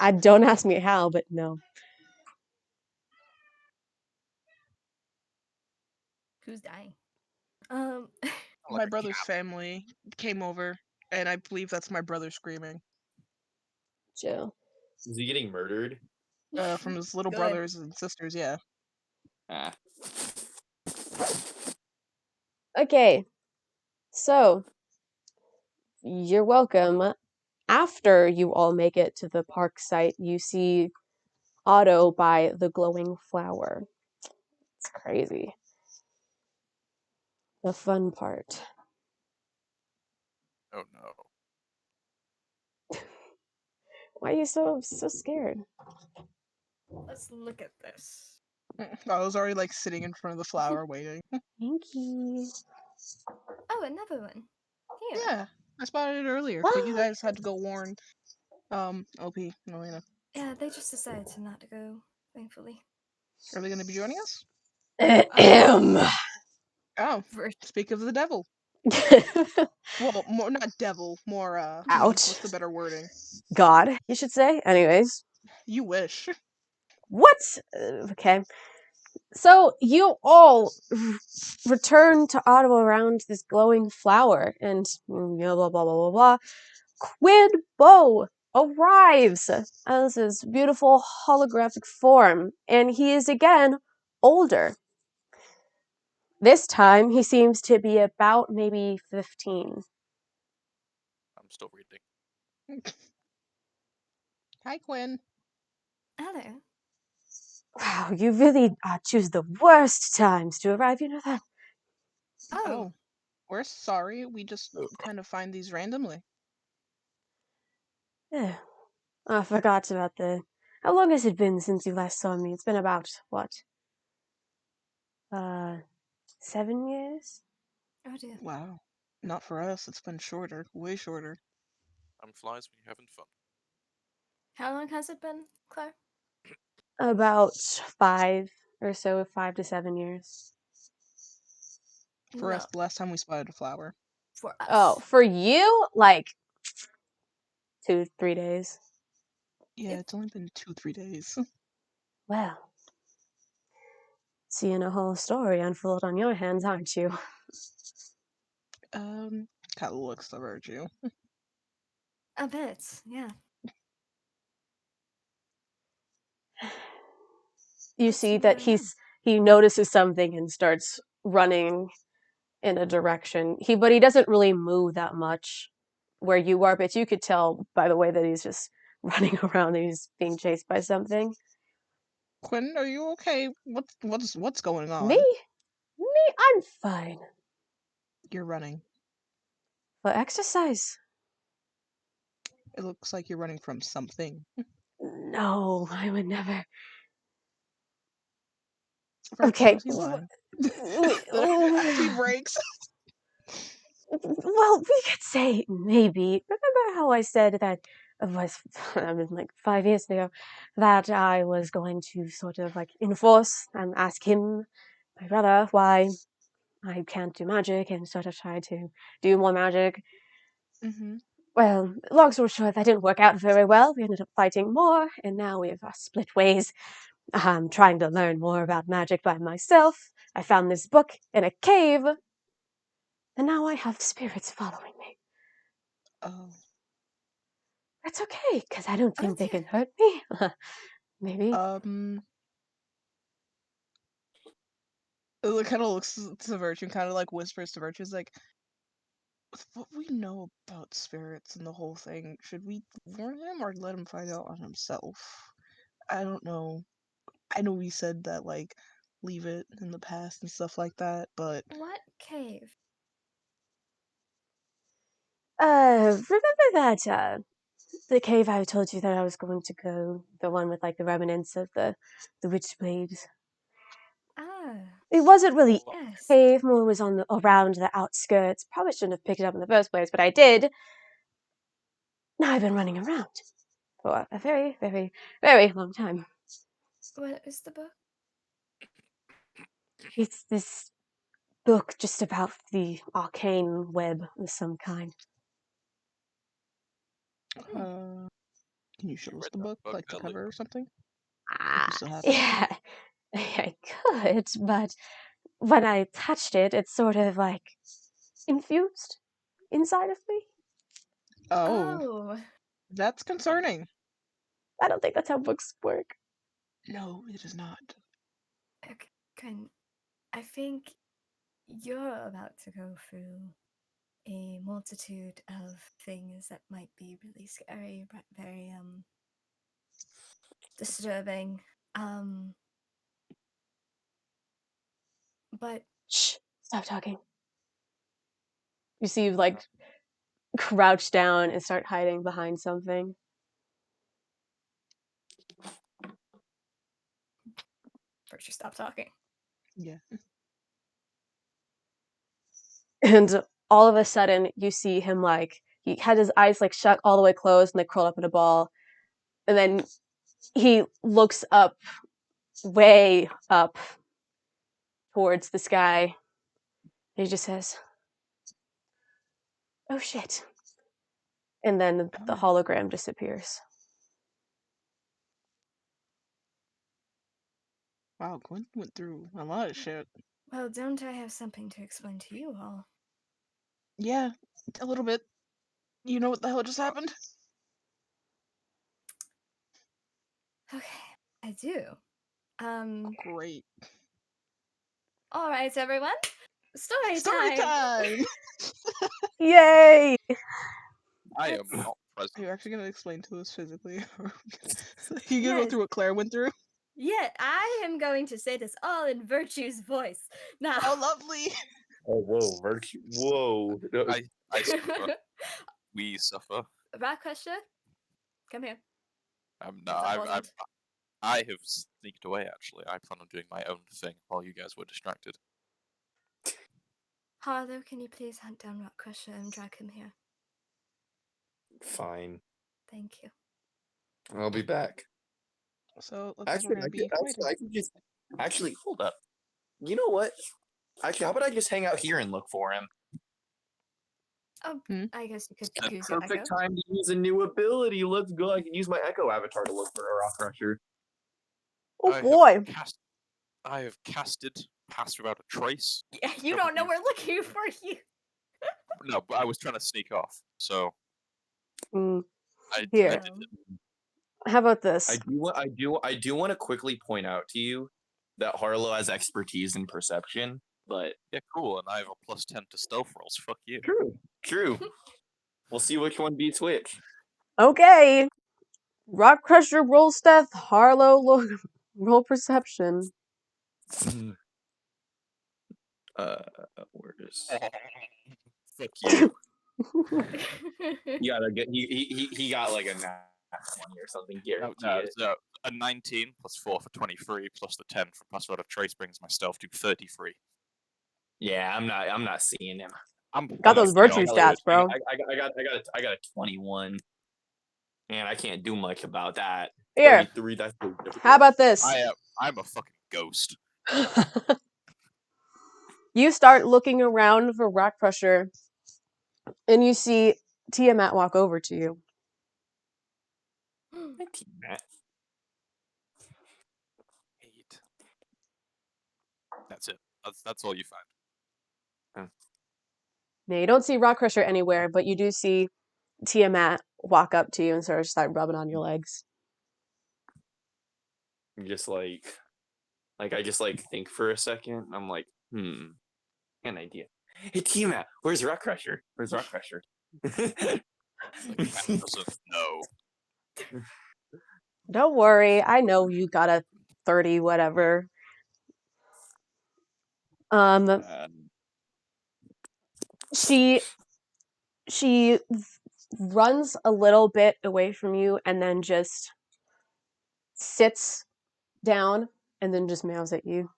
I don't ask me how, but no. Who's dying? My brother's family came over, and I believe that's my brother screaming. Joe. Is he getting murdered? From his little Good. brothers and sisters. Yeah. Ah. Okay. So, you're welcome. After you all make it to the park site, you see Otto by the glowing flower. It's crazy. The fun part. Oh no. Why are you so scared? Let's look at this. I was already like sitting in front of the flower waiting. Thank you. Oh, another one. Here. Yeah, I spotted it earlier, but you guys had to go warn OP and Elena. Yeah, they just decided to not to go, thankfully. Are they going to be joining us? Ahem. Oh, speak of the devil. Well, more not devil, more Ouch. what's the better wording? God, you should say. Anyways. You wish. What? Okay. So you all return to Ottawa around this glowing flower, and blah blah blah blah blah. Quid Bo arrives as his beautiful holographic form, and he is again older. This time, he seems to be about maybe 15. I'm still reading. Hi, Quinn. Hello. Wow, you really choose the worst times to arrive, you know that? Oh, we're sorry. We just kind of find these randomly. Yeah. I forgot about the... How long has it been since you last saw me? It's been about, what? 7 years? Oh dear. Wow. Not for us. It's been shorter. Way shorter. Time flies when you're having fun. How long has it been, Claire? About 5 or so, 5 to 7 years. For No, us, the last time we spotted a flower. for us. Oh, for you, like 2, 3 days. Yeah, it's only been 2-3 days. Well, seeing a whole story unfold on your hands, aren't you? Kind of looks the virtue. A bit, yeah. You Let's see see that where I am. he notices something and starts running in a direction. But he doesn't really move that much where you are, but you could tell by the way that he's just running around and he's being chased by something. Quinn, are you okay? What's going on? Me? I'm fine. You're running. For exercise? It looks like you're running from something. No, I would never. Virtue, Okay. was he lying? As he breaks. Well, we could say maybe. Remember how I said that it was, I mean, like 5 years ago, that I was going to sort of like enforce and ask him, my brother, why I can't do magic and sort of try to do more magic. Mm-hmm. Well, long story short, that didn't work out very well. We ended up fighting more, and now we've split ways. I'm trying to learn more about magic by myself. I found this book in a cave, and now I have spirits following me. Oh. That's okay, because I don't think they Okay. can hurt me. Maybe. It kind of looks to Virtue and kind of like whispers to Virtue, like, with what we know about spirits and the whole thing, should we warn him or let him find out on himself? I don't know. I know we said that, like, leave it in the past and stuff like that, but What cave? Remember that, the cave I told you that I was going to go? The one with, like, the remnants of the witchblades? Ah, It wasn't really Well, yes. a cave, more was around the outskirts. Probably shouldn't have picked it up in the first place, but I did. Now I've been running around for a very, very, very long time. What is the book? It's this book just about the arcane web of some kind. can you show you us read the that book, book like the earlier. cover or something? If Ah, you still have it? yeah, I could, but when I touched it, it's sort of like infused inside of me. Oh, Oh, that's concerning. I don't think that's how books work. No, it is not. okay. I think you're about to go through a multitude of things that might be really scary, but very disturbing. But Shh, stop talking. You see, you like crouch down and start hiding behind something. first you stop talking. Yeah. And all of a sudden, you see him like, he had his eyes like shut all the way closed and they curled up in a ball. And then he looks up, way up towards the sky. And he just says, "Oh shit." And then the Oh, hologram disappears. wow, Gwen went through a lot of shit. Well, don't I have something to explain to you all? Yeah, a little bit. You know what the hell just happened? Okay, I do. Great. All right, everyone. Story Story time. time! Yay! I am Let's- not Are you present. actually gonna explain to us physically? You gonna go Yes. through what Claire went through? Yeah, I am going to say this all in Virtue's voice. Now, Oh, lovely! Oh, whoa, Virtue. Whoa. I suffer. We suffer. Rockcrusher, come here. No, It's important. I have sneaked away. Actually, I plan on doing my own thing while you guys were distracted. Harlow, can you please hunt down Rockcrusher and drag him here? Fine. Thank you. I'll be back. So, looks like we're Actually, gonna be fighting. I could just. Actually, hold up. You know what? Actually, how about I just hang out here and look for him? Oh, Hmm? I guess you could The use your perfect echo. time to use a new ability. Let's go. I can use my Echo avatar to look for a Rockcrusher. Oh I boy. I have casted Pass Without a Trace. Yeah, you don't know we're looking for you. No, but I was trying to sneak off, so Mm. I Here. did it. How about this? I do want to quickly point out to you that Harlow has expertise in perception, but Yeah, cool. And I have a +10 to stealth rolls. Fuck you. true. We'll see which one beats which. Okay. Rockcrusher roll stealth, Harlow roll perception. Where is? Fuck you. You gotta get he got like a nat 20 or something. No, Guarantee it. so a 19 +4 for 23 plus the 10 from Pass Without a Trace brings my stealth to 33. Yeah, I'm not seeing him. I'm Got those honestly virtue all stats, bro. I got a 21. And I can't do much about that. Here. 33, that's so difficult. How about this? I'm a fucking ghost. You start looking around for Rockcrusher, and you see Tiamat walk over to you. That's it. That's all you find. Now, you don't see Rockcrusher anywhere, but you do see Tiamat walk up to you and sort of start rubbing on your legs. Just like I just like think for a second. I'm like, an idea. Hey, Tiamat, where's Rockcrusher? Where's Rockcrusher? Like that doesn't know. Don't worry, I know you got a 30 whatever. She runs a little bit away from you and then just sits down and then just meows at you.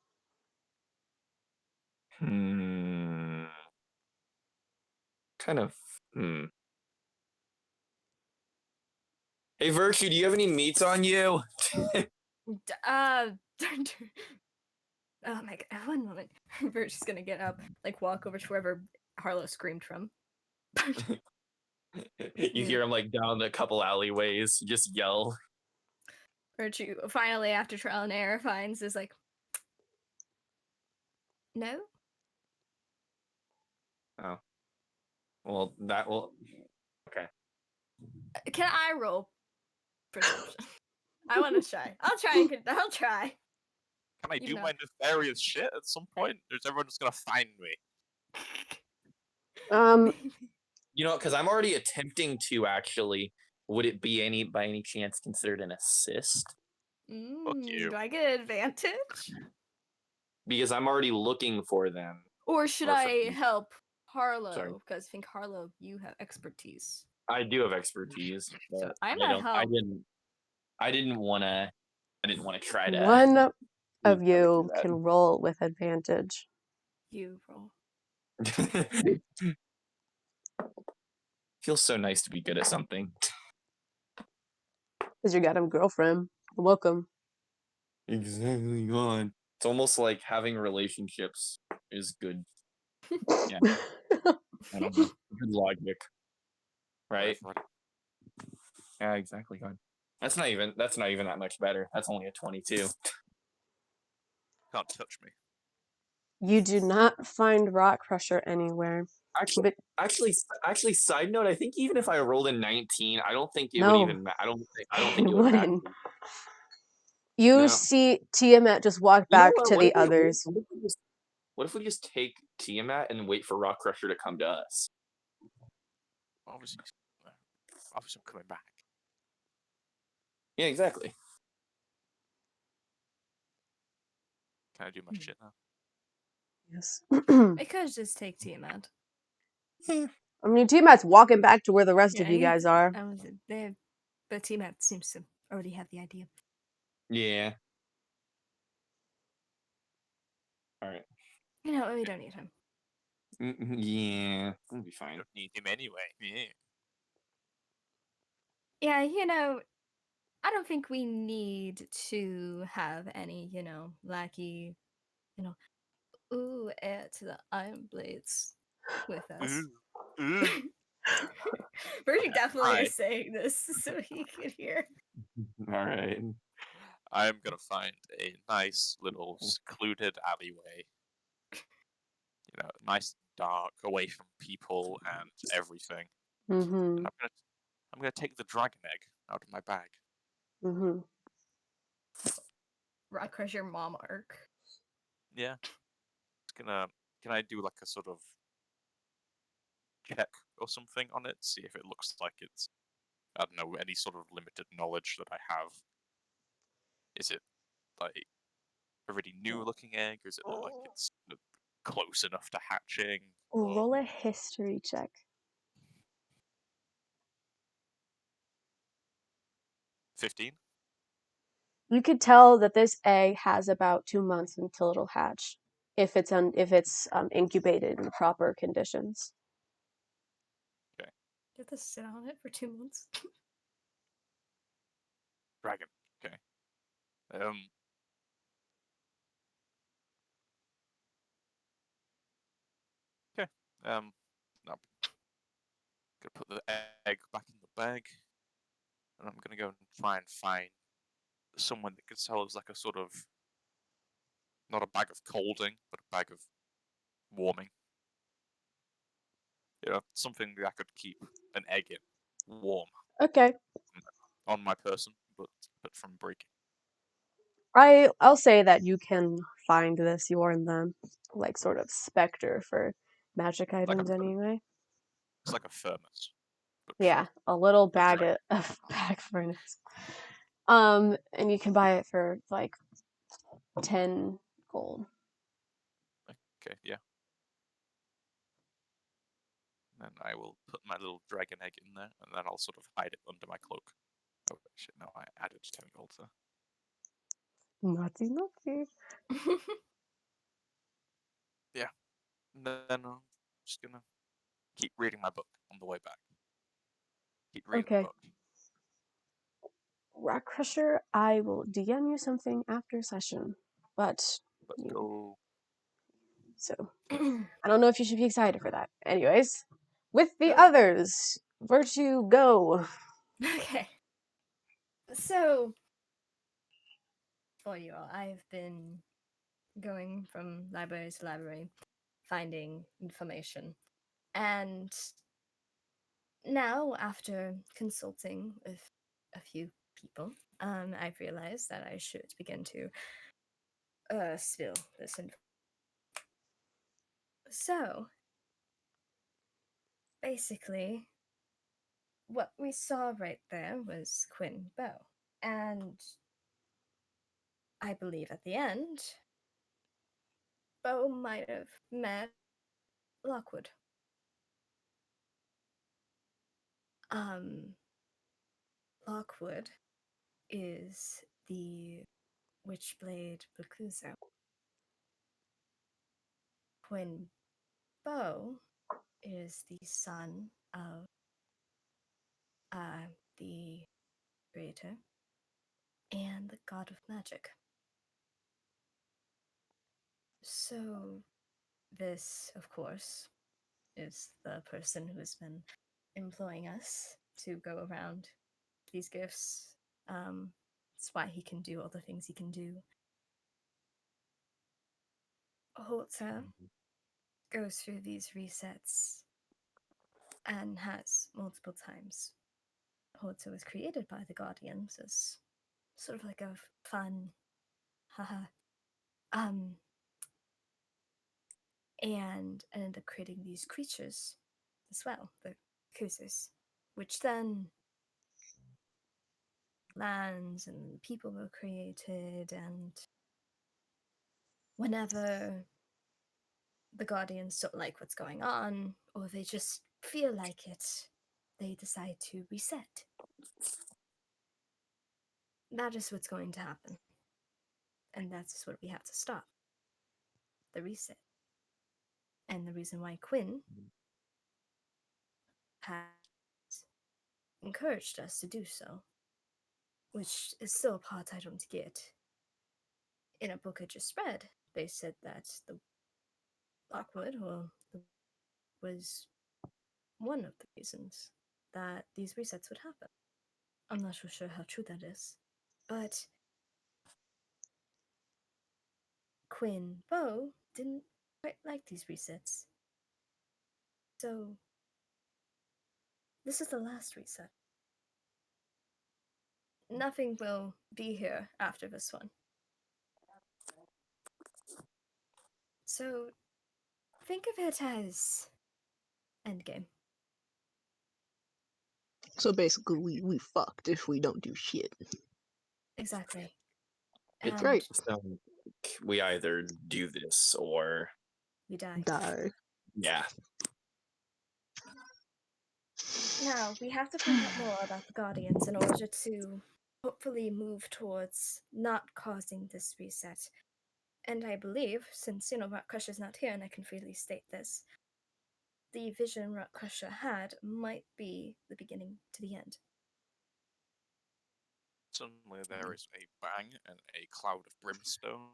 Kind of. Hey, Virtue, do you have any meats on you? Oh my god, one moment. Birch's gonna get up, like walk over to wherever Harlow screamed from. You hear him like down a couple alleyways, just yell. Virtue finally, after trial and error, finds is like, no. Oh. Well, that will. Okay. Can I roll perception? I want to try. I'll try. I'll try. Can I do my nefarious shit at some point? Or is everyone just gonna find me? You know, because I'm already attempting to actually. Would it be by any chance considered an assist? Fuck you. Do I get an advantage? Because I'm already looking for them. Or should I help Harlow? Sorry. Because I think Harlow, you have expertise. I do have expertise. So I'm gonna help. I didn't want to try to. One of you can roll with advantage. You roll. Feels so nice to be good at something. Because you got a girlfriend. Welcome. Exactly, God. It's almost like having relationships is good. Yeah. I don't know. Good logic. Right? Yeah, exactly, God. That's not even that much better. That's only a 22. Can't touch me. You do not find Rockcrusher anywhere. Actually, side note, I think even if I rolled a 19, I don't think it would No. even I don't think it would matter. Wouldn't. You see Tiamat just walk back to the others. What if we just take Tiamat and wait for Rockcrusher to come to us? Obviously I'm coming back. Yeah, exactly. Can I do my shit now? Yes. I could just take Tiamat. I mean, Tiamat's walking back to where the rest of you guys are. But Tiamat seems to already have the idea. Yeah. All right. You know, we don't need him. Yeah, we'll be fine. Don't need him anyway. Yeah. Yeah, you know, I don't think we need to have any, lackey, heir to the Iron Blades with us. Bertie definitely is saying this so he can hear. All right. I'm gonna find a nice little secluded alleyway. You know, nice and dark, away from people and everything. Mm-hmm. And I'm gonna take the dragon egg out of my bag. Mm-hmm. Rockcrusher mom arc. Yeah. Can I do like a sort of check or something on it? See if it looks like it's, I don't know, any sort of limited knowledge that I have. Is it like a really new looking egg, or does it look like it's close enough to hatching? Roll a history check. 15? You could tell that this egg has about 2 months until it'll hatch, if it's incubated in proper conditions. Okay. You have to sit on it for 2 months. Dragon. Okay. Okay. Now, gonna put the egg back in the bag, and I'm gonna go and try and find someone that could sell us like a sort of Not a bag of colding, but a bag of warming. Something that I could keep an egg in, warm, Okay. on my person, but from breaking. I'll say that you can find this. You are in the like sort of specter for magic items anyway. It's like a thermos. But Yeah, a little for bag dragon. of bag furnace. And you can buy it for like 10 gold. Okay, yeah. And then I will put my little dragon egg in there, and then I'll sort of hide it under my cloak. Oh shit! No, I added 10 gold there. Naughty, naughty. Yeah. And then I'm just gonna keep reading my book on the way back. Keep reading the Okay. book. Rockcrusher, I will DM you something after session, but Let's go. so I don't know if you should be excited for that. Anyways, with the Good. others, Virtue, go. Okay. So, for you all, I've been going from library to library, finding information. And now, after consulting with a few people, I've realized that I should begin to spill this information. So, basically, what we saw right there was Quinn Bow. And I believe at the end, Bo might have met Lockwood. Lockwood is the Witchblade Bakuzo. Quinn Bo is the son of the creator and the god of magic. So, this, of course, is the person who's been employing us to go around these gifts. That's why he can do all the things he can do. Hulta goes through these resets and has multiple times. Hulta was created by the Guardians as sort of like a fun, haha, and ended up creating these creatures as well, the Kusus, which then lands and people were created, and whenever the Guardians don't like what's going on, or they just feel like it, they decide to reset. That is what's going to happen. And that's what we have to stop. The reset. And the reason why Quinn has encouraged us to do so, which is still a part I don't get. In a book I just read, they said that the Lockwood was one of the reasons that these resets would happen. I'm not so sure how true that is, but Quinn Bo didn't quite like these resets. So, this is the last reset. Nothing will be here after this one. So, think of it as Endgame. So basically, we fucked if we don't do shit. Exactly. It's And Right. so we either do this or we die. Die. yeah. Now, we have to find out more about the Guardians in order to hopefully move towards not causing this reset. And I believe, since, Rockcrusher's not here and I can freely state this, the vision Rockcrusher had might be the beginning to the end. Suddenly there is a bang and a cloud of brimstone,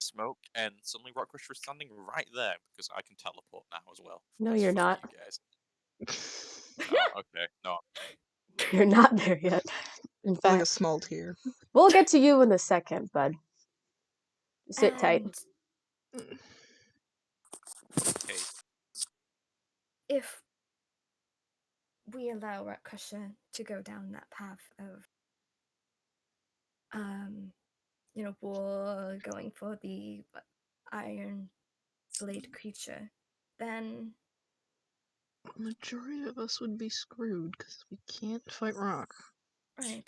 smoke, and suddenly Rockcrusher is standing right there because I can teleport now as well. No, Because you're fuck not. you guys. Oh, okay. No. You're not there yet. In Like a fact, small tear. we'll get to you in a second, bud. Sit tight. Okay. If we allow Rockcrusher to go down that path of, war, going for the iron blade creature, then Majority of us would be screwed because we can't fight rock. right.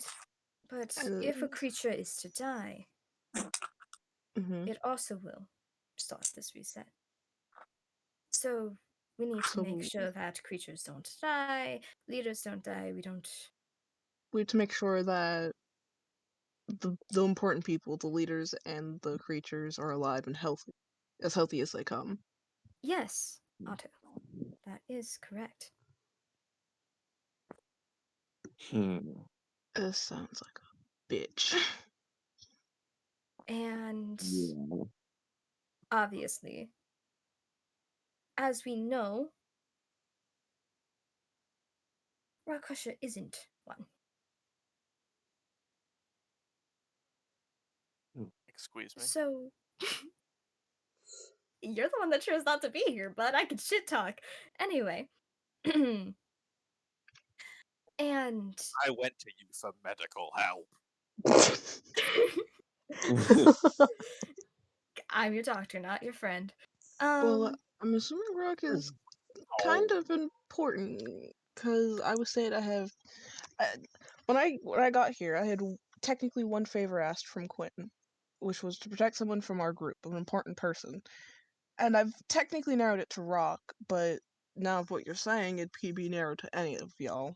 But And if a creature is to die, mhm. it also will start this reset. So we need to make So- sure that creatures don't die, leaders don't die, we have to make sure that the important people, the leaders and the creatures, are alive and healthy as they come. Yes, Otto. That is correct. This sounds like a bitch. And obviously, as we know, Rockcrusher isn't one. Excuse me. So you're the one that chose not to be here, but I could shit talk. Anyway. And I went to you for medical help. I'm your doctor, not your friend. Well, I'm assuming rock is kind of important because I would say that when I got here, I had technically one favor asked from Quentin, which was to protect someone from our group, an important person, and I've technically narrowed it to rock. But now, of what you're saying, it could be narrowed to any of y'all,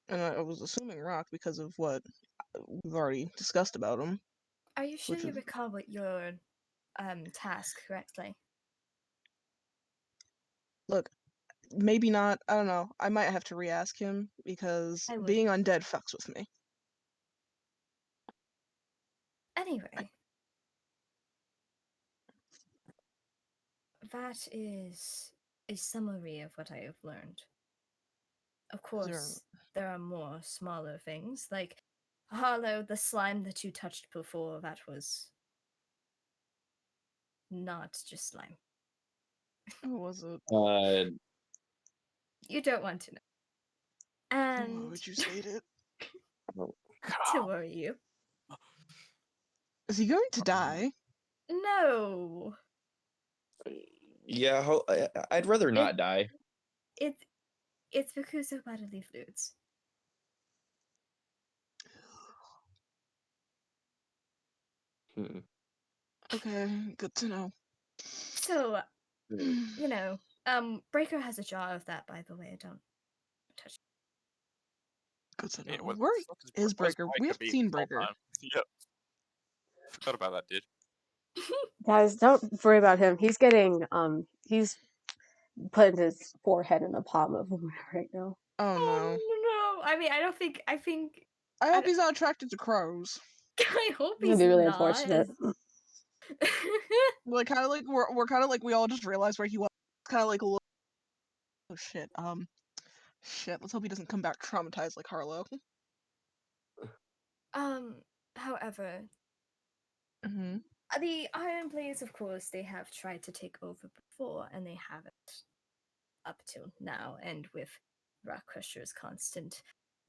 and I was assuming rock because of what we've already discussed about him. Are you sure Which you is- recall what your task correctly? Look, maybe not. I don't know. I might have to re-ask him because I would. being undead fucks with me. Anyway, that is a summary of what I have learned. Of course, there are more smaller things, like Harlow, the slime that you touched before, that was not just slime. What was it? You don't want to know. And Why would you say it? to worry you. Is he going to die? No. Yeah, I'd rather not die. It's because of bodily fluids. Okay, good to know. So, Breaker has a jar of that, by the way. Don't touch it. Good to know. Yeah, well, Where fuck is where's Breaker? We Breaker haven't been seen this whole Breaker. time? Yep. Forgot about that, dude. Guys, don't worry about him. He's getting he's putting his forehead in the palm of the right now. Oh no. No. I mean, I think I hope he's not attracted to crows. I hope That'd he's be really not. unfortunate. Like kind of like we're kind of like we all just realized where he was. Kind of like a little. Oh shit. Shit. Let's hope he doesn't come back traumatized like Harlow. However, Mm-hmm. the Iron Blades, of course, they have tried to take over before, and they haven't up till now. And with Rockcrusher's constant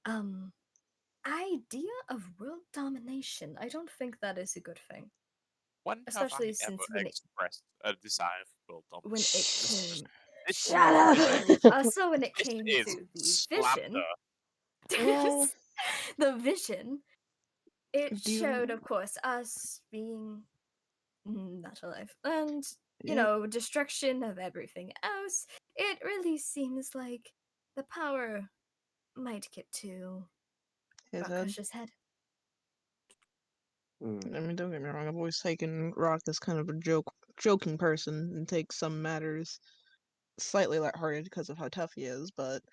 idea of world domination, I don't think that is a good thing. When Especially have I since ever expressed a desire for world when it domination? came, Shut up! also when it This came is to the slander. vision, Well, the vision, it do you- showed, of course, us being not alive, and Yep. destruction of everything else. It really seems like the power might get to His head. Rockcrusher's head. I mean, don't get me wrong. I've always taken Rock as kind of a joking person and take some matters slightly lighthearted because of how tough he is. But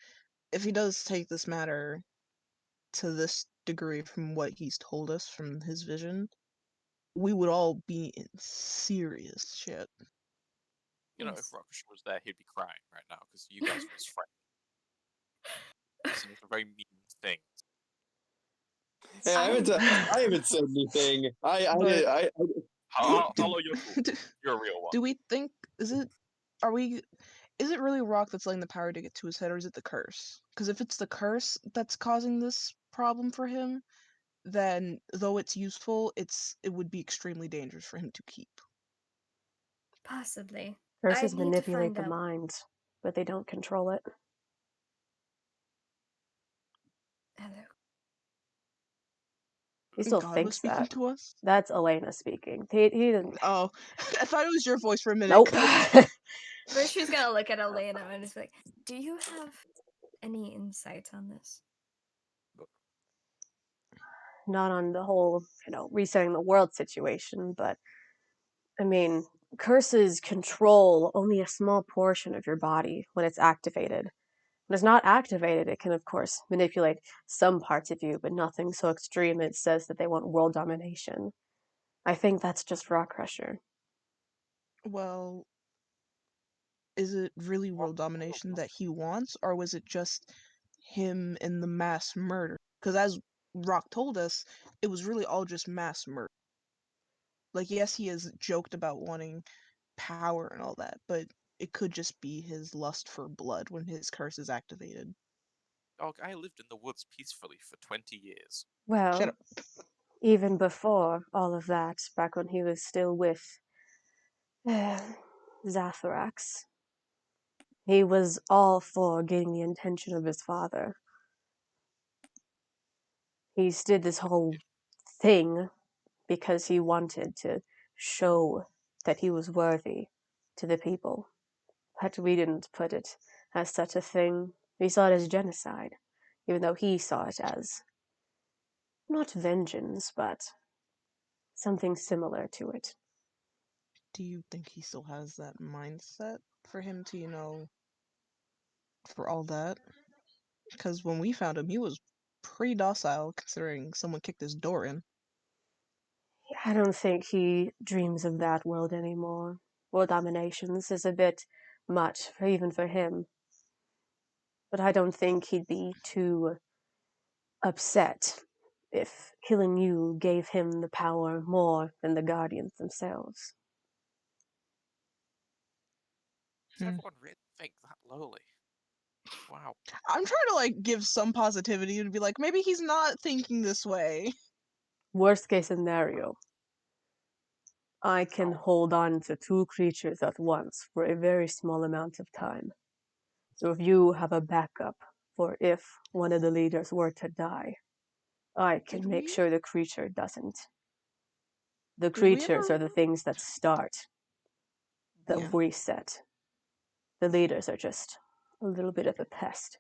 if he does take this matter to this degree from what he's told us from his vision, we would all be in serious shit. You know, if Yes. Rockcrusher was there, he'd be crying right now because you guys were his friend. It's a very mean thing. Hey, I haven't said anything. But- Hello, you're cool. do, You're a real one. do we think is it really Rock that's letting the power to get to his head, or is it the curse? Because if it's the curse that's causing this problem for him, then though it's useful, it would be extremely dangerous for him to keep. Possibly. Curses I need to manipulate find the out. mind, but they don't control it. Hello. He still God was thinks speaking that. to us. That's Elena speaking. He didn't. Oh, I thought it was your voice for a minute. Nope. 'cause- Virtue's gonna look at Elena and just be like, "Do you have any insight on this?" Not on the whole, resetting the world situation, but I mean, curses control only a small portion of your body when it's activated. When it's not activated, it can, of course, manipulate some parts of you, but nothing so extreme it says that they want world domination. I think that's just Rockcrusher. Well, is it really world domination that he wants, or was it just him and the mass murder? Because as Rock told us, it was really all just mass murder. Like, yes, he has joked about wanting power and all that, but it could just be his lust for blood when his curse is activated. Dog, I lived in the woods peacefully for 20 years. Shut Well, up. even before all of that, back when he was still with Zatharax, he was all for getting the attention of his father. He did this whole thing because he wanted to show that he was worthy to the people. But we didn't put it as such a thing. We saw it as genocide, even though he saw it as not vengeance, but something similar to it. Do you think he still has that mindset for him to, for all that? Because when we found him, he was pretty docile, considering someone kicked his door in. I don't think he dreams of that world anymore. World dominations is a bit much, even for him. But I don't think he'd be too upset if killing you gave him the power more than the Guardians themselves. Does everyone really think that lowly? Wow. I'm trying to give some positivity and be like, maybe he's not thinking this way. Worst case scenario, I can hold on to two creatures at once for a very small amount of time. So if you have a backup for if one of the leaders were to die, I can Did make we? sure the creature doesn't. The Did we creatures ever? are the things that start the Yeah. reset. The leaders are just a little bit of a pest.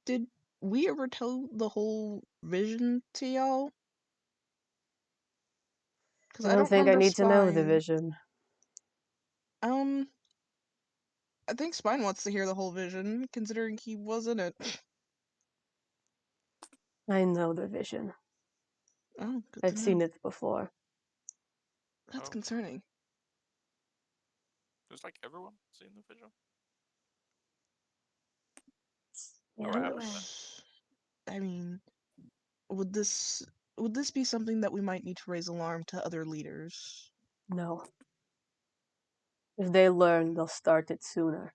Did we ever tell the whole vision to y'all? Because I I don't don't think I remember need to know the Spine. vision. Um, I think Spine wants to hear the whole vision, considering he was in it. I know the vision. Oh, good to I've know. seen it before. That's Oh. concerning. Does everyone seen the vision? Yeah. Oh, I haven't. Well, I mean, would this be something that we might need to raise alarm to other leaders? No. If they learn, they'll start it sooner.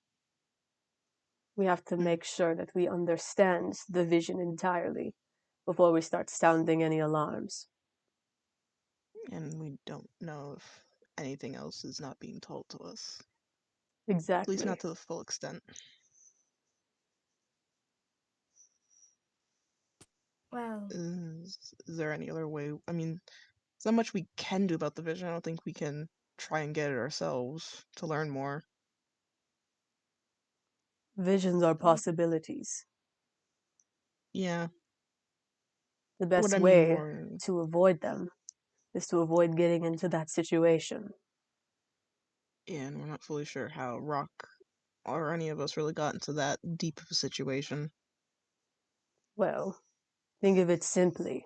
We have to make sure that we understand the vision entirely before we start sounding any alarms. And we don't know if anything else is not being told to us. At least Exactly. not to the full extent. well, Is there any other way? I mean, there's not much we can do about the vision. I don't think we can try and get it ourselves to learn more. Visions are possibilities. Yeah. The What best I mean way more, to avoid them is to avoid getting into that situation. yeah, and we're not fully sure how Rock or any of us really got into that deep of a situation. Well, think of it simply.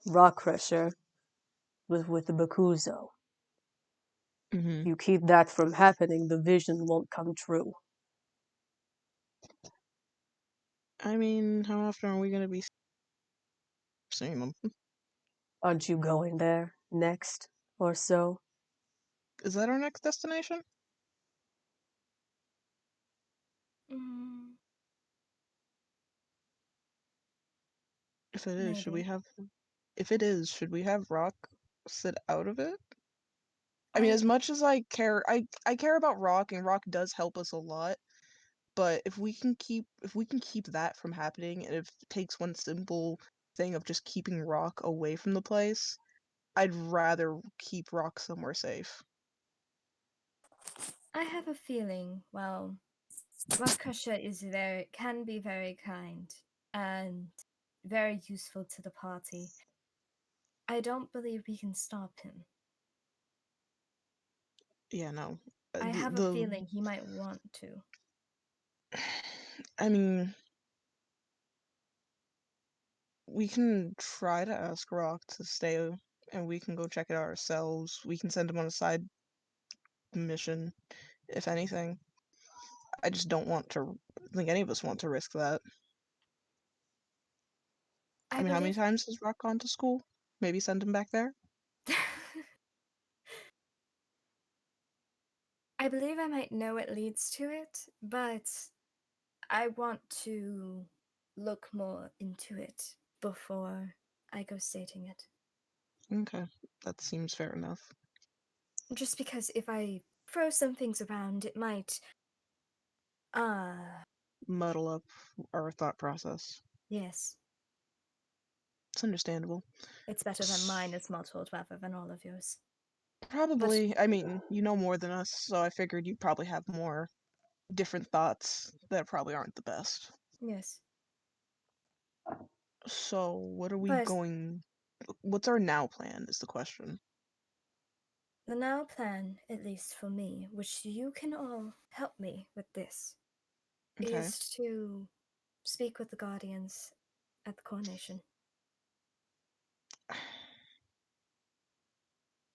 Rockcrusher was with the Bakuzo. Mm-hmm. If you keep that from happening, the vision won't come true. I mean, how often are we gonna be seeing them? Aren't you going there next or so. Is that our next destination? Mm, If it is, should we maybe. have? If it is, should we have Rock sit out of it? I mean, as I much as I care about Rock, and Rock does help us a lot. But if we can keep that from happening, and if it takes one simple thing of just keeping Rock away from the place, I'd rather keep Rock somewhere safe. I have a feeling, well, Rockcrusher can be very kind and very useful to the party. I don't believe we can stop him. Yeah, no. I have a feeling he might want to. I mean, we can try to ask Rock to stay, and we can go check it out ourselves. We can send him on a side mission, if anything. I just don't want to. I think any of us want to risk that. I I mean, how many believe. times has Rock gone to school? Maybe send him back there? I believe I might know what leads to it, but I want to look more into it before I go stating it. Okay, that seems fair enough. Just because if I throw some things around, it might. Muddle up our thought process. Yes. It's understandable. It's better than mine is muddled rather than all of yours. But Probably, I mean, you know more than us, so I figured you'd probably have more different thoughts that probably aren't the best. yes. So, what are we But going. What's our now plan, is the question. the now plan, at least for me, which you can all help me with this, Okay. is to speak with the Guardians at the Coronation.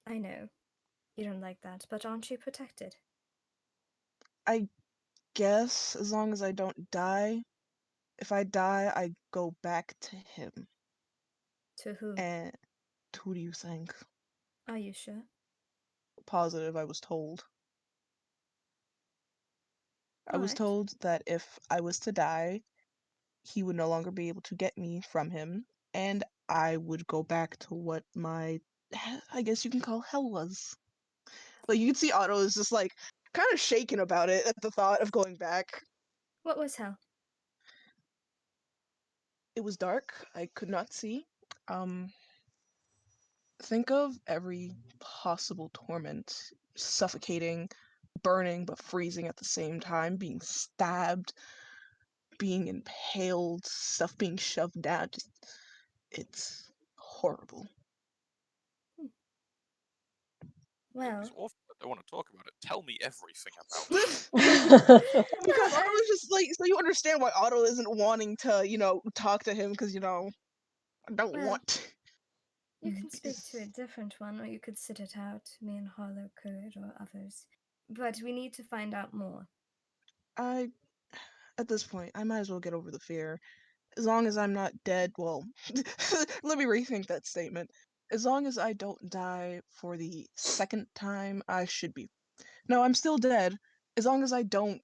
I know, you don't like that, but aren't you protected? I guess as long as I don't die. If I die, I go back to him. To who? And who do you think? Are you sure? Positive, I was told. I was Alright. told that if I was to die, he would no longer be able to get me from him, and I would go back to what my, I guess you can call hell was. Like, you can see Otto is just like kind of shaken about it at the thought of going back. What was hell? It was dark. I could not see. Um, think of every possible torment: suffocating, burning but freezing at the same time, being stabbed, being impaled, stuff being shoved down. Just, it's horrible. Hmm. It Well, was awful. I don't want to talk about it. Tell me everything about it. Because well, Otto is just like, so you understand why Otto isn't wanting to, talk to him, because, I don't well, want. you can speak to a different one, or you could sit it out. Me and Harlow could, or others. But we need to find out more. I, at this point, I might as well get over the fear. As long as I'm not dead, well, let me rethink that statement. As long as I don't die for the second time, I should be. No, I'm still dead. As long as I don't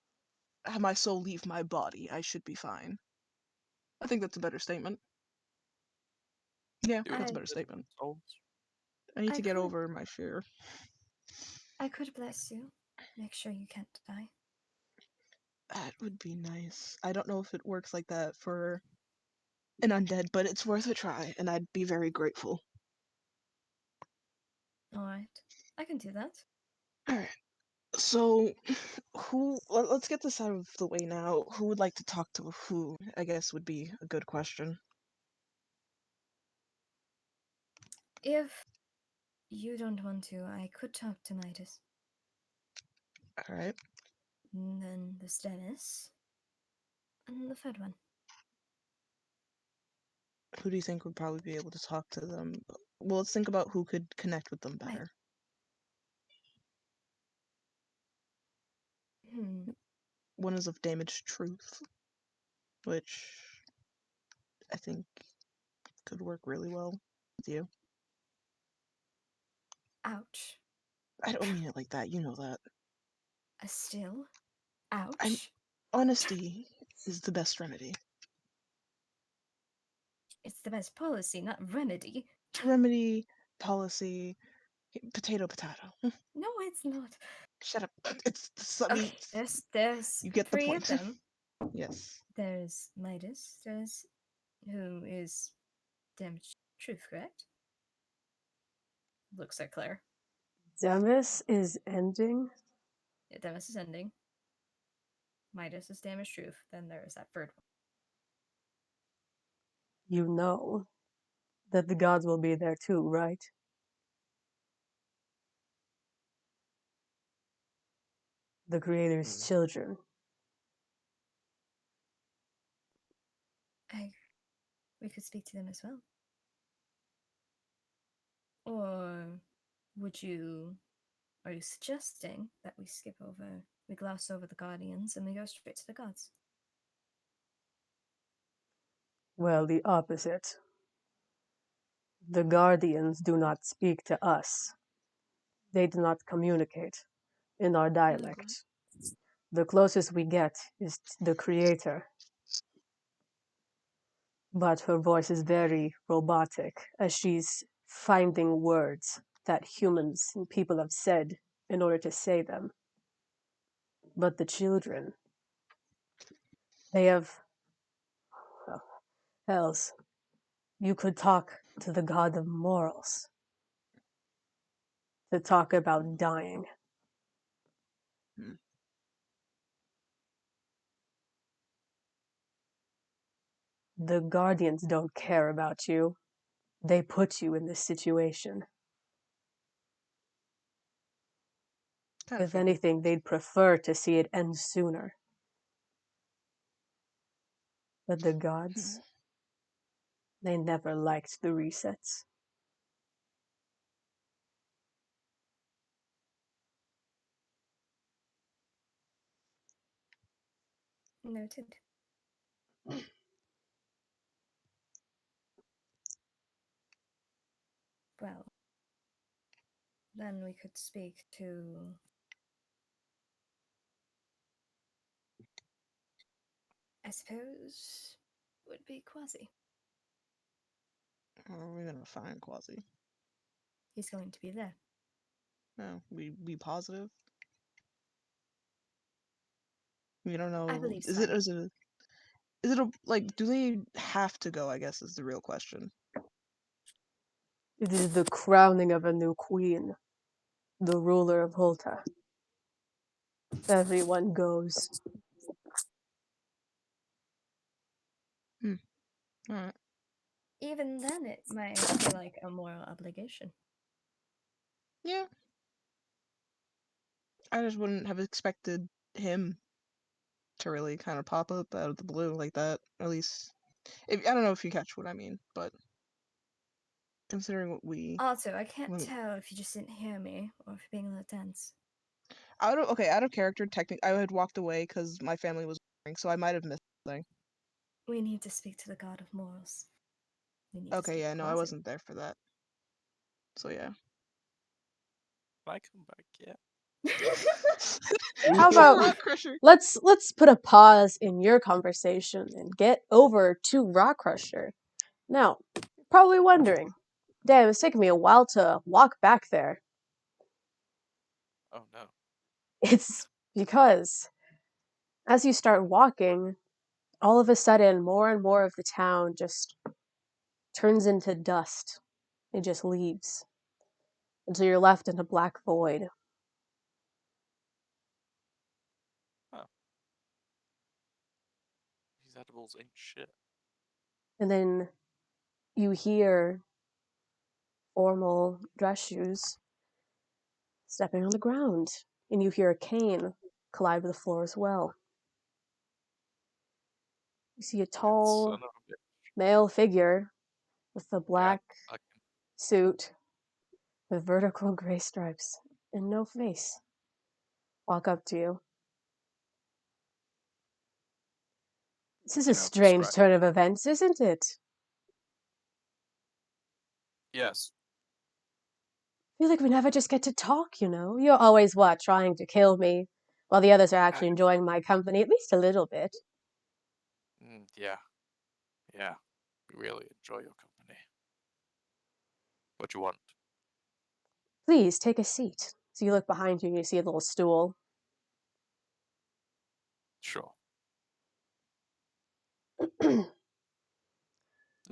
have my soul leave my body, I should be fine. I think that's a better statement. Yeah, You that's a have I better physical statement. souls. I need I to get could over my fear. I could bless you. Make sure you can't die. That would be nice. I don't know if it works like that for an undead, but it's worth a try, and I'd be very grateful. Alright. I can do that. Alright, so let's get this out of the way now. Who would like to talk to who, I guess, would be a good question. If you don't want to, I could talk to Midas. Alright, And then there's Dennis. And the third one. who do you think would probably be able to talk to them? Well, let's think about who could connect with them Right. better. Hmm. One is of damaged truth, which I think could work really well with you. Ouch. I don't mean it like that. You know that. Still? I'm Ouch. honesty is the best remedy. It's the best policy, not remedy. Remedy, policy, potato, potato. No, it's not. Shut up. I Okay, mean, there's you get the three of point. them. Yes. There's Midas, who is damaged truth, correct? Looks at Claire. Demis is ending. Yeah, Demis is ending. Midas is damaged truth. Then there's that third one. You know that the gods will be there too, right? The Creator's children. We could speak to them as well. Or are you suggesting that we gloss over the Guardians and we go straight to the gods? Well, the opposite. The Guardians do not speak to us. They do not communicate in our dialect. The closest we get is the Creator. But her voice is very robotic as she's finding words that humans and people have said in order to say them. But the children, they have, well, hells. You could talk to the god of morals to talk about dying. Hmm. The Guardians don't care about you. They put you in this situation. Kind of If figured. anything, they'd prefer to see it end sooner. But the gods, they never liked the resets. Noted. Well, then we could speak to. I suppose would be Quasi. How are we gonna find Quasi? He's going to be there. No, we be positive. We don't I know. believe so. Is it a like? Do they have to go? I guess is the real question. It is the crowning of a new queen, the ruler of Hulta. Everyone goes. All right. Even then, it might feel like a moral obligation. Yeah. I just wouldn't have expected him to really kind of pop up out of the blue like that. At least, I don't know if you catch what I mean, but considering what we Also, I can't when- tell if you just didn't hear me or if you're being a little tense. out of character, technically, I had walked away because my family was working, so I might have missed something. We need to speak to the god of morals. We need to Okay, speak yeah, to no, I Quasi. wasn't there for that. So yeah. Can I come back yet? How about Rockcrusher? let's put a pause in your conversation and get over to Rockcrusher. Now, you're probably wondering, damn, it's taking me a while to walk back there. Oh no. It's because as you start walking, all of a sudden more and more of the town just turns into dust. It just leaves until you're left in a black void. Oh. These edibles ain't shit. And then you hear formal dress shoes stepping on the ground, and you hear a cane collide with the floor as well. You see a Son tall of a bitch. male figure with a Yeah, black I can. suit with vertical gray stripes and no face walk up to you. This is a strange Scratch. turn of events, isn't it? Yes. feel like we never just get to talk, you know? You're always, what, trying to kill me, while the others are actually enjoying my company, at least a little bit. Yeah. Yeah. We really enjoy your company. What you want? Please, take a seat. So you look behind you and you see a little stool. Sure. Does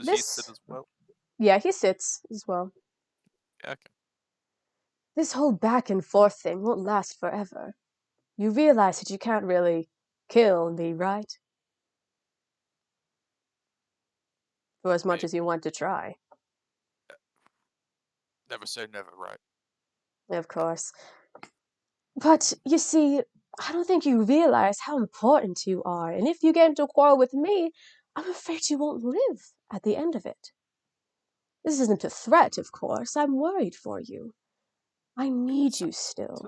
he sit This, as well? yeah, he sits as well. Yeah, okay. This whole back and forth thing won't last forever. You realize that you can't really kill me, right? For as much Maybe. as you want to try. Never say never, right? Of course. But, you see, I don't think you realize how important you are, and if you get into a quarrel with me, I'm afraid you won't live at the end of it. This isn't a threat, of course. I'm worried for you. I need you still.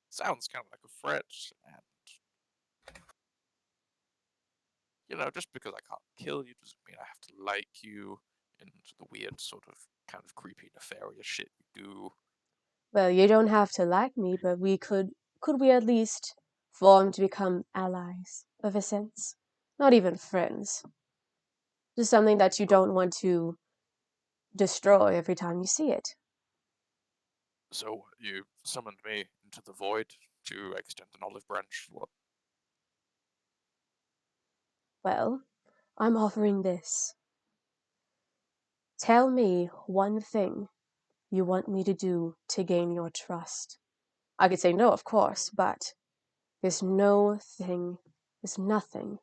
Sounds kind of like a threat, and just because I can't kill you doesn't mean I have to like you and the weird sort of kind of creepy nefarious shit you do. Well, you don't have to like me, but could we at least form to become allies, of a sense? Not even friends. Just something that you don't want to destroy every time you see it. So you summoned me into the void to extend an olive branch. What? Well, I'm offering this. Tell me one thing you want me to do to gain your trust. I could say no, of course, but there's there's nothing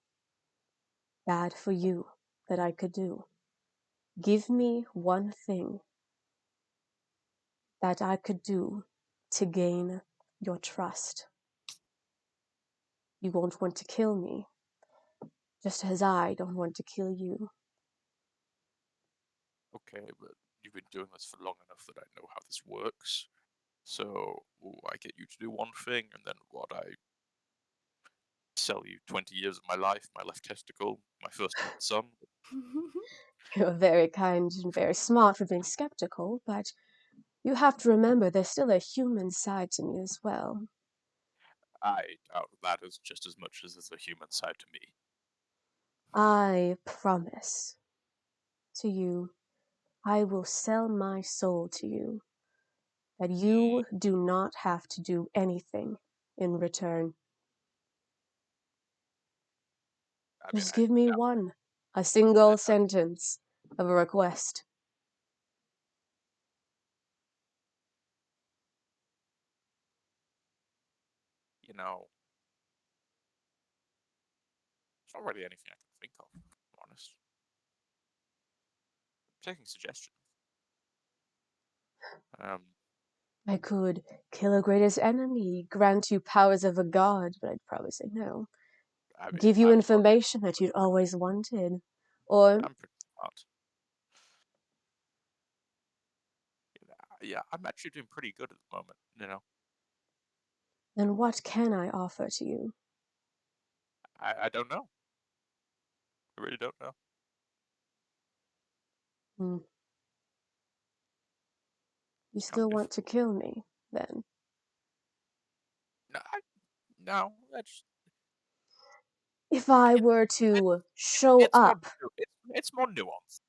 bad for you that I could do. Give me one thing that I could do to gain your trust. You won't want to kill me, just as I don't want to kill you. Okay, but you've been doing this for long enough that I know how this works. So I get you to do one thing, and then what? I sell you 20 years of my life, my left testicle, my firstborn son. You're very kind and very smart for being skeptical, but you have to remember there's still a human side to me as well. I doubt that is just as much as there's a human side to me. I promise to you, I will sell my soul to you, that you do not have to do anything in return. I mean, Just I give me doubt one, a single that. sentence of a request. You know, it's not really anything I can think of, to be honest. I'm taking suggestions. Um, I could kill a greatest enemy, grant you powers of a god, but I'd probably say no. I mean, Give you information that you'd always wanted. Or, I'm pretty smart. Yeah, I'm actually doing pretty good at the moment, then what can I offer to you? I don't know. I really don't know. Hmm. You Kind still of want to difficult. kill me, then? No, no, that's If I it, were it, to show it's more up, it's more nuanced,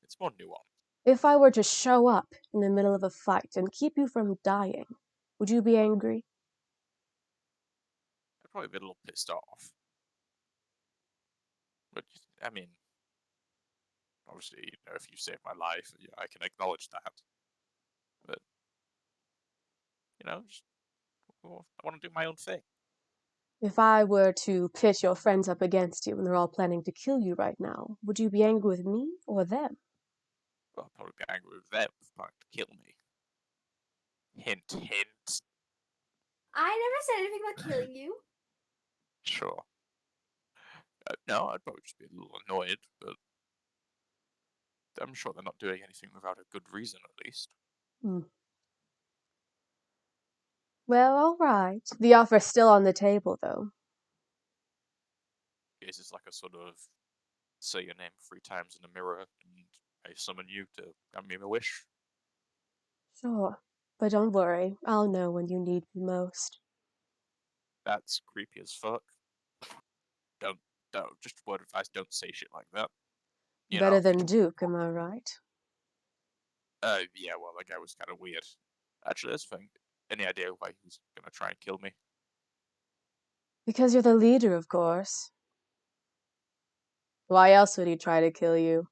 it's more nuanced. if I were to show up in the middle of a fight and keep you from dying, would you be angry? I'd probably be a little pissed off, but I mean, obviously, if you saved my life, I can acknowledge that. But just, well, I want to do my own thing. If I were to pit your friends up against you and they're all planning to kill you right now, would you be angry with me or them? Well, I'll probably be angry with them for trying to kill me. Hint, hint. I never said anything about killing you. Sure. No, I'd probably just be a little annoyed, but I'm sure they're not doing anything without a good reason, at least. Hmm. Well, all right. The offer's still on the table, though. Is this like a sort of say your name 3 times in a mirror and I summon you to grant me a wish? Sure. But don't worry, I'll know when you need me most. That's creepy as fuck. Don't, just word of advice, don't say shit like that. You Better know, than Duke, am I right? yeah, well, that guy was kind of weird. Actually, that's the thing. Any idea why he was gonna try and kill me? Because you're the leader, of course. Why else would he try to kill you?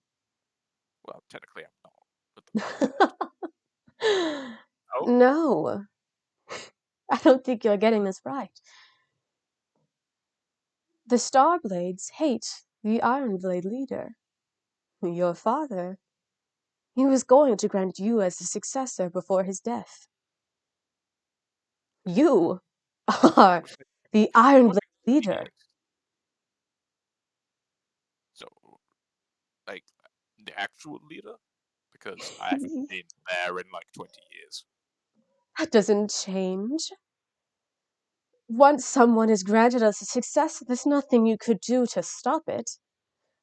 Well, technically, I'm not. But oh, No, I don't think you're getting this right. The Starblades hate the Ironblade leader, your father. He was going to grant you as the successor before his death. You are the what Ironblade an leader. idiot. So, like, the actual leader? Because I haven't been there in like 20 years. That doesn't change. Once someone is granted as a success, there's nothing you could do to stop it.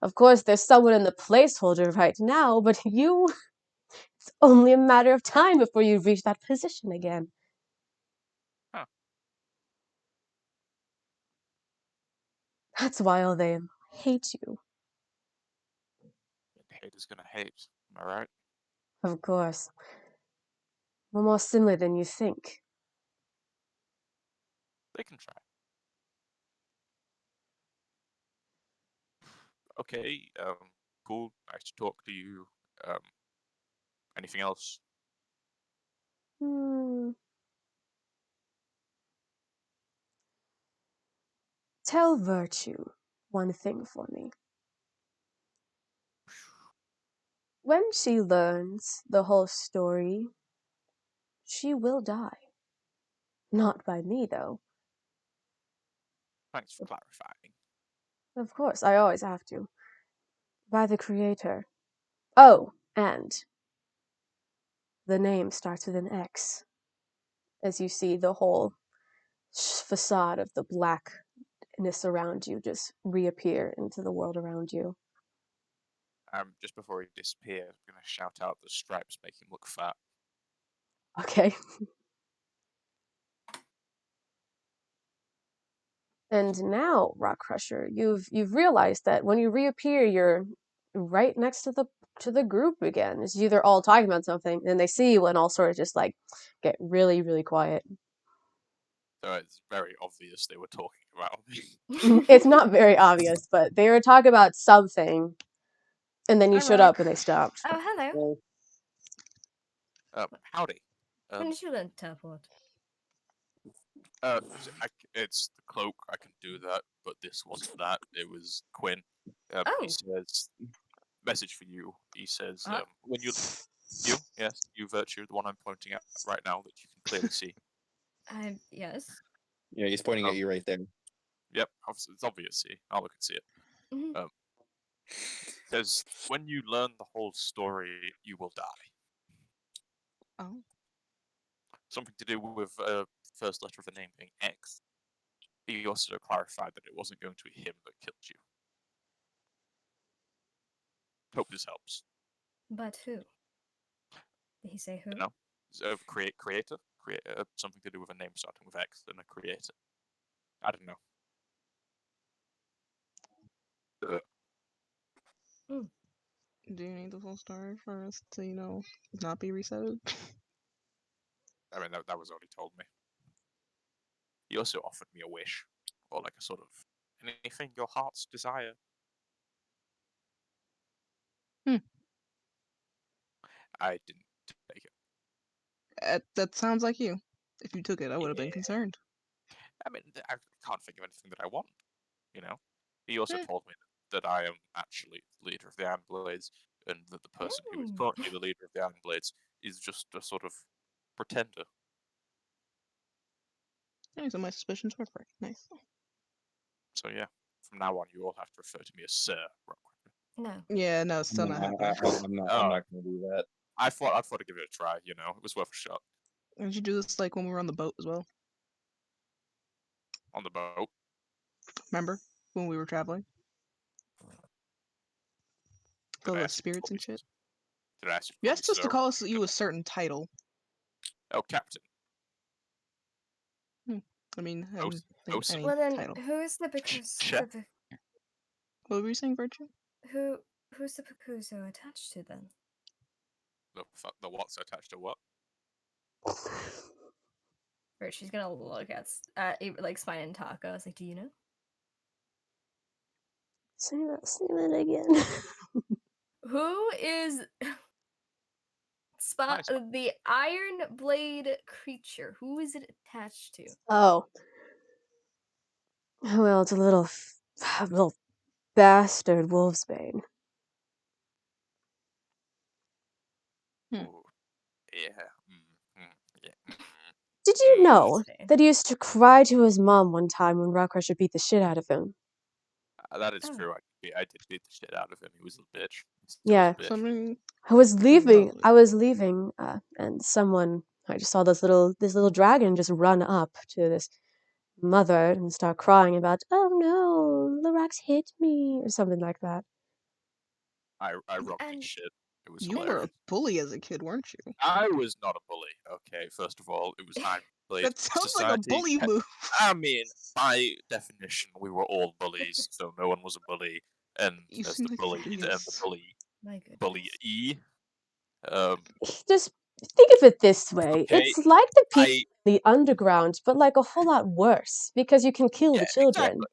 Of course, there's someone in the placeholder right now, but it's only a matter of time before you reach that position again. Huh. That's why all they hate you. And hate is gonna hate. Am I right? Of course. We're more similar than you think. They can try. Okay, cool. Nice to talk to you. Um, anything else? Hmm. Tell Virtue one thing for me. When she learns the whole story, she will die. Not by me, though. Thanks for clarifying. Of course, I always have to. By the Creator. Oh, and the name starts with an X. As you see the whole facade of the blackness around you just reappear into the world around you. Just before he disappears, I'm gonna shout out the stripes make him look fat. Okay. And now, Rockcrusher, you've realized that when you reappear, you're right next to the group again. It's you they're all talking about something, and they see you and all sort of just like get really, really quiet. So it's very obvious they were talking about me. It's not very obvious, but they were talking about something, and then you Hi, showed Rock. up and they stopped. Oh, hello. Howdy. When did you learn to teleport? It's the cloak. I can do that, but this wasn't that. It was Quinn. He Oh. says, message for you. He says, Huh? when you, yes, you Virtue, the one I'm pointing at right now that you can clearly see. Yes. Yeah, he's pointing Oh. at you right there. Yep, it's obvious. See, all I can see it. Mhm. Says, when you learn the whole story, you will die. Oh. Something to do with first letter of the name being X. He also clarified that it wasn't going to be him that killed you. Hope this helps. But who? Did he say who? You know, creator, something to do with a name starting with X and a creator. I don't know. Do you need the full story for us to, not be resetted? I mean, that was all he told me. He also offered me a wish, or like a sort of anything your heart's desire. Hmm. I didn't take it. That sounds like you. If you took it, I would have been Yeah. concerned. I mean, I can't think of anything that I want. You know. He also Eh. told me that I am actually the leader of the Iron Blades, and that the person who is Mm. currently the leader of the Iron Blades is just a sort of pretender. Yeah, so my suspicions were correct. Nice. So yeah, from now on, you all have to refer to me as Sir Rockcrusher. No. Yeah, no, it's still not happening. I'm not going to do that. I thought I'd give it a try. You know, it was worth a shot. Did you do this like when we were on the boat as well? On the boat. Remember when we were traveling? Did I The ask you to spirits call me? and shit. Did I ask you to You call me asked us to Sir? call us you a certain title. Oh, Captain. I mean, I Oh, didn't think of Ocean. any Well then, title. who is the Chef. What were you saying, Virtue? who's the Bakuzo attached to then? The what's attached to what? Or she's gonna look at like Spine and Taka. I was like, do you know? Say that again. Who is Nice one. the Iron Blade creature? Who is it attached to? Oh, well, it's a little bastard wolfsbane. Hmm. Ooh, yeah. Yeah. Did you know Wolfsbane. that he used to cry to his mom one time when Rockcrusher beat the shit out of him? That is Oh. true. I did beat the shit out of him. He was a bitch. He still Yeah. is a bitch. Something. I was leaving. Well, I was leaving, and I just saw this little dragon just run up to this mother and start crying about, oh no, the rocks hit me, or something like that. I rocked his And shit. It was you were a hilarious. bully as a kid, weren't you? I was not a bully. Okay, first of all, it was Iron Blade That sounds like a Society. bully move. I mean, by definition, we were all bullies, so no one was a bully. And You there's seem the like bullied and the yes. my goodness. bully-e. Um, Just think of it this way. Okay, It's like the people I in the underground, but like a whole lot worse, because you can kill the children. exactly.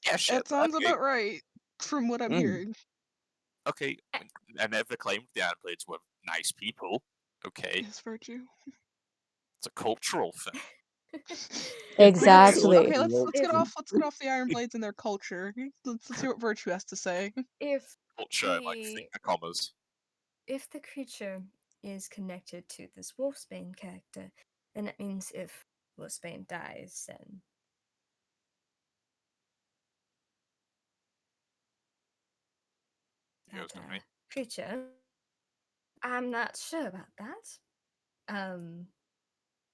Yeah, shit. That sounds Okay. about right from what I'm hearing. Okay, I never claimed the Iron Blades were nice people. Okay, Yes, Virtue. it's a cultural thing. Exactly. Okay, let's If- get off the Iron Blades and their culture. Let's hear what Virtue has to say. If Culture, like think the commas. if the creature is connected to this Wolfsbane character, then it means if Wolfsbane dies, then He goes that to me. creature. I'm not sure about that.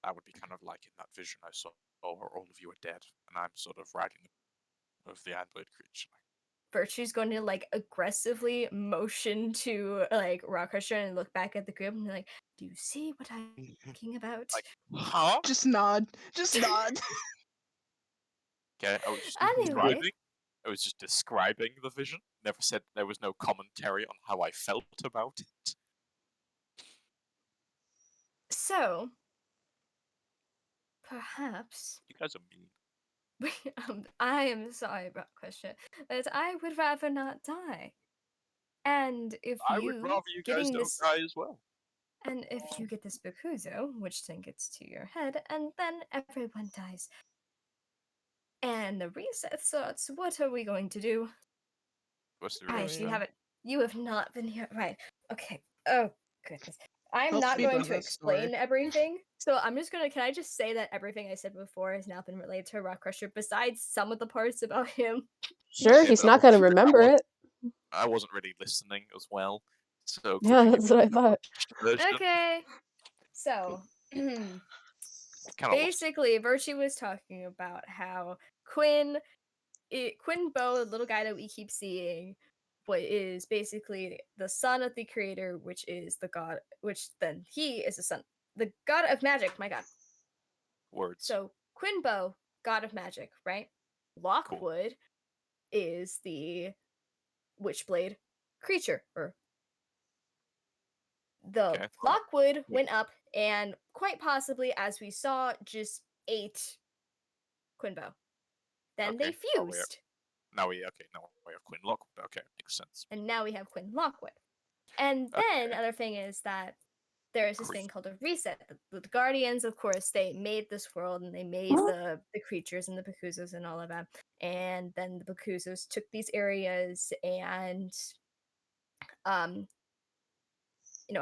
That would be kind of like in that vision I saw, where all of you are dead, and I'm sort of riding of the Iron Blade creature. Virtue's going to like aggressively motion to like Rockcrusher and look back at the group and be like, "Do you see what I'm talking about?" Like, huh? Just nod. Just nod. Okay, I was just Anyway, describing. I was just describing the vision. Never said there was no commentary on how I felt about it. so perhaps You guys are mean. I am sorry, Rockcrusher, but I would rather not die. And if I would rather you guys getting don't this die as well. and if you get this Bakuzo, which then gets to your head, and then everyone dies. And the reset starts, what are we going to do? What's the Oh, Guys, reason? yeah. you have not been here. Right. Okay. Oh, goodness. I'm I'll not speed going run to that story. explain everything. So I'm just going to, can I just say that everything I said before has now been related to Rockcrusher, besides some of the parts about him? Sure, Okay, he's but not going to I remember wasn't, it. I wasn't really listening as well. So could Yeah, you give that's me what I the thought. version? Okay. So, Kind of lost. basically, Virtue was talking about how Quinn Bow, the little guy that we keep seeing, what is basically the son of the creator, which is the god, which then he is the god of magic. My god. Words. So Quinbo, god of magic, right? Lockwood is the Witchblade creature, or the Okay. Lockwood went up and quite possibly, as we saw, just ate Quinbo. Then they Okay. fused. Now we have Quinn Lockwood. Okay, makes sense. And now we have Quinn Lockwood. And then Okay. other thing is that there is this Great. thing called a reset. The Guardians, of course, they made this world and they made the creatures and the Bakuzos and all of that. And then the Bakuzos took these areas and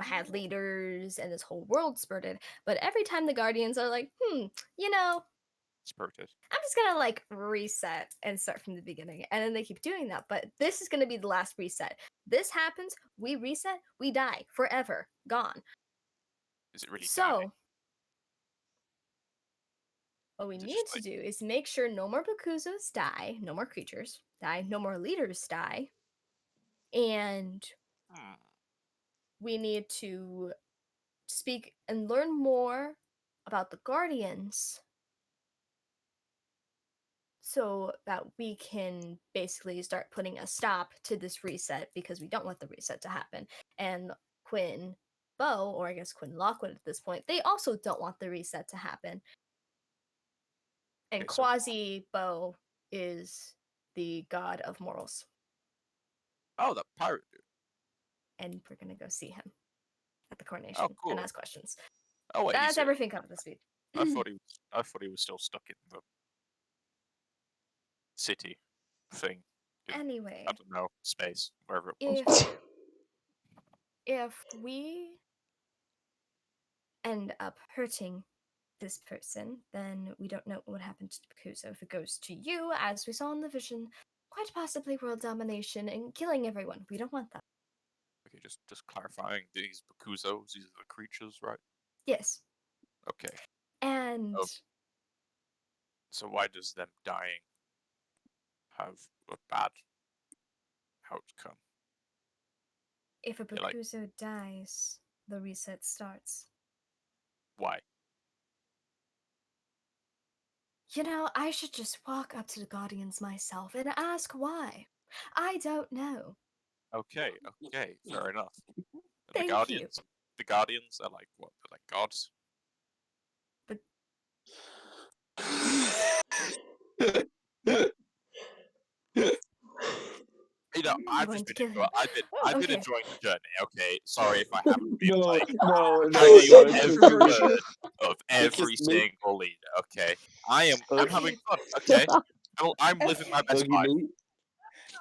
had leaders and this whole world spurted. But every time the Guardians are like, Spurted. I'm just gonna like reset and start from the beginning. And then they keep doing that. But this is gonna be the last reset. This happens, we reset, we die forever, gone. Is it really So dying? what we Is it need just to like, do is make sure no more Bakuzos die, no more creatures die, no more leaders die, and hmm, we need to speak and learn more about the Guardians so that we can basically start putting a stop to this reset because we don't want the reset to happen. And Quinn Bow, or I guess Quinn Lockwood at this point, they also don't want the reset to happen. And Okay, so Quasi Bow is the god of morals. that pirate dude. And we're gonna go see him at the Oh, coronation and cool. ask questions. Oh wait, he's That's here. everything up to speed. I thought he was still stuck in the city thing. Anyway, I don't know, space, wherever it was. if we end up hurting this person, then we don't know what happened to Bakuzo. If it goes to you, as we saw in the vision, quite possibly world domination and killing everyone. We don't want that. Okay, just clarifying, these Bakuzos, these are the creatures, right? Yes. Okay. And So why does them dying have a bad outcome? if a Yeah, like, Bakuzo dies, the reset starts. why? You know, I should just walk up to the Guardians myself and ask why. I don't know. Okay, fair enough. And Thank you. the Guardians are like what? They're like gods? But You know, you want to kill him. I've been Okay. enjoying the journey. Okay, sorry if I haven't been No, like no, tagging so on every controversial. word of every Because maybe- single leader. Okay, I'm Okay. having fun. Okay, I'm living my best Logie,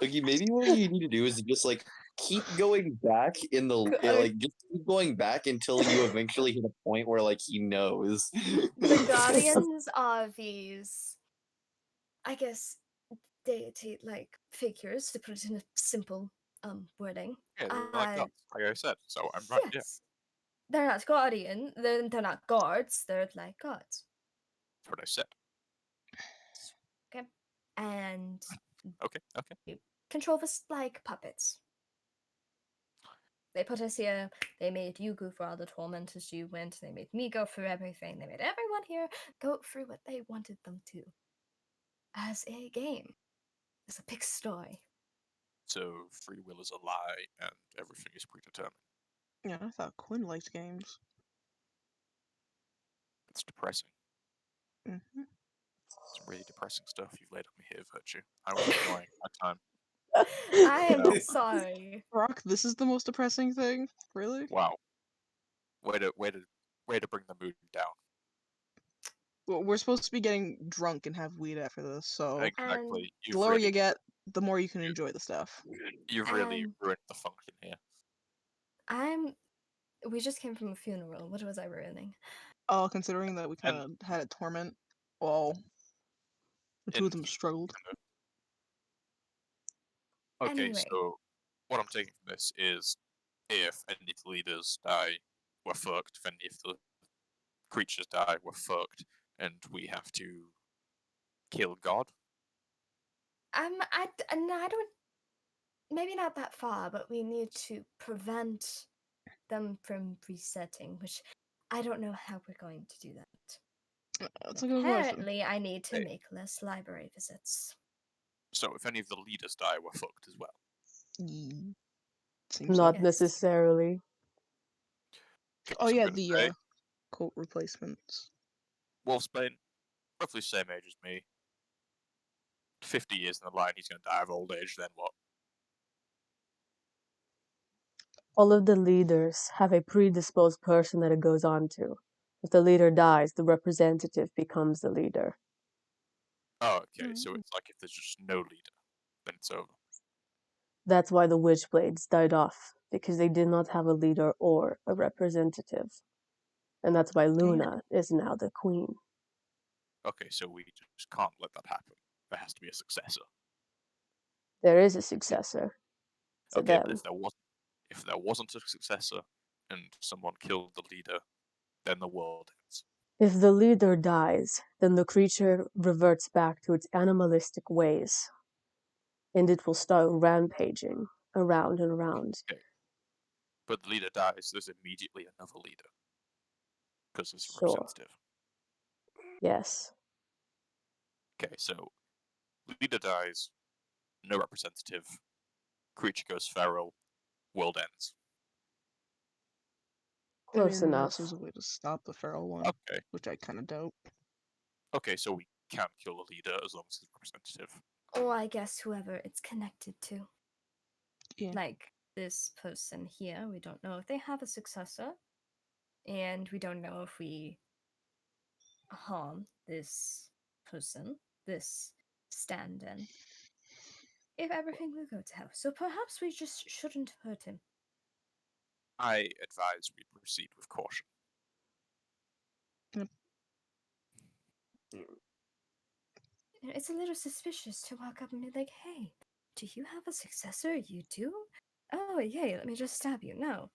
life. maybe what you need to do is just like keep going back in the like just keep going back until you eventually hit a point where like he knows. The Guardians are these, I guess, deity like figures, to put it in a simple wording. Yeah, they're like gods, like I said. So I'm right. Yeah, Yes. They're not guardian, they're not guards, they're like gods. that's what I said. Okay. And Okay. you control us like puppets. They put us here, they made you go through all the torment as you went, they made me go through everything, they made everyone here go through what they wanted them to. As a game. As a big story. So free will is a lie, and everything is predetermined. Yeah, I thought Quinn liked games. It's depressing. Mm-hmm. Some really depressing stuff you've laid on me here, Virtue. I was enjoying my time. I am sorry. Rock, this is the most depressing thing? Really? Wow. Way to bring the mood down. Well, we're supposed to be getting drunk and have weed after this, so Exactly. the lower you get, the more you can enjoy the stuff. You've really ruined the function here. We just came from a funeral. What was I ruining? Oh, considering that we kind of had a torment, well, the two of them struggled. Okay, Anyway. so what I'm taking from this is if any of the leaders die, we're fucked. If any of the creatures die, we're fucked. And we have to kill God. I don't. Maybe not that far, but we need to prevent them from resetting, which I don't know how we're going to do that. That's a good question. Apparently, I need to make less library visits. So if any of the leaders die, we're fucked as well. Seems Not so. necessarily. Okay, Oh so yeah, the say, quote replacements. Wolfsbane, roughly the same age as me. 50 years in the line, he's going to die of old age, then what? All of the leaders have a predisposed person that it goes on to. If the leader dies, the representative becomes the leader. Oh, okay, so it's like if there's just no leader, then it's over. That's why the Witchblades died off, because they did not have a leader or a representative. And that's why Luna is now the queen. Okay, so we just can't let that happen. There has to be a successor. There is a successor to Okay, them. but if there wasn't a successor and someone killed the leader, then the world ends. If the leader dies, then the creature reverts back to its animalistic ways, and it will start rampaging around and around. Okay. But the leader dies, there's immediately another leader. Because it's Sure. representative. Yes. Okay, so leader dies, no representative, creature goes feral, world ends. Close unless enough. there's a way to stop the feral one, Okay. which I kind of doubt. Okay, so we can't kill the leader as long as it's representative. Or I guess whoever it's connected to. Yeah. Like this person here, we don't know if they have a successor, and we don't know if we harm this person, this stand-in, if everything will go to hell. So perhaps we just shouldn't hurt him. I advise we proceed with caution. It's a little suspicious to walk up and be like, hey, do you have a successor? You do? Oh, yay, let me just stab you. No.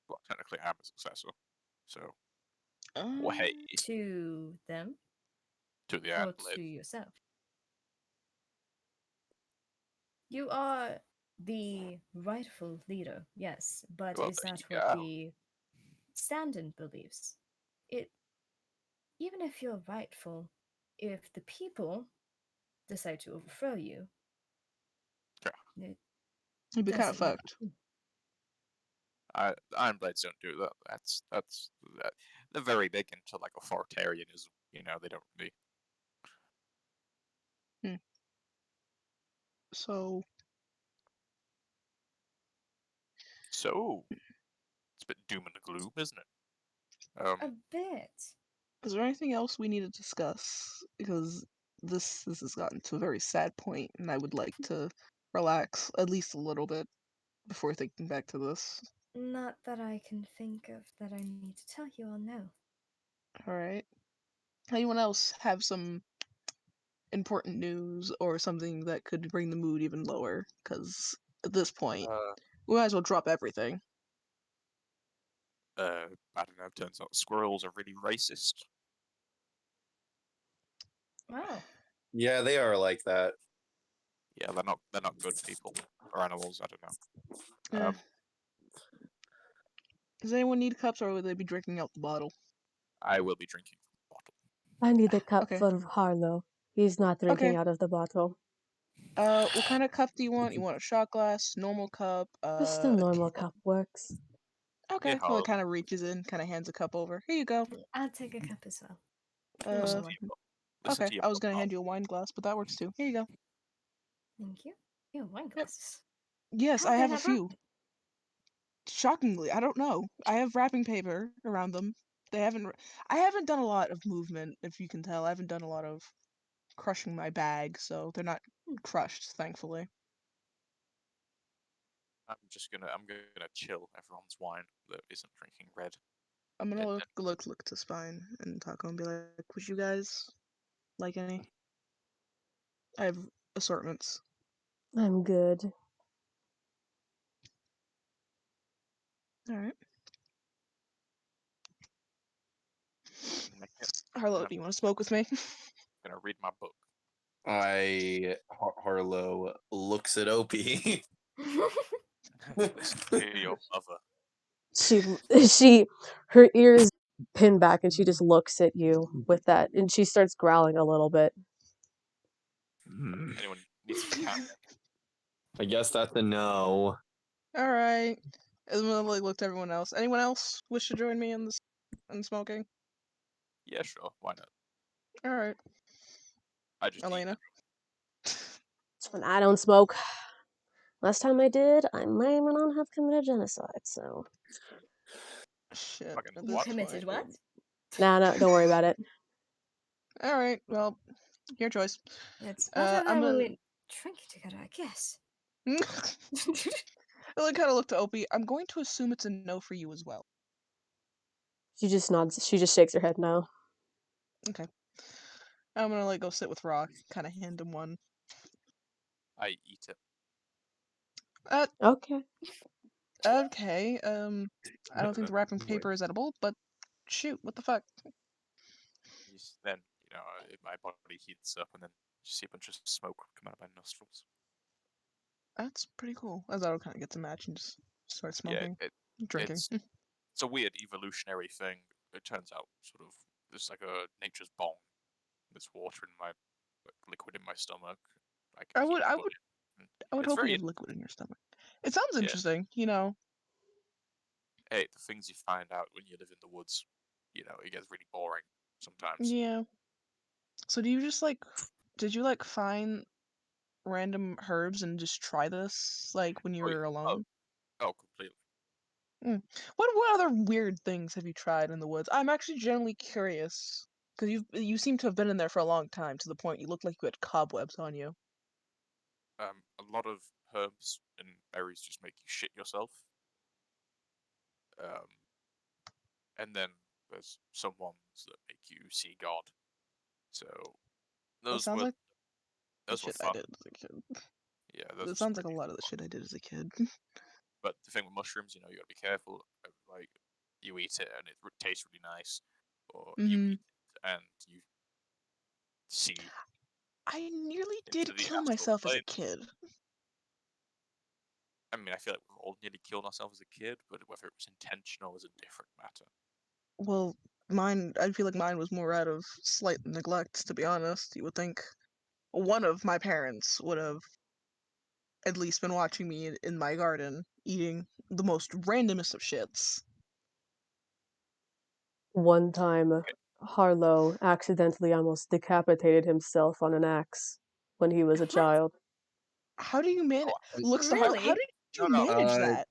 Well, technically, I'm a successor. So, Um, well, hey, To them to the or Adelaide. to yourself? You are the rightful leader, yes, but Well, is there that you what go. the stand-in believes? It even if you're rightful, if the people decide to overthrow you, Yeah. it it'd be kind of doesn't look fucked. Iron Blades don't do that. That's they're very big into like authoritarianism. You know, they don't really. So, So it's a bit doom and gloom, isn't it? a bit. is there anything else we need to discuss? Because this has gotten to a very sad point, and I would like to relax at least a little bit before thinking back to this. Not that I can think of that I need to tell you all now. All right. Anyone else have some important news or something that could bring the mood even lower? Because at this point, we might as well drop everything. I don't know. Turns out squirrels are really racist. Wow. Yeah, they are like that. Yeah, they're not good people or animals. I don't know. Eh. Does anyone need cups, or would they be drinking out the bottle? I will be drinking from the bottle. I need a cup Okay. for Harlow. He's not drinking Okay. out of the bottle. What kind of cup do you want? You want a shot glass, normal cup, Just a normal cup works. Okay, Yeah, well, it kind of reaches in, kind of hands a cup over. Here you go. I'll take a cup as well. listen Uh, to you. Listen okay, to your I was gonna mum. hand you a wine glass, but that works too. Here you go. Thank you. Ew, wine Yep. glasses. Yes, How I they have a not few. wrapped? Shockingly, I don't know. I have wrapping paper around them. They haven't. I haven't done a lot of movement, if you can tell. I haven't done a lot of crushing my bag, so they're not crushed, thankfully. I'm gonna chill everyone's wine that isn't drinking red. I'm gonna And look to Spine and Taco and be like, "Would you guys like any?" I have assortments. I'm good. All right. then Harlow, do you want to smoke with me? I'm gonna read my book. Harlow looks at Opie. Listen to your mother. She her ears pin back and she just looks at you with that and she starts growling a little bit. Anyone needs some cat? I guess that's a no. All right. And then like look to everyone else. Anyone else wish to join me in this in smoking? Yeah, sure. Why not? All right, I just eat Elena. And I don't smoke. Last time I did, I may or may not have committed genocide, so Shit. fucking At You this what? committed point. what? nah, no, don't worry about it. All right. Well, your choice. It's better I'm than we gonna. went drinking together, I guess. I like kind of look to Opie. I'm going to assume it's a no for you as well. She just nods. She just shakes her head no. Okay. I'm gonna like go sit with Rock. Kind of hand him one. I eat it. Okay. Okay. I don't think the wrapping paper is edible, but shoot, what the fuck? Then my body heats up, and then you see a bunch of smoke come out of my nostrils. That's pretty cool. As I kind of get to match and just start Yeah, smoking, drinking. it's a weird evolutionary thing. It turns out, sort of there's like a nature's bong. There's water in my liquid in my stomach. I can I heat would, my I body. would, I would It's hope you very have liquid in your stomach. It sounds yeah. interesting, Hey, the things you find out when you live in the woods, it gets really boring sometimes. Yeah. So did you find random herbs and just try this when you Oh yeah. were Oh, alone? oh, completely. What other weird things have you tried in the woods? I'm actually genuinely curious because you seem to have been in there for a long time to the point you look like you had cobwebs on you. A lot of herbs and berries just make you shit yourself. Um, and then there's some ones that make you see God. So That those sounds were like the those were shit I fun. did as a kid. Yeah, those That were some sounds like a really lot of the fun. shit I did as a kid. But the thing with mushrooms, you gotta be careful. Like you eat it and it tastes really nice, or you Hmm. eat it and you see I nearly into did the kill astral myself as a plane. kid. I mean, I feel like we've all nearly killed ourselves as a kid, but whether it was intentional is a different matter. Well, I feel like mine was more out of slight neglect, to be honest. You would think one of my parents would have at least been watching me in my garden eating the most randomest of shits. One time, Harlow accidentally almost decapitated himself on an axe when he was a What? child. How do you manage? Oh, Looks the hard. How Really? did No, you no. manage that?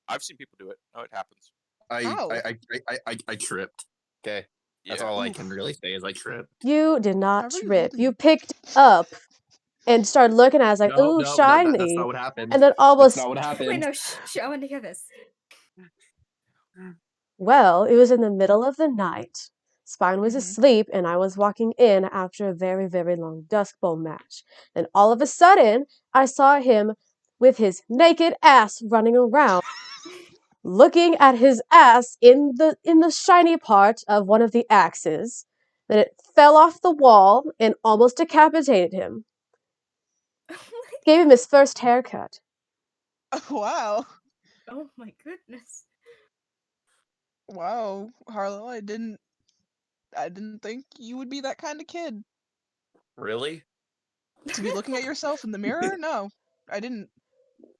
I've seen people do it. No, it happens. How? I tripped. Okay, that's Yeah. all I can Oof. really say is I tripped. You did not How are you trip. You holding? picked up and started looking at it, like, No, ooh, no, no, that's shiny. not what happened. And then That's almost, not what Wait, happened. no, I want to hear this. well, it was in the middle of the night. Spine was Hmm. asleep, and I was walking in after a very, very long Dusk Bowl match. Then all of a sudden, I saw him with his naked ass running around, looking at his ass in the shiny part of one of the axes. Then it fell off the wall and almost decapitated him. Oh my Gave him his first haircut. Wow. Oh my goodness. Wow, Harlow, I didn't think you would be that kind of kid. Really? To be looking at yourself in the mirror? No, I didn't.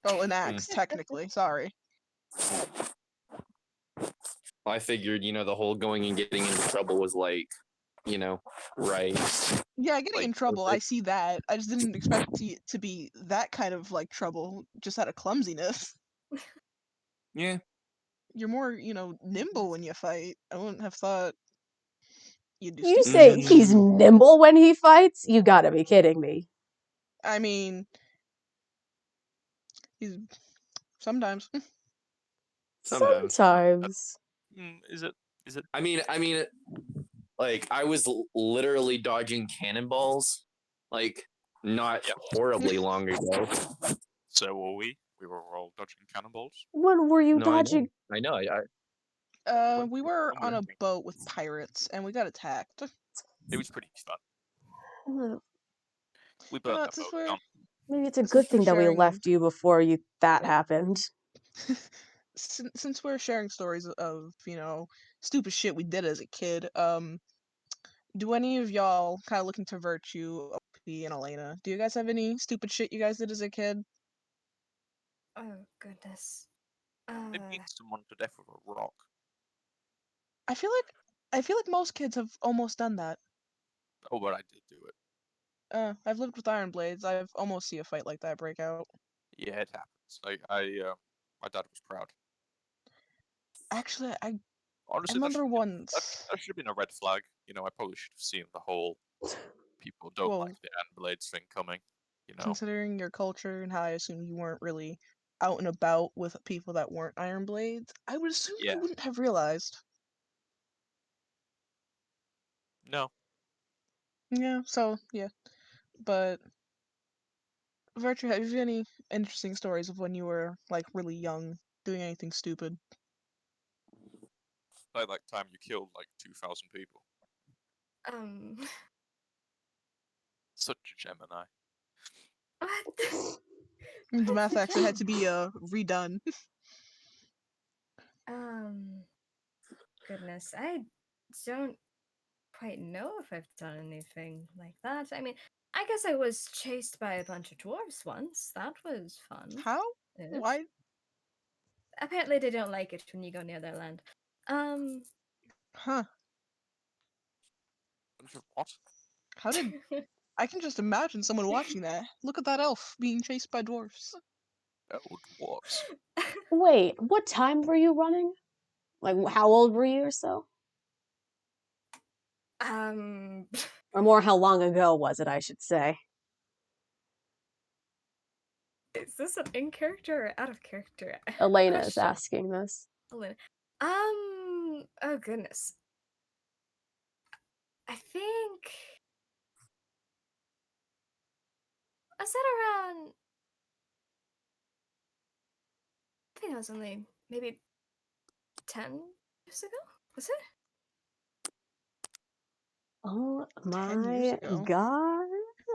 Oh, an Hmm. axe, technically. Sorry. I figured, the whole going and getting into trouble was right, Yeah, getting in trouble, I perfect. see that. I just didn't expect it to be that kind of trouble, just out of clumsiness. Yeah, You're more, nimble when you fight. I wouldn't have thought you'd do You stupid say shit. he's mm, nimble when he fights? You gotta be kidding me. I mean, he's sometimes. sometimes. Sometimes. Is it? Is it? I mean, I was literally dodging cannonballs, not Yeah. horribly long ago. So were we. We were all dodging cannonballs. What were you No, I know, dodging? I know. When, We were when we on were a having, boat with pirates, and we got attacked. it was pretty fun. Well, We burnt that Since boat we're down. maybe it's a since good we're thing that we sharing left you before that happened. since we're sharing stories of stupid shit we did as a kid, do any of y'all kind of looking to Virtue, OP, and Elena? Do you guys have any stupid shit you guys did as a kid? Oh goodness. They beat someone to death with a rock. I feel like most kids have almost done that. Oh, but I did do it. I've lived with Iron Blades. I've almost see a fight like that break out. Yeah, it happens. My dad was proud. Actually, I Honestly, remember that once. should have been a red flag. I probably should have seen the whole people don't Well, like the Iron Blades thing coming. considering your culture and how I assume you weren't really out and about with people that weren't Iron Blades, I would assume you Yeah. wouldn't have realized. No. Yeah, so yeah. But Virtue, have you any interesting stories of when you were really young, doing anything stupid? Like time you killed 2,000 people. Um. Such a Gemini. What? The math actually had to be redone. Um. Goodness, I don't quite know if I've done anything like that. I mean, I guess I was chased by a bunch of dwarves once. That was fun. How? Why? Apparently they don't like it when you go near their land. Huh. What? How did... I can just imagine someone watching that. Look at that elf being chased by dwarfs. Oh, dwarves. Wait, what time were you running? Like, how old were you or so? Or more, how long ago was it, I should say? Is this an in character or out of character? Elena is Question. asking this. Elena. Oh goodness. I think I said around. I think I was only maybe 10 years ago. Was it? Oh 10 years my ago. god.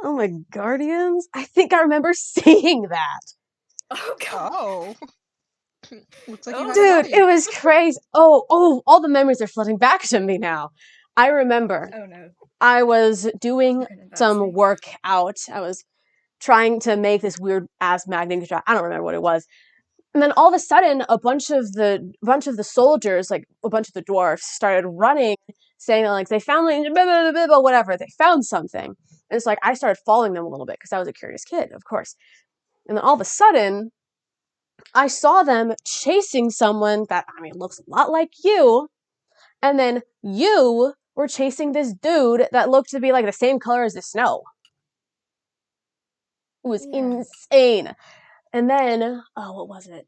Oh my guardians. I think I remember seeing that. Oh god. Oh. Looks like you Oh, had an Dude, it audience. was crazy. Oh, all the memories are flooding back to me now. I remember Oh no. I was doing You're gonna embarrass some me. workout. I was trying to make this weird ass magnet control. I don't remember what it was. And then all of a sudden, a bunch of the soldiers, like a bunch of the dwarfs, started running, saying that like they found like blah, blah, blah, blah, whatever. They found something. And it's like I started following them a little bit because I was a curious kid, of course. And then all of a sudden, I saw them chasing someone that looks a lot like you. And then you were chasing this dude that looked to be like the same color as the snow. It was Yeah. insane. And then, what was it?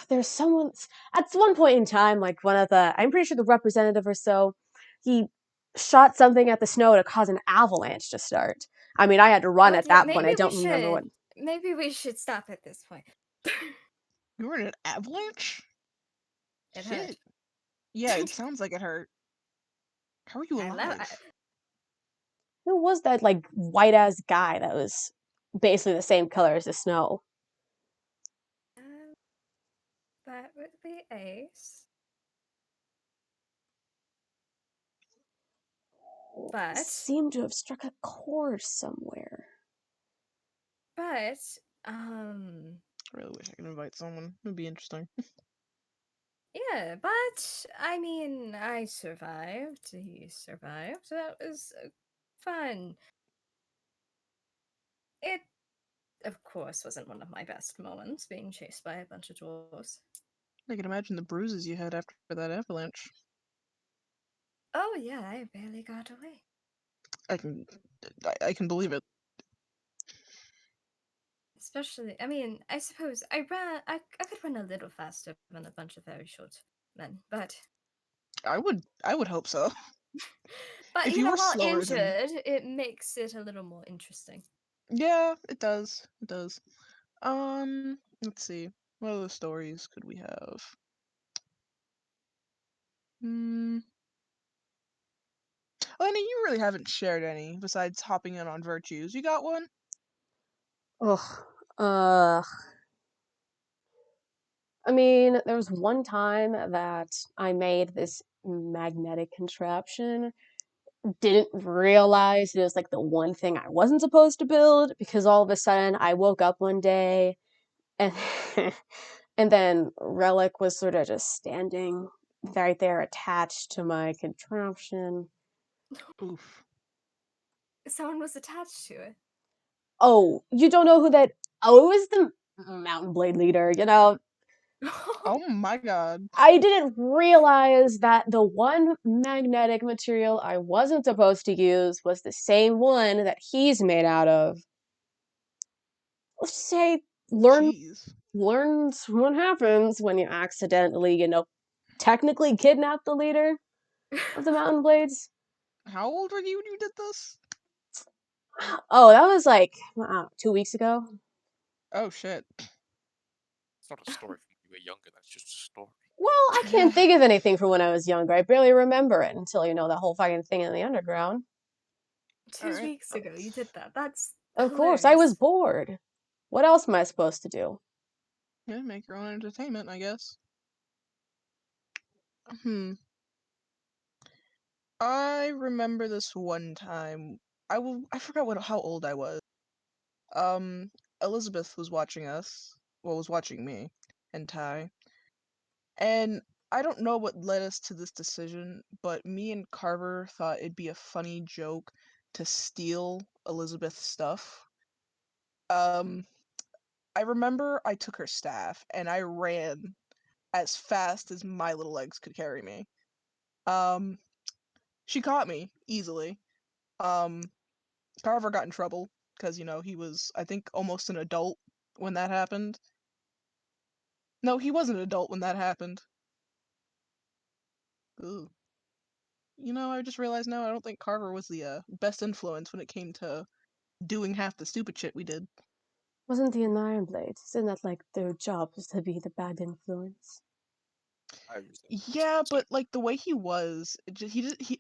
There's someone at one point in time, like I'm pretty sure the representative or so, he shot something at the snow to cause an avalanche to start. I mean, I had to run at that point. I don't remember what. Maybe we should stop at this point. You were in an avalanche? It Shit. hurt. Yeah, it sounds like it hurt. How are you alive? Who was that like white ass guy that was basically the same color as the snow? That would be Ace. But Seemed to have struck a chord somewhere. But I really wish I could invite someone. It would be interesting. yeah, but I mean, I survived. He survived. That was fun. It, of course, wasn't one of my best moments being chased by a bunch of dwarves. I can imagine the bruises you had after that avalanche. Oh yeah, I barely got away. I can believe it. Especially, I mean, I suppose I could run a little faster than a bunch of very short men, but I would hope so. but If you you know, were while slower than... injured, it makes it a little more interesting. Yeah, it does. It does. Let's see. What other stories could we have? Hmm. Elena, you really haven't shared any besides hopping in on virtues. You got one? Ugh. I mean, there was one time that I made this magnetic contraption. Didn't realize it was like the one thing I wasn't supposed to build because all of a sudden I woke up one day and and then Relic was sort of just standing right there attached to my contraption. Oof. Someone was attached to it. Oh, you don't know who that? Oh, it was the Mountain Blade leader, you know. Oh my god. I didn't realize that the one magnetic material I wasn't supposed to use was the same one that he's made out of. Let's say Jeez. learns what happens when you accidentally, technically kidnap the leader of the Mountain Blades. How old were you when you did this? Oh, that was like 2 weeks ago. Oh shit. It's not a story from when you were younger, that's just a story. Well, I Yeah. can't think of anything from when I was younger. I barely remember it until, that whole fucking thing in the underground. 2 Alright. weeks ago, you did that. That's Of course, I was hilarious. bored. What else am I supposed to do? Yeah, make your own entertainment, I guess. Hmm. I remember this one time. I forgot how old I was. Elizabeth was watching us. Well, was watching me and Ty. And I don't know what led us to this decision, but me and Carver thought it'd be a funny joke to steal Elizabeth's stuff. Um, I remember I took her staff and I ran as fast as my little legs could carry me. Um, she caught me easily. Um, Carver got in trouble because, he was, I think, almost an adult when that happened. No, he wasn't an adult when that happened. Ooh. I just realized now I don't think Carver was the best influence when it came to doing half the stupid shit we did. Wasn't he an Iron Blade? Isn't that like their job is to be the bad influence? I resent Yeah, but like the way he was, he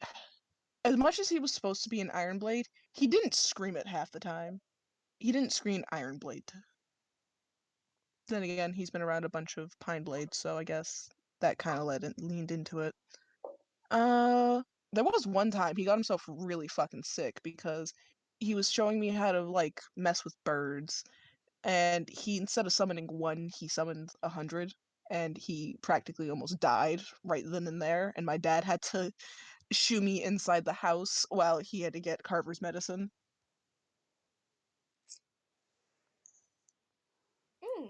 as much as he was supposed to be an Iron Blade, he didn't scream it half the time. He didn't scream Iron Blade. Then again, he's been around a bunch of Pine Blades, so I guess that kind of leaned into it. There was one time he got himself really fucking sick because he was showing me how to like mess with birds, and he instead of summoning one, he summoned 100, and he practically almost died right then and there. And my dad had to shoo me inside the house while he had to get Carver's medicine. Mm.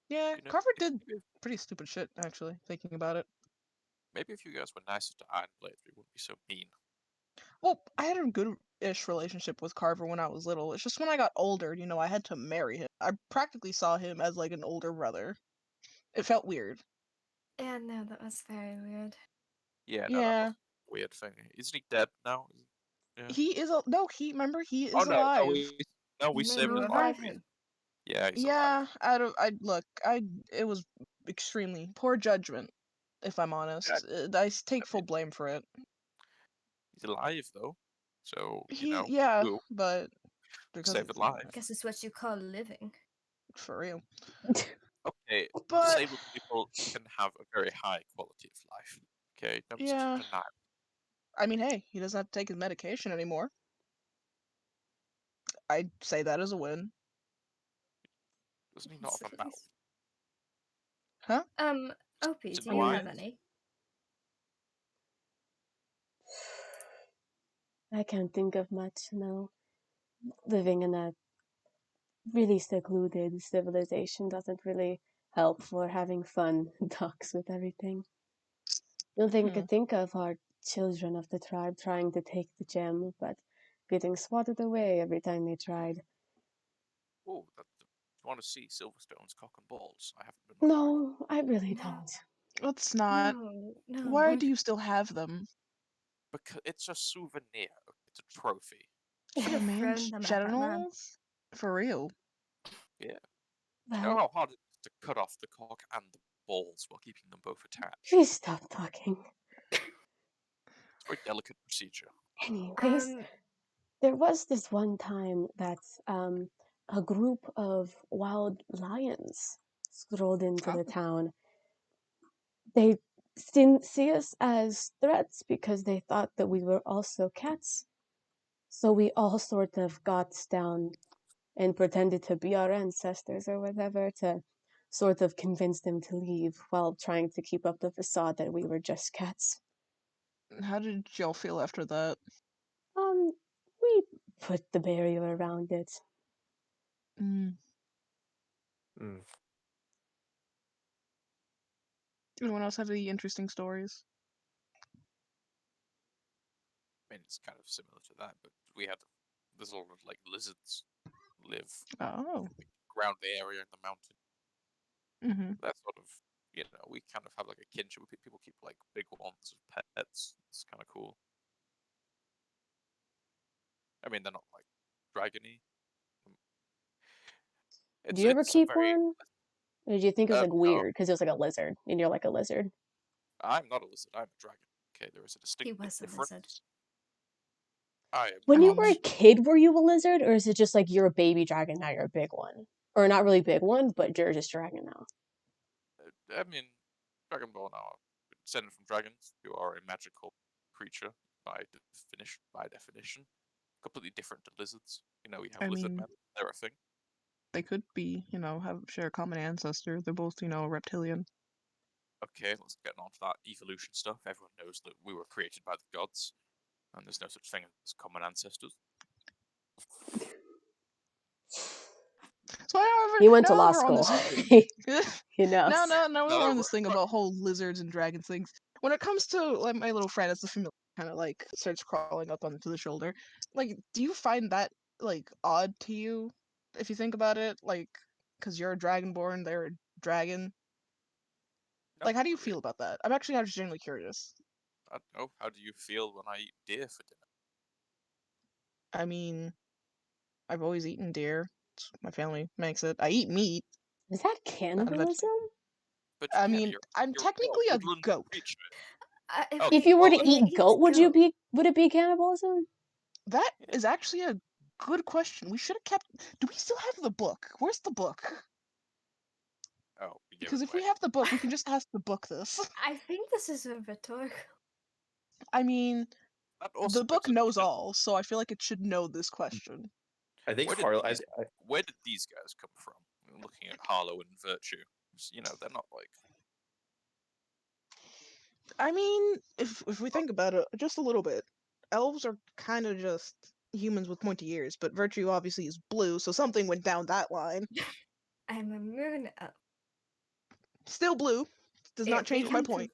Yeah, You know, Carver if, did maybe, pretty stupid shit actually. Thinking about it. maybe if you guys were nicer to Iron Blades, we wouldn't be so mean. Well, I had a good-ish relationship with Carver when I was little. It's just when I got older, I had to marry him. I practically saw him as like an older brother. It felt weird. Yeah, no, that was very weird. Yeah, no, that was Yeah, a weird thing. Isn't he dead now? Yeah. he is no. Remember he Oh is no, alive. we May we saved his revive life. him? Yeah, he's alive. Yeah, I look. It was extremely poor judgment, if I'm Yeah, honest. Take I full mean, blame for it. he's alive though, so Yeah, you but because saved his life. I guess it's what you call living. for real. Okay, But disabled people can have a very high quality of life. Okay, don't be such yeah, a denial. I mean, hey, he doesn't have to take his medication anymore. I'd say that as a win. Doesn't he not Yes, have at a mouth? least. Huh? Opie, Is it do I you mean, have blind? any? I can't think of much, no. Living in a really secluded civilization doesn't really help for having fun talks with everything. The only thing I Hmm. could think of are children of the tribe trying to take the gem, but getting swatted away every time they tried. Oh, do you want to see Silverstone's cock and balls? I haven't been my bag. No, I really No, don't. Let's not. no, Why no. do you still have them? Because it's a souvenir. It's a trophy. Should For a have thrown man's them at that man. genitals? For real? Yeah. Do you know Well, how hard it is to cut off the cock and the balls while keeping them both attached? please stop talking. It's a very delicate procedure. Anyways, there was this one time that a group of wild lions strolled into Oh. the town. They didn't see us as threats because they thought that we were also cats. So we all sort of got down and pretended to be our ancestors or whatever to sort of convince them to leave while trying to keep up the facade that we were just cats. How did y'all feel after that? Um, we put the barrier around it. Mm. Mm. Anyone else have any interesting stories? I mean, it's kind of similar to that, but there's a lot of like lizards live Oh. around the area in the mountain. Mm-hmm. That sort of, we kind of have like a kinship. People keep like big ones as pets. It's kind of cool. I mean, they're not like dragony. Do you ever It's a keep very. one? Or did you think it was like No, weird because it was like a lizard and you're like a lizard? I'm not a lizard. I'm a dragon. Okay, there is a He distinct was a difference. lizard. I am When you were a Um, not. kid, were you a lizard, or is it just like you're a baby dragon now you're a big one, or not really big one, but you're just dragon now? I mean, Dragonborn are descended from dragons, who are a magical creature, by definition, completely different to lizards. You know, we have I lizard mean, men. They're a thing. they could be, share a common ancestor. They're both, reptilian. Okay, let's get on to that evolution stuff. Everyone knows that we were created by the gods, and there's no such thing as common ancestors. So He went to law we're on school. this He knows. now we're on this thing right. about whole lizards and dragons things. When it comes to like my little friend as the familiar kind of like starts crawling up onto the shoulder, like, do you find that like odd to you if you think about it? Like, because you're a dragonborn, they're a dragon. No, Like, how do you not really. feel about that? I'm actually just genuinely curious. I don't know. How do you feel when I eat deer for dinner? I mean, I've always eaten deer. My family makes it. I eat meat. Is that Not a veg- cannibalism? But I yeah, mean, I'm you're technically a woodland goat. creature. If, If you were to eat he's goat, would goat. it be cannibalism? That Yeah. is actually a good question. We should have kept. Do we still have the book? Where's the book? Oh, we gave Because it if away. we have the book, we can just ask the book this. I think this is a rhetorical. I mean, That also the book begs a knows question. all, so I feel like it should know this question. I think Where did these guys come from? Looking at Harlow and Virtue, you know, they're not like. I mean, if we think about it just a little bit, elves are kind of just humans with pointy ears, but Virtue obviously is blue, so something went down that line. I'm a moon elf. Still blue. Does not We change my can point.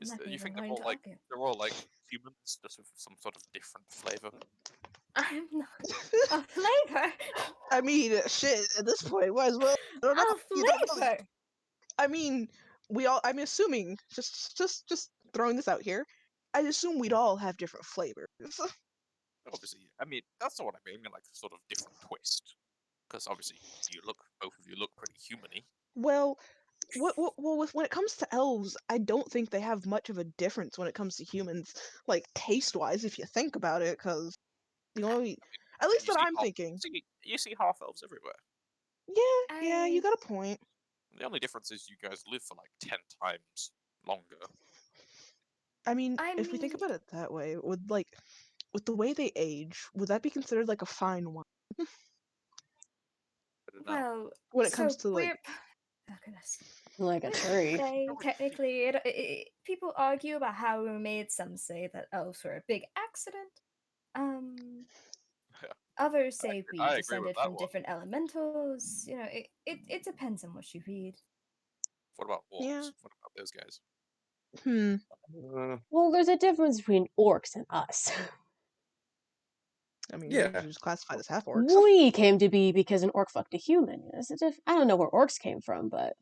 Nothing You think I'm going to argue. they're all like humans, just with some sort of different flavor? I'm not a flavor. I mean, shit. At this point, might as well. I don't know. A You don't know. flavor. I mean, I'm assuming, just throwing this out here, I assume we'd all have different flavors. Obviously, I mean that's not what I mean. I mean like a sort of different twist, because obviously both of you look pretty humany. Well, when it comes to elves, I don't think they have much of a difference when it comes to humans, like taste-wise, if you think about it, because the only, at least that I'm thinking. You see half elves everywhere. Yeah, you got a point. The only difference is you guys live for like 10 times longer. I mean, if we think about it that way, with the way they age, would that be considered like a fine wine? I don't know. Well, When it comes to we're. Oh goodness. Like a tree. Say technically, people argue about how we were made. Some say that elves were a big accident. Others say we I agree with descended that from one. different elementals. You know, it depends on what you read. What about orcs? Yeah. What about those guys? Well, there's a difference between orcs and us. I mean, Yeah. we're just classified as half orcs. We came to be because an orc fucked a human. I don't know where orcs came from, but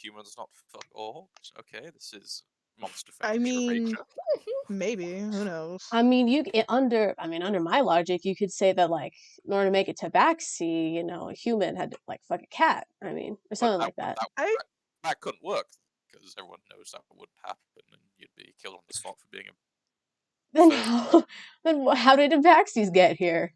Humans not fuck orcs. Okay, this is monster I fetish mean, erasure. maybe, who knows? I mean, under my logic, you could say that like in order to make it tabaxi, a human had to like fuck a cat. I mean, or something like that. That couldn't work because everyone knows that wouldn't happen, and you'd be killed on the spot for being a. Then how did tabaxis get here?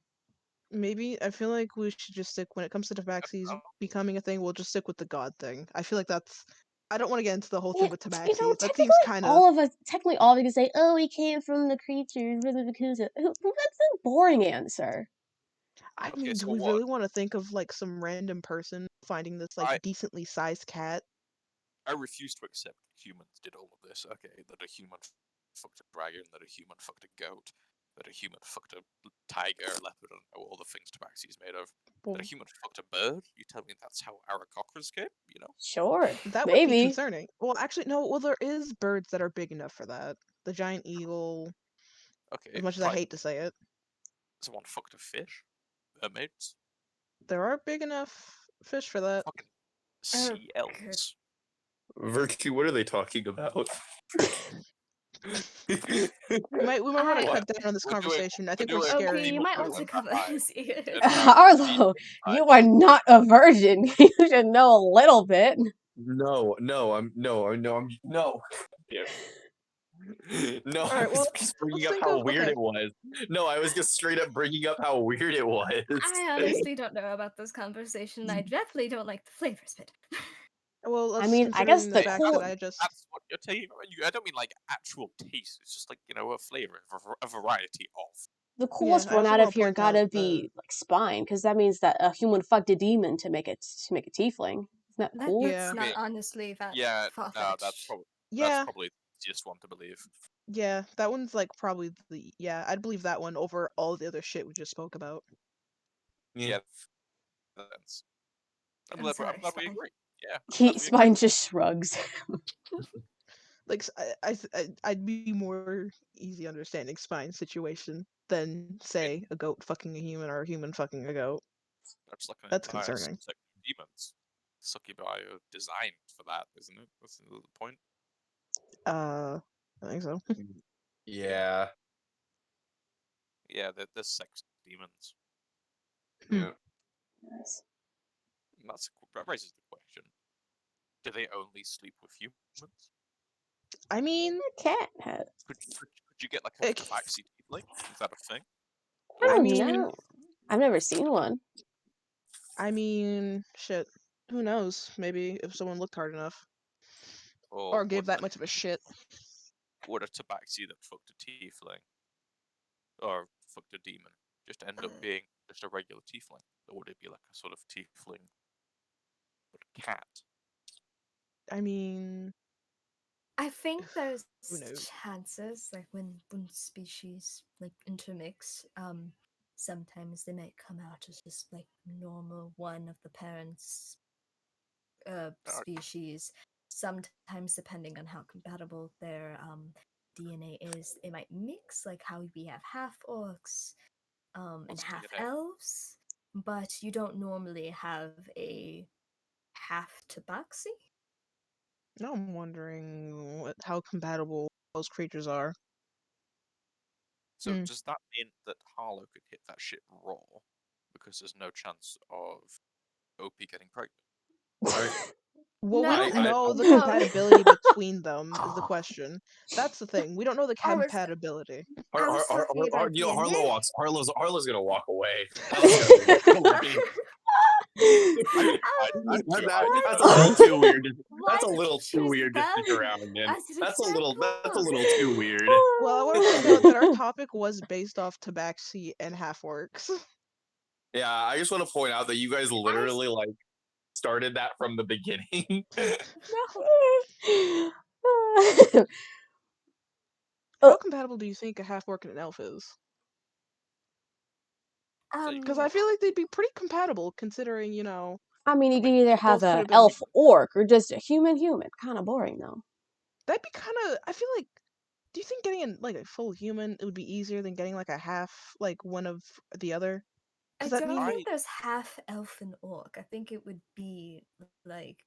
Maybe I feel like we should just stick when it comes to tabaxis becoming a thing. We'll just stick with the god thing. I feel like that's. I don't want to get into the whole thing with tabaxis. That seems kind of. Technically, all of us can say, "Oh, we came from the creatures." That's a boring answer. I Okay, mean, so do we what? really want to think of like some random person finding this like decently sized cat? I refuse to accept humans did all of this. Okay, that a human fucked a dragon, that a human fucked a goat, that a human fucked a tiger, leopard, and all the things tabaxi is made of. Well, that a human fucked a bird? You tell me that's how Aarakocras came? You know? Sure, that would be concerning. Well, actually, no. Well, there is birds that are big enough for that. The giant eagle. Okay. As much as I hate to say it. Someone fucked a fish? Mermaids? There are big enough fish for that. Fucking sea elves. Virtue, what are they talking about? we might want to cut down on this conversation. I think we're scaring. Okay, you might want to cover this. Arlo, you are not a virgin. You should know a little bit. No. No, I was just bringing up how weird it was. No, I was just straight up bringing up how weird it was. I honestly don't know about this conversation. I definitely don't like the flavors bit. Well, I let's mean, I guess considering the the fact that cool. I just That's what you're taking. I don't mean like actual taste. It's just like a flavor, a variety of. The yeah, coolest I one also out want of to here point out gotta the be like spine, because that means that a human fucked a demon to make it tiefling. Isn't that cool? Yeah. That's I not mean, honestly that yeah, far no, that's fetched. yeah, probably the easiest one to believe. yeah. That one's like probably the yeah. I'd believe that one over all the other shit we just spoke about. Yeah, that's. I'm I'm glad. sorry, I'm glad we spine. agree. Yeah, I'm glad we agree. Spine just shrugs. Like I'd be more easy understanding spine situation than I mean, say a goat fucking a human or a human fucking a goat. that's like an That's entire concerning. subsect of demons. Succubi are designed for that, isn't it? That's the point. I think so. Yeah. Yeah, they're sex demons. Hmm. Yeah. Nice. And that raises the question: do they only sleep with humans? I mean, Cat head. Could you get like a it, tabaxi tiefling? Is that a thing? I I Or don't just get mean, know. I've never seen one. shit. Who knows? Maybe if someone looked hard enough or or gave that much of a shit. would a tabaxi that fucked a tiefling or fucked a demon just end up being just a regular tiefling, or would it be like a sort of tiefling but a cat? I mean, I think there's who knows? chances, like when species like intermix, sometimes they might come out as just like normal one of the parents species. Sometimes depending on how compatible their DNA is, it might mix, like how we have half orcs and What's half DNA? elves, but you don't normally have a half tabaxi. Now I'm wondering how compatible those creatures are. So Hmm. does that mean that Harlow could hit that shit raw because there's no chance of OP getting pregnant? Well, we No, don't I know the no. compatibility between them is the question. That's the thing. We don't know the I was compatibility. I was talking about DNA. Harlow's gonna walk away. Harlow's gonna leave us alone. I mean, That's a why little too weird. why That's a did you little too choose weird to them stick around in. as an That's a example? little too weird. Well, I want to point out that our topic was based off tabaxi and half orcs. Yeah, I just want to point out that you guys literally like started that from the beginning. How compatible do you think a half orc and an elf is? Because I Um, feel like they'd be pretty compatible, considering I mean, you I can mean, either you have both could a have been. elf orc or just a human human. Kind of boring though. That'd be kind of. I feel like. Do you think getting like a full human it would be easier than getting like a half, like one of the other? I Because that don't mean think there's half elf and orc. I think it would be like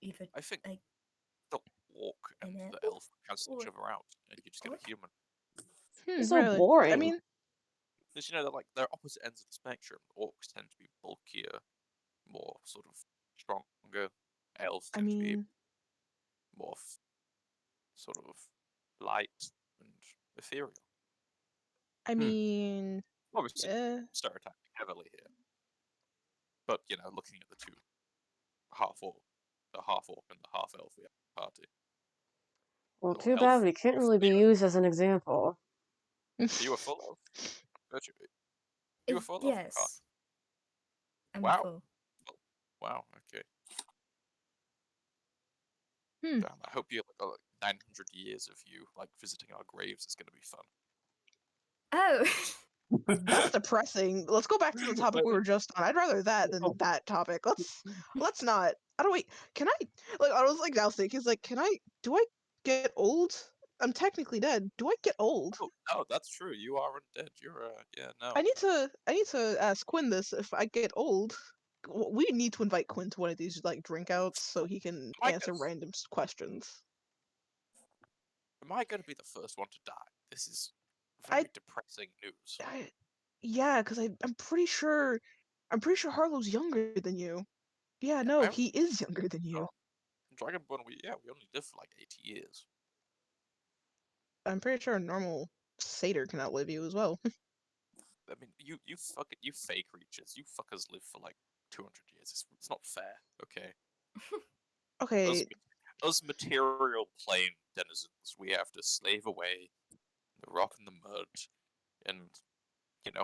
either I think like the orc and an the elf elf cancel each or other out, and you just get a orc. human. It's so really? I boring. mean, Because they're like they're opposite ends of the spectrum. Orcs tend to be bulkier, more sort of stronger. Elves I tend to be mean, more sort of light and ethereal. I mean, Obviously, eh, stereotyping heavily here, but looking at the two half orc, the half orc and the half elf we have in the party. Well, Or too bad elf. we can't Or really be used as an example. Are you a full elf? Virtue. You a full elf? Yes, I'm Wow. full. Wow. Okay. hmm. Damn. I hope you have like 900 years of you like visiting our graves. It's gonna be fun. Oh, That's depressing. Let's go back to the topic we were just on. I'd rather that than that topic. Let's not. I don't wait. Can I like I was like now thinking like can I do I get old? I'm technically dead. Do I get old? Oh no, that's true. You are undead. You're yeah no. I need to ask Quinn this if I get old. We need to invite Quinn to one of these like drink outs so he can Am I answer gonna, random questions. am I gonna be the first one to die? This is I, very depressing news. yeah, because I'm pretty sure Harlow's younger than you. Yeah, Yeah, no, he is younger than you. oh, Dragonborn. We only live for like 80 years. I'm pretty sure a normal satyr can outlive you as well. I mean, you fake creatures. You fuckers live for like 200 years. It's not fair. Okay. Okay, Us material plane denizens, we have to slave away the rock and the mud, and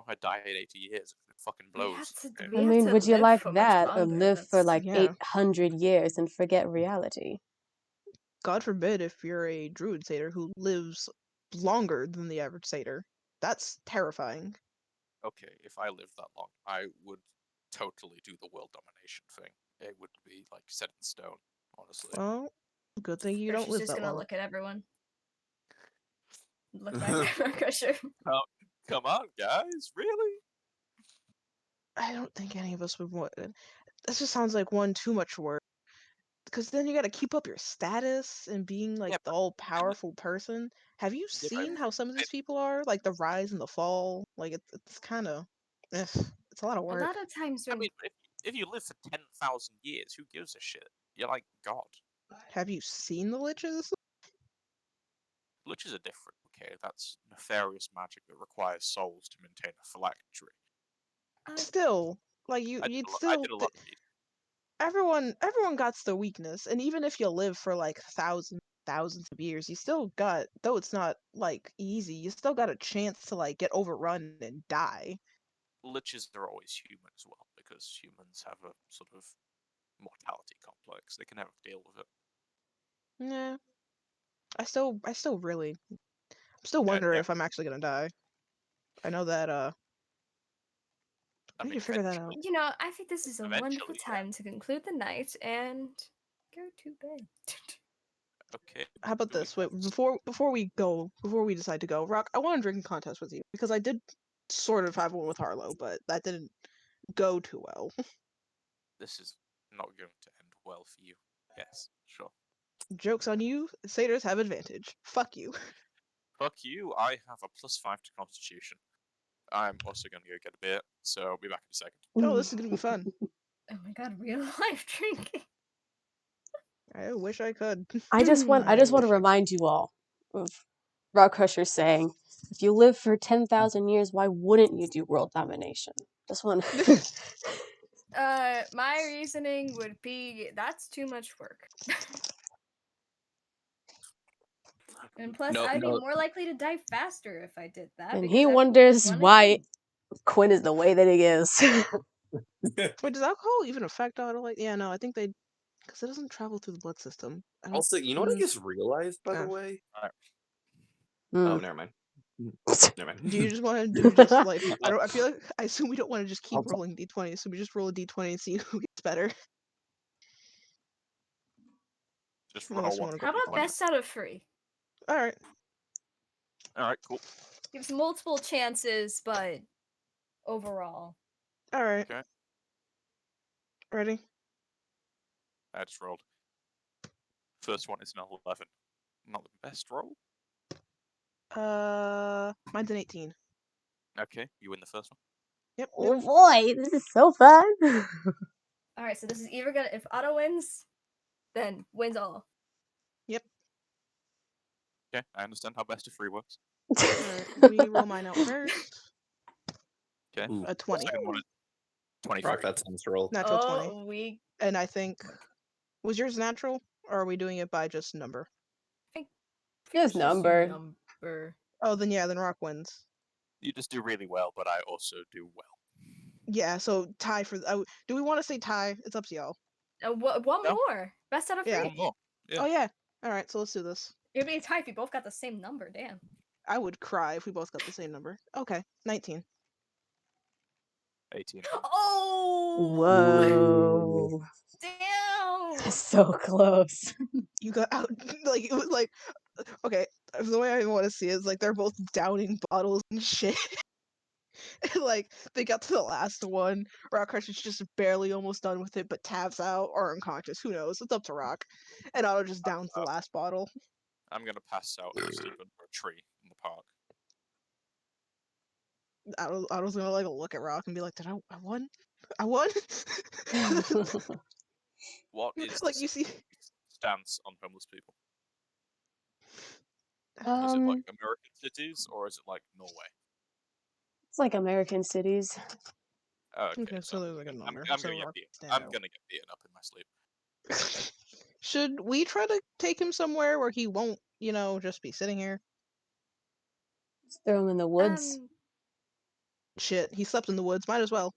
I die at 80 years. It fucking blows. Okay? I mean, would you live like for much that or longer, live for that's- like yeah. 800 years and forget reality? God forbid if you're a druid satyr who lives longer than the average satyr. That's terrifying. Okay, if I lived that long, I would totally do the world domination thing. It would be like set in stone, honestly. Well, good thing you Or don't she's live just that gonna long. look at everyone. Look back at Rockcrusher. Come on, guys, really? I don't think any of us would want. This just sounds like one too much work. Because then you got to keep up your status and being like Yeah, the but all-powerful person. Have you yeah, but seen how some of I- these people are? Like the rise and the fall. Like it's kind of, it's a lot of A work. lot of times I when mean, if you live for 10,000 years, who gives a shit? You're like God. Have you seen the liches? Liches are different, okay? That's nefarious magic that requires souls to maintain a phylactery. Still, like you'd I still did a lot of these. everyone got their weakness, and even if you live for like thousands of years, you still got, though it's not like easy, you still got a chance to like get overrun and die. Liches are always human as well, because humans have a sort of mortality complex. They can never deal with it. Yeah, I still really, I'm still And wondering yeah, if I'm actually gonna die. I know that I I need mean, to figure that out. I think this is a wonderful eventually, yeah. time to conclude the night and go to bed. Okay. How about Do we this? Wait, have- before we decide to go, Rock, I want to drink a contest with you because I did sort of have one with Harlow, but that didn't go too well. This is not going to end well for you. Yes, sure. Joke's on you. Satyrs have advantage. Fuck you. Fuck you. I have a +5 to Constitution. I'm also going to go get a beer, so I'll be back in a second. Oh, this is gonna be fun. Oh my god, real life drinking. I wish I could. I just want I to wish I remind you all of Rockcrusher saying, if you live for 10,000 years, why wouldn't you do world domination? Just one. My reasoning would be that's too much work. And plus, No, I'd be no. more likely to die faster if I did that. And because he I wonders wanna why kill- Quinn is the way that he is. Wait, does alcohol even affect autolyte? Yeah, no, I think they, because it doesn't travel through the blood system. I don't. Also, you know what I just realized, by the Yeah. way? Alright. Oh, Mm. never mind. Never Do you mind. just want to do just like I don't? I feel like I assume we don't want to just keep rolling d20, so we just roll a d20 and see who gets better. Just Unless roll you one wanna for How about d20. best out of 3? All right, Alright, cool. Gives multiple chances, but overall. all right. Okay. Ready? I just rolled. First one is an 11. Not the best roll. Mine's an 18. Okay, you win the first one. Yep. Oh boy, this is so fun. Alright, so this is either gonna, if Otto wins, then wins all. Yep. Okay, I understand how best of 3 works. All right. Let me roll mine out first. Okay. Ooh, A 20. Second one is 23. Rock, that sounds roll. Natural 20. Oh, we And I think, was yours natural, or are we doing it by just number? Just number. number. Oh, then yeah, then Rock wins. You just do really well, but I also do well. Yeah. So tie for. Do we want to say tie? It's up to y'all. One No. more. Best out of 3. Yeah. One more. Yeah. Oh yeah. All right. So let's do this. It'd be a tie if you both got the same number. Damn. I would cry if we both got the same number. Okay. 19. 18. Oh. Whoa. Damn. So close. You got out. Like it was like. Okay. The way I want to see it is like they're both downing bottles and shit. And, like they got to the last one. Rockcrusher's just barely almost done with it, but taps out or unconscious. Who knows? It's up to Rock. And Otto just downs the last bottle. I'm gonna pass out and sleep under a tree in the park. Otto's gonna like look at Rock and be like, "Did I won? I won." What is Like the you see. stance on homeless people? Is it Um, like American cities or is it like Norway? it's like American cities. Oh, okay, Okay, so there's like a I'm number. gonna So get Rock beaten. stand I'm out. gonna get beaten up in my sleep. Should we try to take him somewhere where he won't, just be sitting here? Just throw him in the woods. Shit, he slept in the woods. Might as well.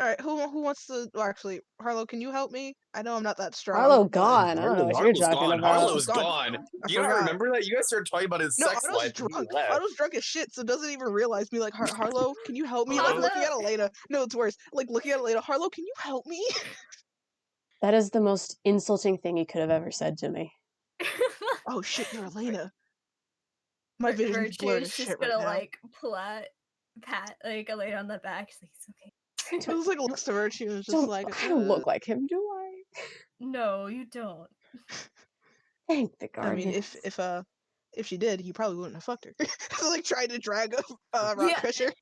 All right, who wants to? Well, actually, Harlow, can you help me? I know I'm not that strong. Harlow but- gone. I don't know what you're Harlow's talking gone. about. Harlow's Gone. gone. I You gotta forgot. remember that. You guys started talking about his No, sex Otto's life. and he drunk. left. Otto's drunk as shit, so doesn't even realize me. Like, Harlow, can you help me? Like, Harlow. looking at Elena. No, it's worse. Like, looking at Elena. Harlow, can you help me? That is the most insulting thing you could have ever said to me. Oh shit, you're Elena. My vision's blurred as Virtue's shit just right gonna now. like pat like Elena on the back. She's like, it's okay. It was like looks to her. She was just Don't, like, I don't look like him, do I? No, you don't. Thank the I mean, guardian. if she did, he probably wouldn't have fucked her. So, like trying to drag a Yeah. Rockcrusher.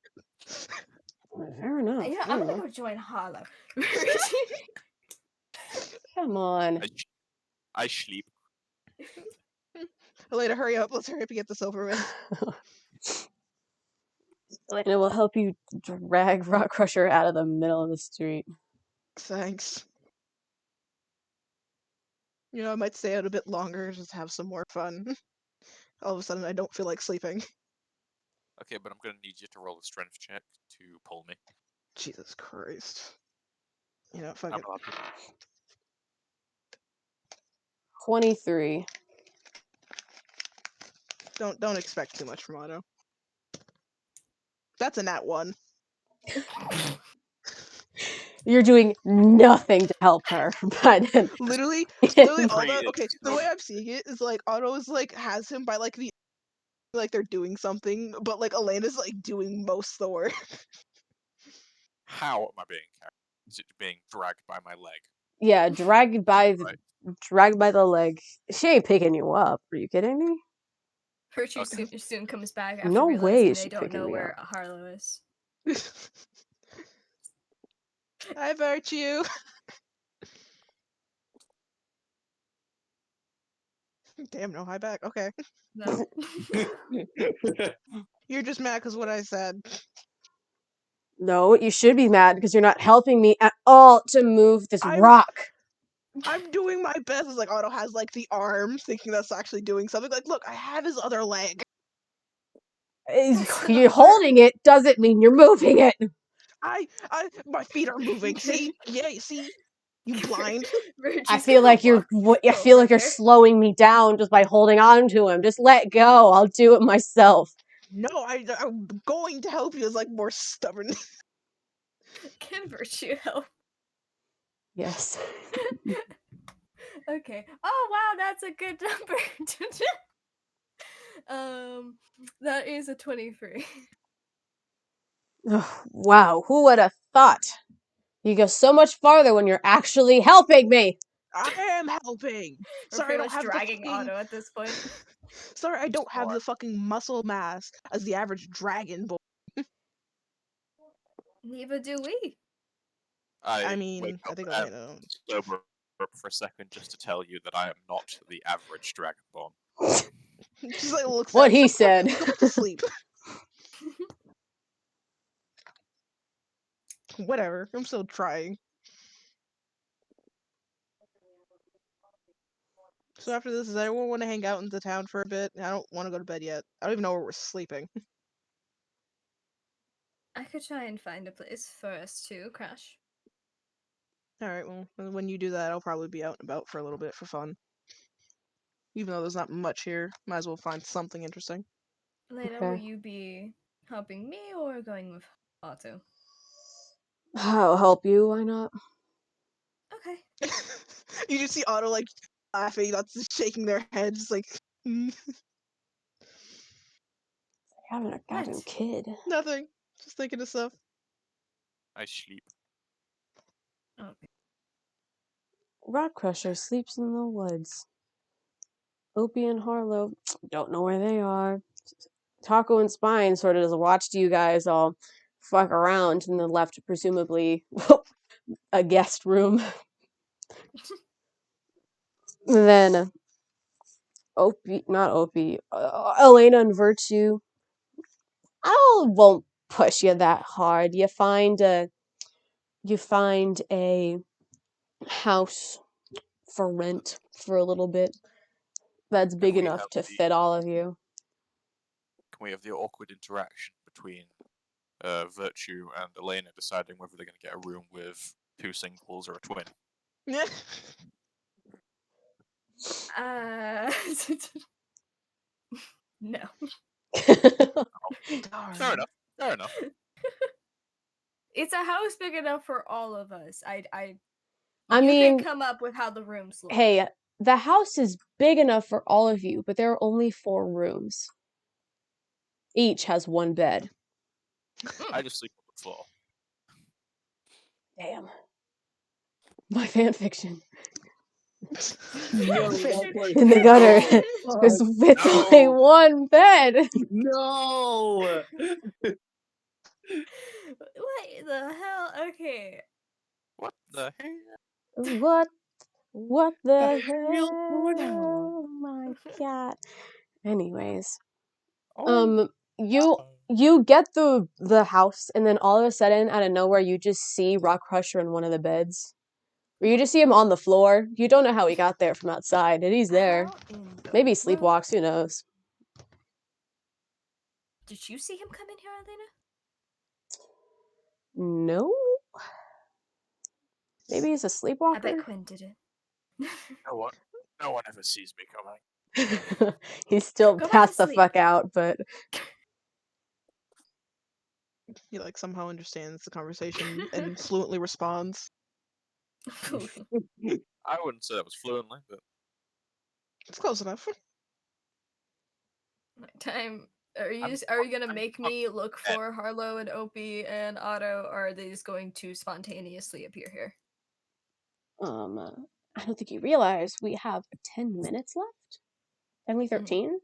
Fair enough. Yeah, I I'm don't gonna know. go join Harlow. Come on. I sleep. Elena, hurry up. Let's hurry up and get this over with. Elena will help you drag Rockcrusher out of the middle of the street. Thanks. I might stay out a bit longer, just have some more fun. All of a sudden, I don't feel like sleeping. Okay, but I'm gonna need you to roll a strength check to pull me. Jesus Christ. Fuck I'm it. allowed to. 23. Don't expect too much from Otto. That's a nat 1. You're doing nothing to help her, but Literally all that. Created Okay, the smoke. way I'm seeing it is like Otto's like has him by like like they're doing something, but like Elena's like doing most of the work. How am I being carried? Is it being dragged by my leg? yeah, dragged by Right. the leg. She ain't picking you up. Are you kidding me? Virtue Okay. soon comes back after No way realizing is they she don't picking know me where up. Harlow is. Hi, Virtue. Damn, no high back. Okay. No. You're just mad because what I said. No, you should be mad because you're not helping me at all to move this rock. I'm doing my best. It's like Otto has like the arm, thinking that's actually doing something. Like, look, I have his other leg. You holding it doesn't mean you're moving it. My feet are moving. See? Yeah, you see? You blind. I feel like you're slowing me down just by holding on to him. Just let go. I'll do it myself. No, I'm going to help you. It's like more stubborn. Can Virtue help? Yes. Okay. Oh wow, that's a good number. That is a 23. Wow, who would have thought? You go so much farther when you're actually helping me. I am helping. We're Sorry, I pretty don't much have the dragging fucking. Otto at this point. Sorry, I don't have Alright. the fucking muscle mass as the average dragon boy. Neither do we. I wake mean, I up think and Elena. sober up for a second just to tell you that I am not the average Dragonborn. Just like looks What at he said. Go back to sleep. Whatever. I'm still trying. So after this, does anyone want to hang out in the town for a bit? I don't want to go to bed yet. I don't even know where we're sleeping. I could try and find a place for us to crash. Alright, well, when you do that, I'll probably be out and about for a little bit for fun. Even though there's not much here, might as well find something interesting. Elena, Okay. will you be helping me or going with Otto? I'll help you. Why not? Okay. You just see Otto like laughing, not just shaking their heads, just like Having a goddamn What? kid. nothing. Just thinking of stuff. I sleep. Okay. Rockcrusher sleeps in the woods. Opie and Harlow don't know where they are. Taco and Spine sort of just watched you guys all fuck around and then left, presumably, a guest room. Then Elena and Virtue, I won't push you that hard. You find a house for rent for a little bit. That's big we enough have to the- fit all of you. Can we have the awkward interaction between Virtue and Elena deciding whether they're going to get a room with 2 singles or a twin? Yeah. No. Darn. Fair enough. Fair enough. It's a house big enough for all of us. I You mean, can come up with how the rooms look. hey, the house is big enough for all of you, but there are only 4 rooms. Each has 1 bed. I just sleep on the floor. Damn. My fanfiction. No, In the gutter. It's No. only 1 bed. No. What the hell? Okay. What the hell? What the hell's going on? hell? Oh my god. Anyways, Oh, you get the house, and then all of a sudden, out of nowhere, you just see Rockcrusher in one of the beds. Or you just see him on the floor. You don't know how he got there from outside, and he's there. How in the Maybe world- sleepwalks, who knows? Did you see him come in here, Elena? No? Maybe he's a I sleepwalker? bet Quinn did it. no one ever sees me coming. He's still Go back passed to the sleep. fuck out, but He like somehow understands the conversation and fluently responds. I wouldn't say that was fluently, but It's close enough. Time. Are you I'm gonna make me look for Harlow and Opie and Otto, or are they just going to spontaneously appear here? I don't think you realize we have 10 minutes left. Only 13?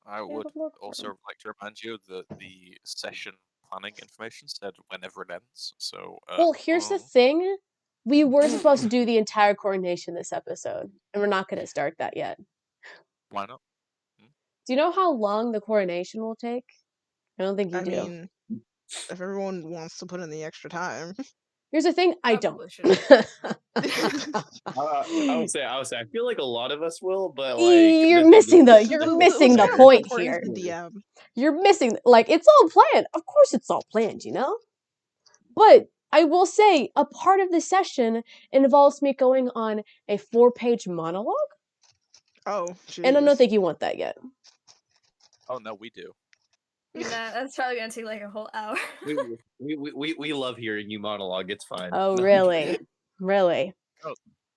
I would look for also him. like to remind you that the session planning information said whenever it ends. So, Well, here's the thing. We were supposed to do the entire coronation this episode, and we're not going to start that yet. why not? Do you know how long the coronation will take? I don't think you I do. mean, if everyone wants to put in the extra time. Here's the thing, I don't. Probably shouldn't. I would say. I feel like a lot of us will, but like You're this is missing the this is you're a missing the kind of point important here. to the DM. You're missing, like, it's all planned. Of course it's all planned, you know? But I will say, a part of the session involves me going on a 4-page monologue, Oh, jeez. and I don't think you want that yet. Oh no, we do. Nah, that's probably gonna take like a whole hour. we love hearing you monologue. It's fine. Oh, No. really? Really?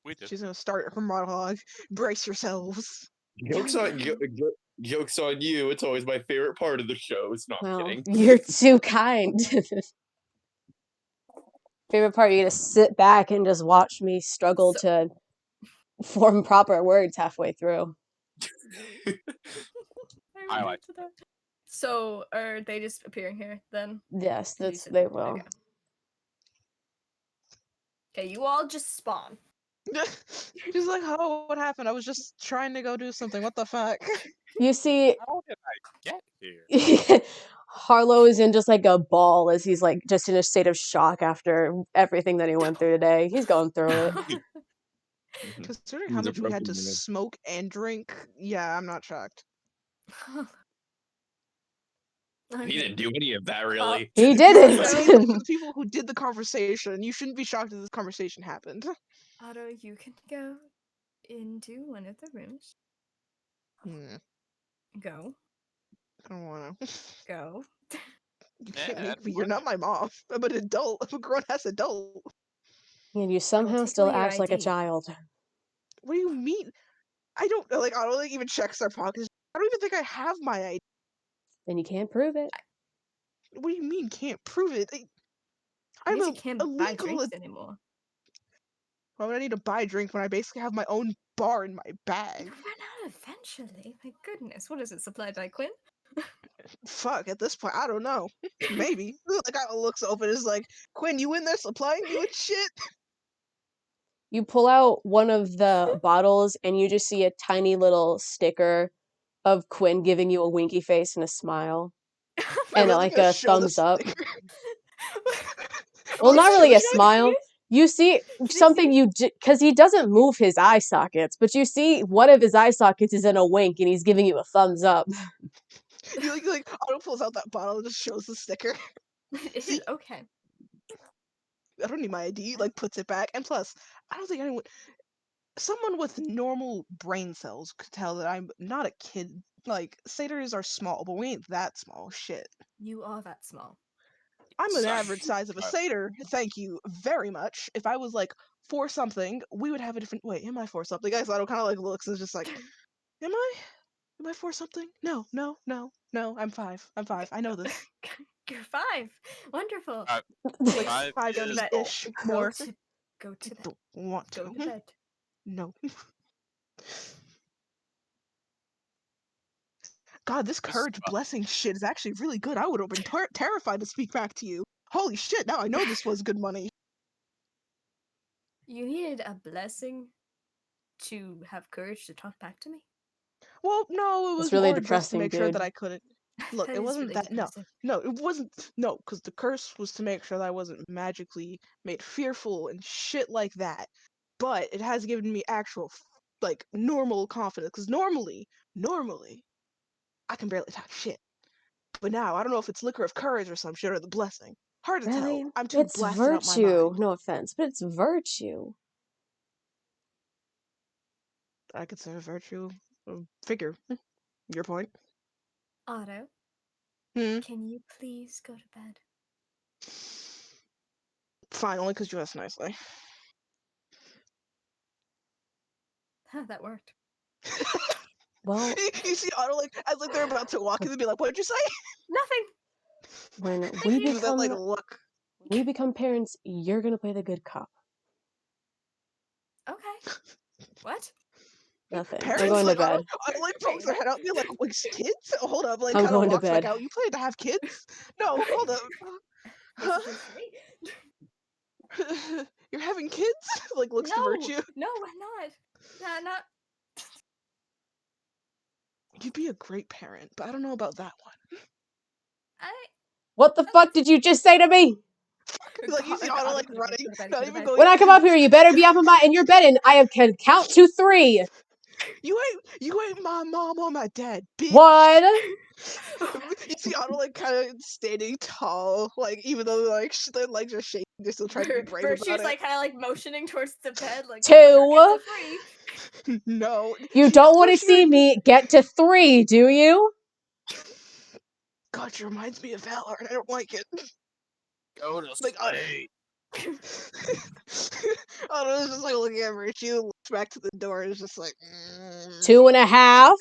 We do. She's gonna start her monologue. Brace yourselves. Jokes on you. It's always my favorite part of the show. It's not Well, kidding. you're too kind. Favorite part, you just sit back and just watch me struggle to form proper words halfway through. I like relate to that. So, are they just appearing here then? Yes, 'Cause you that's said- they will. Okay, you all just spawn. She's like, oh, what happened? I was just trying to go do something. What the fuck? You see, How did I get here? Harlow is in just like a ball as he's like just in a state of shock after everything that he went through today. He's going through it. Considering He's how a much we had to broken man. smoke and drink, yeah, I'm not shocked. He didn't do any of that, really. He For didn't. the people who did the conversation, you shouldn't be shocked that this conversation happened. Otto, you can go into one of the rooms. Go. I don't wanna. Go. You can't Yeah, make me. You're not my mom. I'm an adult. I'm a grown-ass adult. And you somehow take still away your act like a ID. child. What do you mean? I don't know. Like, I don't even check their pockets. I don't even think I have my ID. And you can't prove it. What do you mean can't prove it? I'm Means a you can't buy illegal. drinks anymore. Why would I need to buy a drink when I basically have my own bar in my You'll bag? run out eventually. My goodness, what is it supplied by Quinn? Fuck, at this point, I don't know. Maybe. The guy looks open and is like, Quinn, you in there supplying me with shit? You pull out one of the bottles and you just see a tiny little sticker of Quinn giving you a winky face and a smile. Am And I like gonna a show the thumbs up. sticker? Well, Am I not really a showing- smile, You see something because he doesn't move his eye sockets, but you see one of his eye sockets is in a wink and he's giving you a thumbs up. You like Otto pulls out that bottle and just shows the sticker. Is See? it okay? I don't need my ID. Like puts it back, and plus, I don't think someone with normal brain cells could tell that I'm not a kid. Like satyrs are small, but we ain't that small. Shit. You are that small. I'm an So, average size of a satyr. Thank you very much. If I was like 4 something, we would have a different. Wait, am I 4 something? Guys, Otto kind of like looks and is just like, am I? Am I 4 something? No, no, no, no. I'm 5. I'm 5. I know this. You're 5. Wonderful. Like 5 5 Go to is bed. ish Go more. to go to bed. Don't want Go to. to bed. No. God, this courage blessing shit is actually really good. I would have been terrified to speak back to you. Holy shit, now I know this was good money. You needed a blessing to have courage to talk back to me? Well, no, it That's was really more just to depressing, make sure dude. that I couldn't. Look, That it is wasn't really that. No, depressing. no, it wasn't. No, because the curse was to make sure that I wasn't magically made fearful and shit like that. But it has given me actual, like, normal confidence. Because normally, I can barely talk shit. But now, I don't know if it's liquor of courage or some shit or the blessing. Hard to tell. Really? I'm too It's blasted out my virtue. mind. No offense, but it's virtue. I consider virtue a figure. Your point? Otto, Hmm. can you please go to bed? Fine, only because you asked nicely. That worked. Well, You see Otto like as like they're about to walk in and be like, "What did you say?" Nothing. when Thank we you. Do that like become look. parents, you're gonna play the good cop. Okay. What? Nothing. I'm Parents going to like bed. Otto like pokes their head out and be like, "Wait, kids? Hold up!" Like I'm kind of going to walks back bed. out. You plan to have kids? No, hold up. Huh? Basically free? You're having kids? Like looks to No, Virtue. no, I'm not. Not. You'd be a great parent, but I don't know about that one. I. What the fuck did you just say to me? Like you see Otto like running, not even going. When I come up here, you better be up in your bed, and I can count to 3. You ain't my mom or my dad, bitch. 1. You see Otto like kind of standing tall, like even though like their legs are shaking, they're still trying to be brave about Virtue's it. like kind of like motioning towards the bed, like 2. get to 3. No, You she don't knows want what to she see already. me get to 3, do you? God, she reminds me of Valor, and I don't like it. Go to Like, sleep. Otto's just like looking at Virtue, looks back to the door, and is just like, 2.5.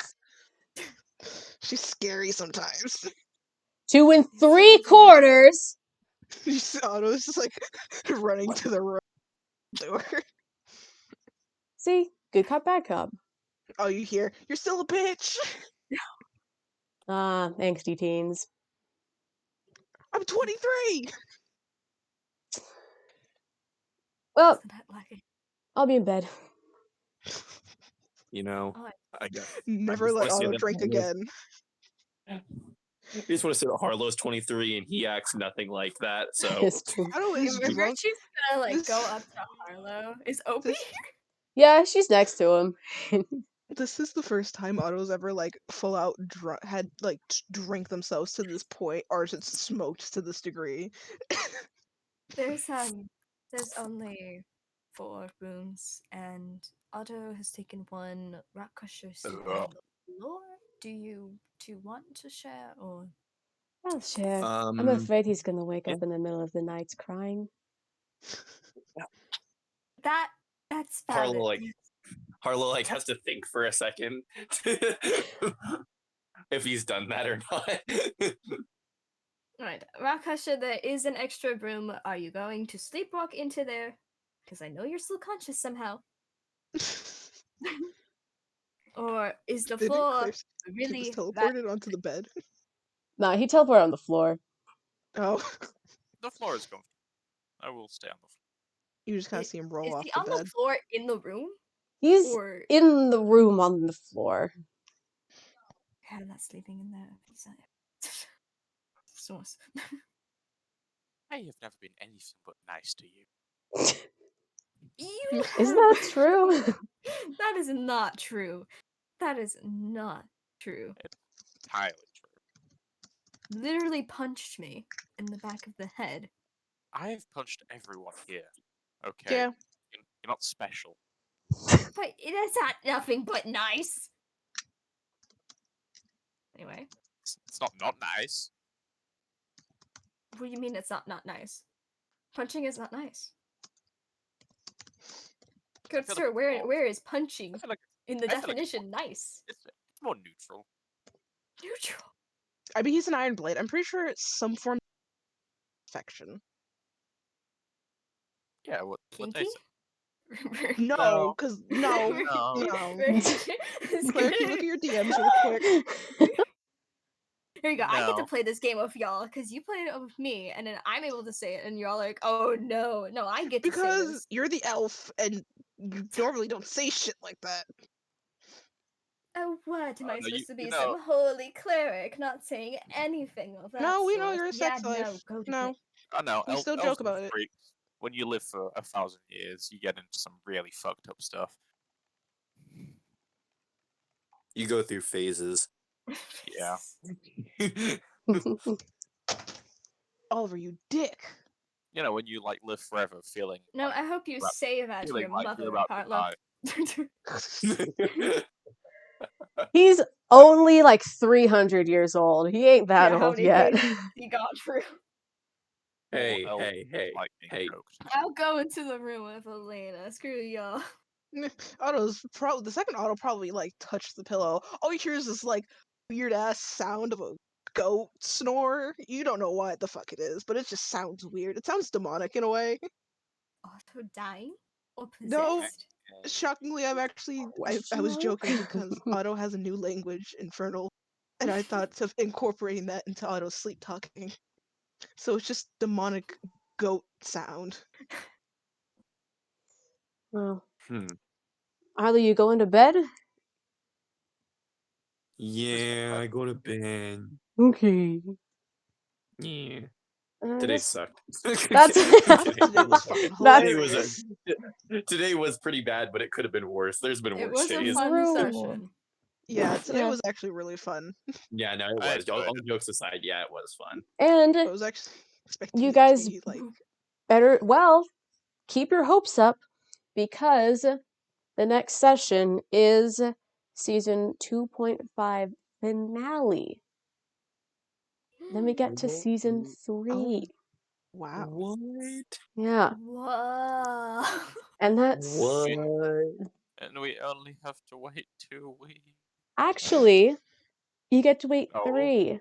she's scary sometimes. 2 Sometimes. 3/4. Otto's just like running to the door. See? Good cop, bad cop. Oh, you hear? You're still a bitch. Ah, angsty teens. I'm 23. Well, Isn't that lucky? I'll be in bed. You know, Oh, I guess. Never just let wanna say Otto that drink again. I just want to say that Harlow's 23 and he acts nothing like that. So It's true. Otto is If drunk. Virtue's gonna like This- go up to Harlow, is Opie this- here? Yeah, she's next to him. This is the first time Otto's ever like full out had like drink themselves to this point, or just smoked to this degree. There's only 4 rooms, and Otto has taken one. Rockcrusher sleeping on the floor. Do you want to share or? I'll share. I'm afraid he's gonna wake yeah. up in the middle of the night crying. That's valid. Harlow like has to think for a second if he's done that or not. Alright, Rockcrusher, there is an extra room. Are you going to sleepwalk into there? Because I know you're still conscious somehow. Or is the Did floor Claire she just really that? teleported onto the bed? Nah, he teleported on the floor. Oh, The floor is comfortable. I will stay on the floor. you just kind of see him roll Is off he the on the bed. floor in the room? He's Or in the room on the floor. I'm not sleeping in there. Source. I have never been anything but nice to you. You Isn't that true? That is not true. That is not true. Entirely true. Literally punched me in the back of the head. I have punched everyone here. Okay. Yeah. You're not special. But that's not nothing but nice. Anyway, It's not nice. what do you mean it's not nice? Punching is not nice. Good feel like sir, it's more- where is punching I feel like in the I feel like definition nice? it's more neutral. Neutral. I mean, he's an Iron Blade. I'm pretty sure it's some form of affection. Yeah, what Kinky? they say. No, because no. No. Claire, can you look at your DMs real quick? Here you go. I get to No. play this game with y'all because you played it with me, and then I'm able to say it, and you're all like, "Oh no, no, I get to say Because this." you're the elf, and you normally don't say shit like that. Oh, what am I no, supposed to be? you know- Some holy cleric, not saying anything of that. No, we know sort? you're a Yeah, sex life. no, go to No. bed. I know. We still elves joke and about it. freaks, when you live for 1,000 years, you get into some really fucked up stuff. You go through phases. Yeah. Oliver, you dick. You know, when you like live forever, feeling No, like, I hope you about- say that to feeling your like mother, you're about to Hartlow. He's only like 300 years old. He ain't that Yeah, how old many yet. phases you got through? hey, elves hey, like being hey. choked. I'll go into the room with Elena. Screw y'all. Otto's probably the second Otto probably like touched the pillow. All you hear is this like weird ass sound of a goat snore. You don't know what the fuck it is, but it just sounds weird. It sounds demonic in a way. Otto dying or No. possessed? Shockingly, I've actually I Question was mark? joking because Otto has a new language, Infernal, and I thought of incorporating that into Otto's sleep talking. So it's just demonic goat sound. Well, Hmm. either you going to bed? Yeah, I go to bed. Okay. Yeah. I Today guess sucked. that's Today was fucking That's- hilarious. Today was pretty bad, but it could have been worse. There's been It worse was a days. fun True. session. Yeah, today Yeah. was actually really fun. Yeah, no, it I was. All enjoyed it. jokes aside, yeah, it was fun. And I was actually expecting you it guys to be like better, well, keep your hopes up because the next session is season 2.5 finale. Then we get to season 3. wow. What? Yeah. Whoa. And that's What? And we only have to wait 2 weeks. actually, you get to wait Oh. 3.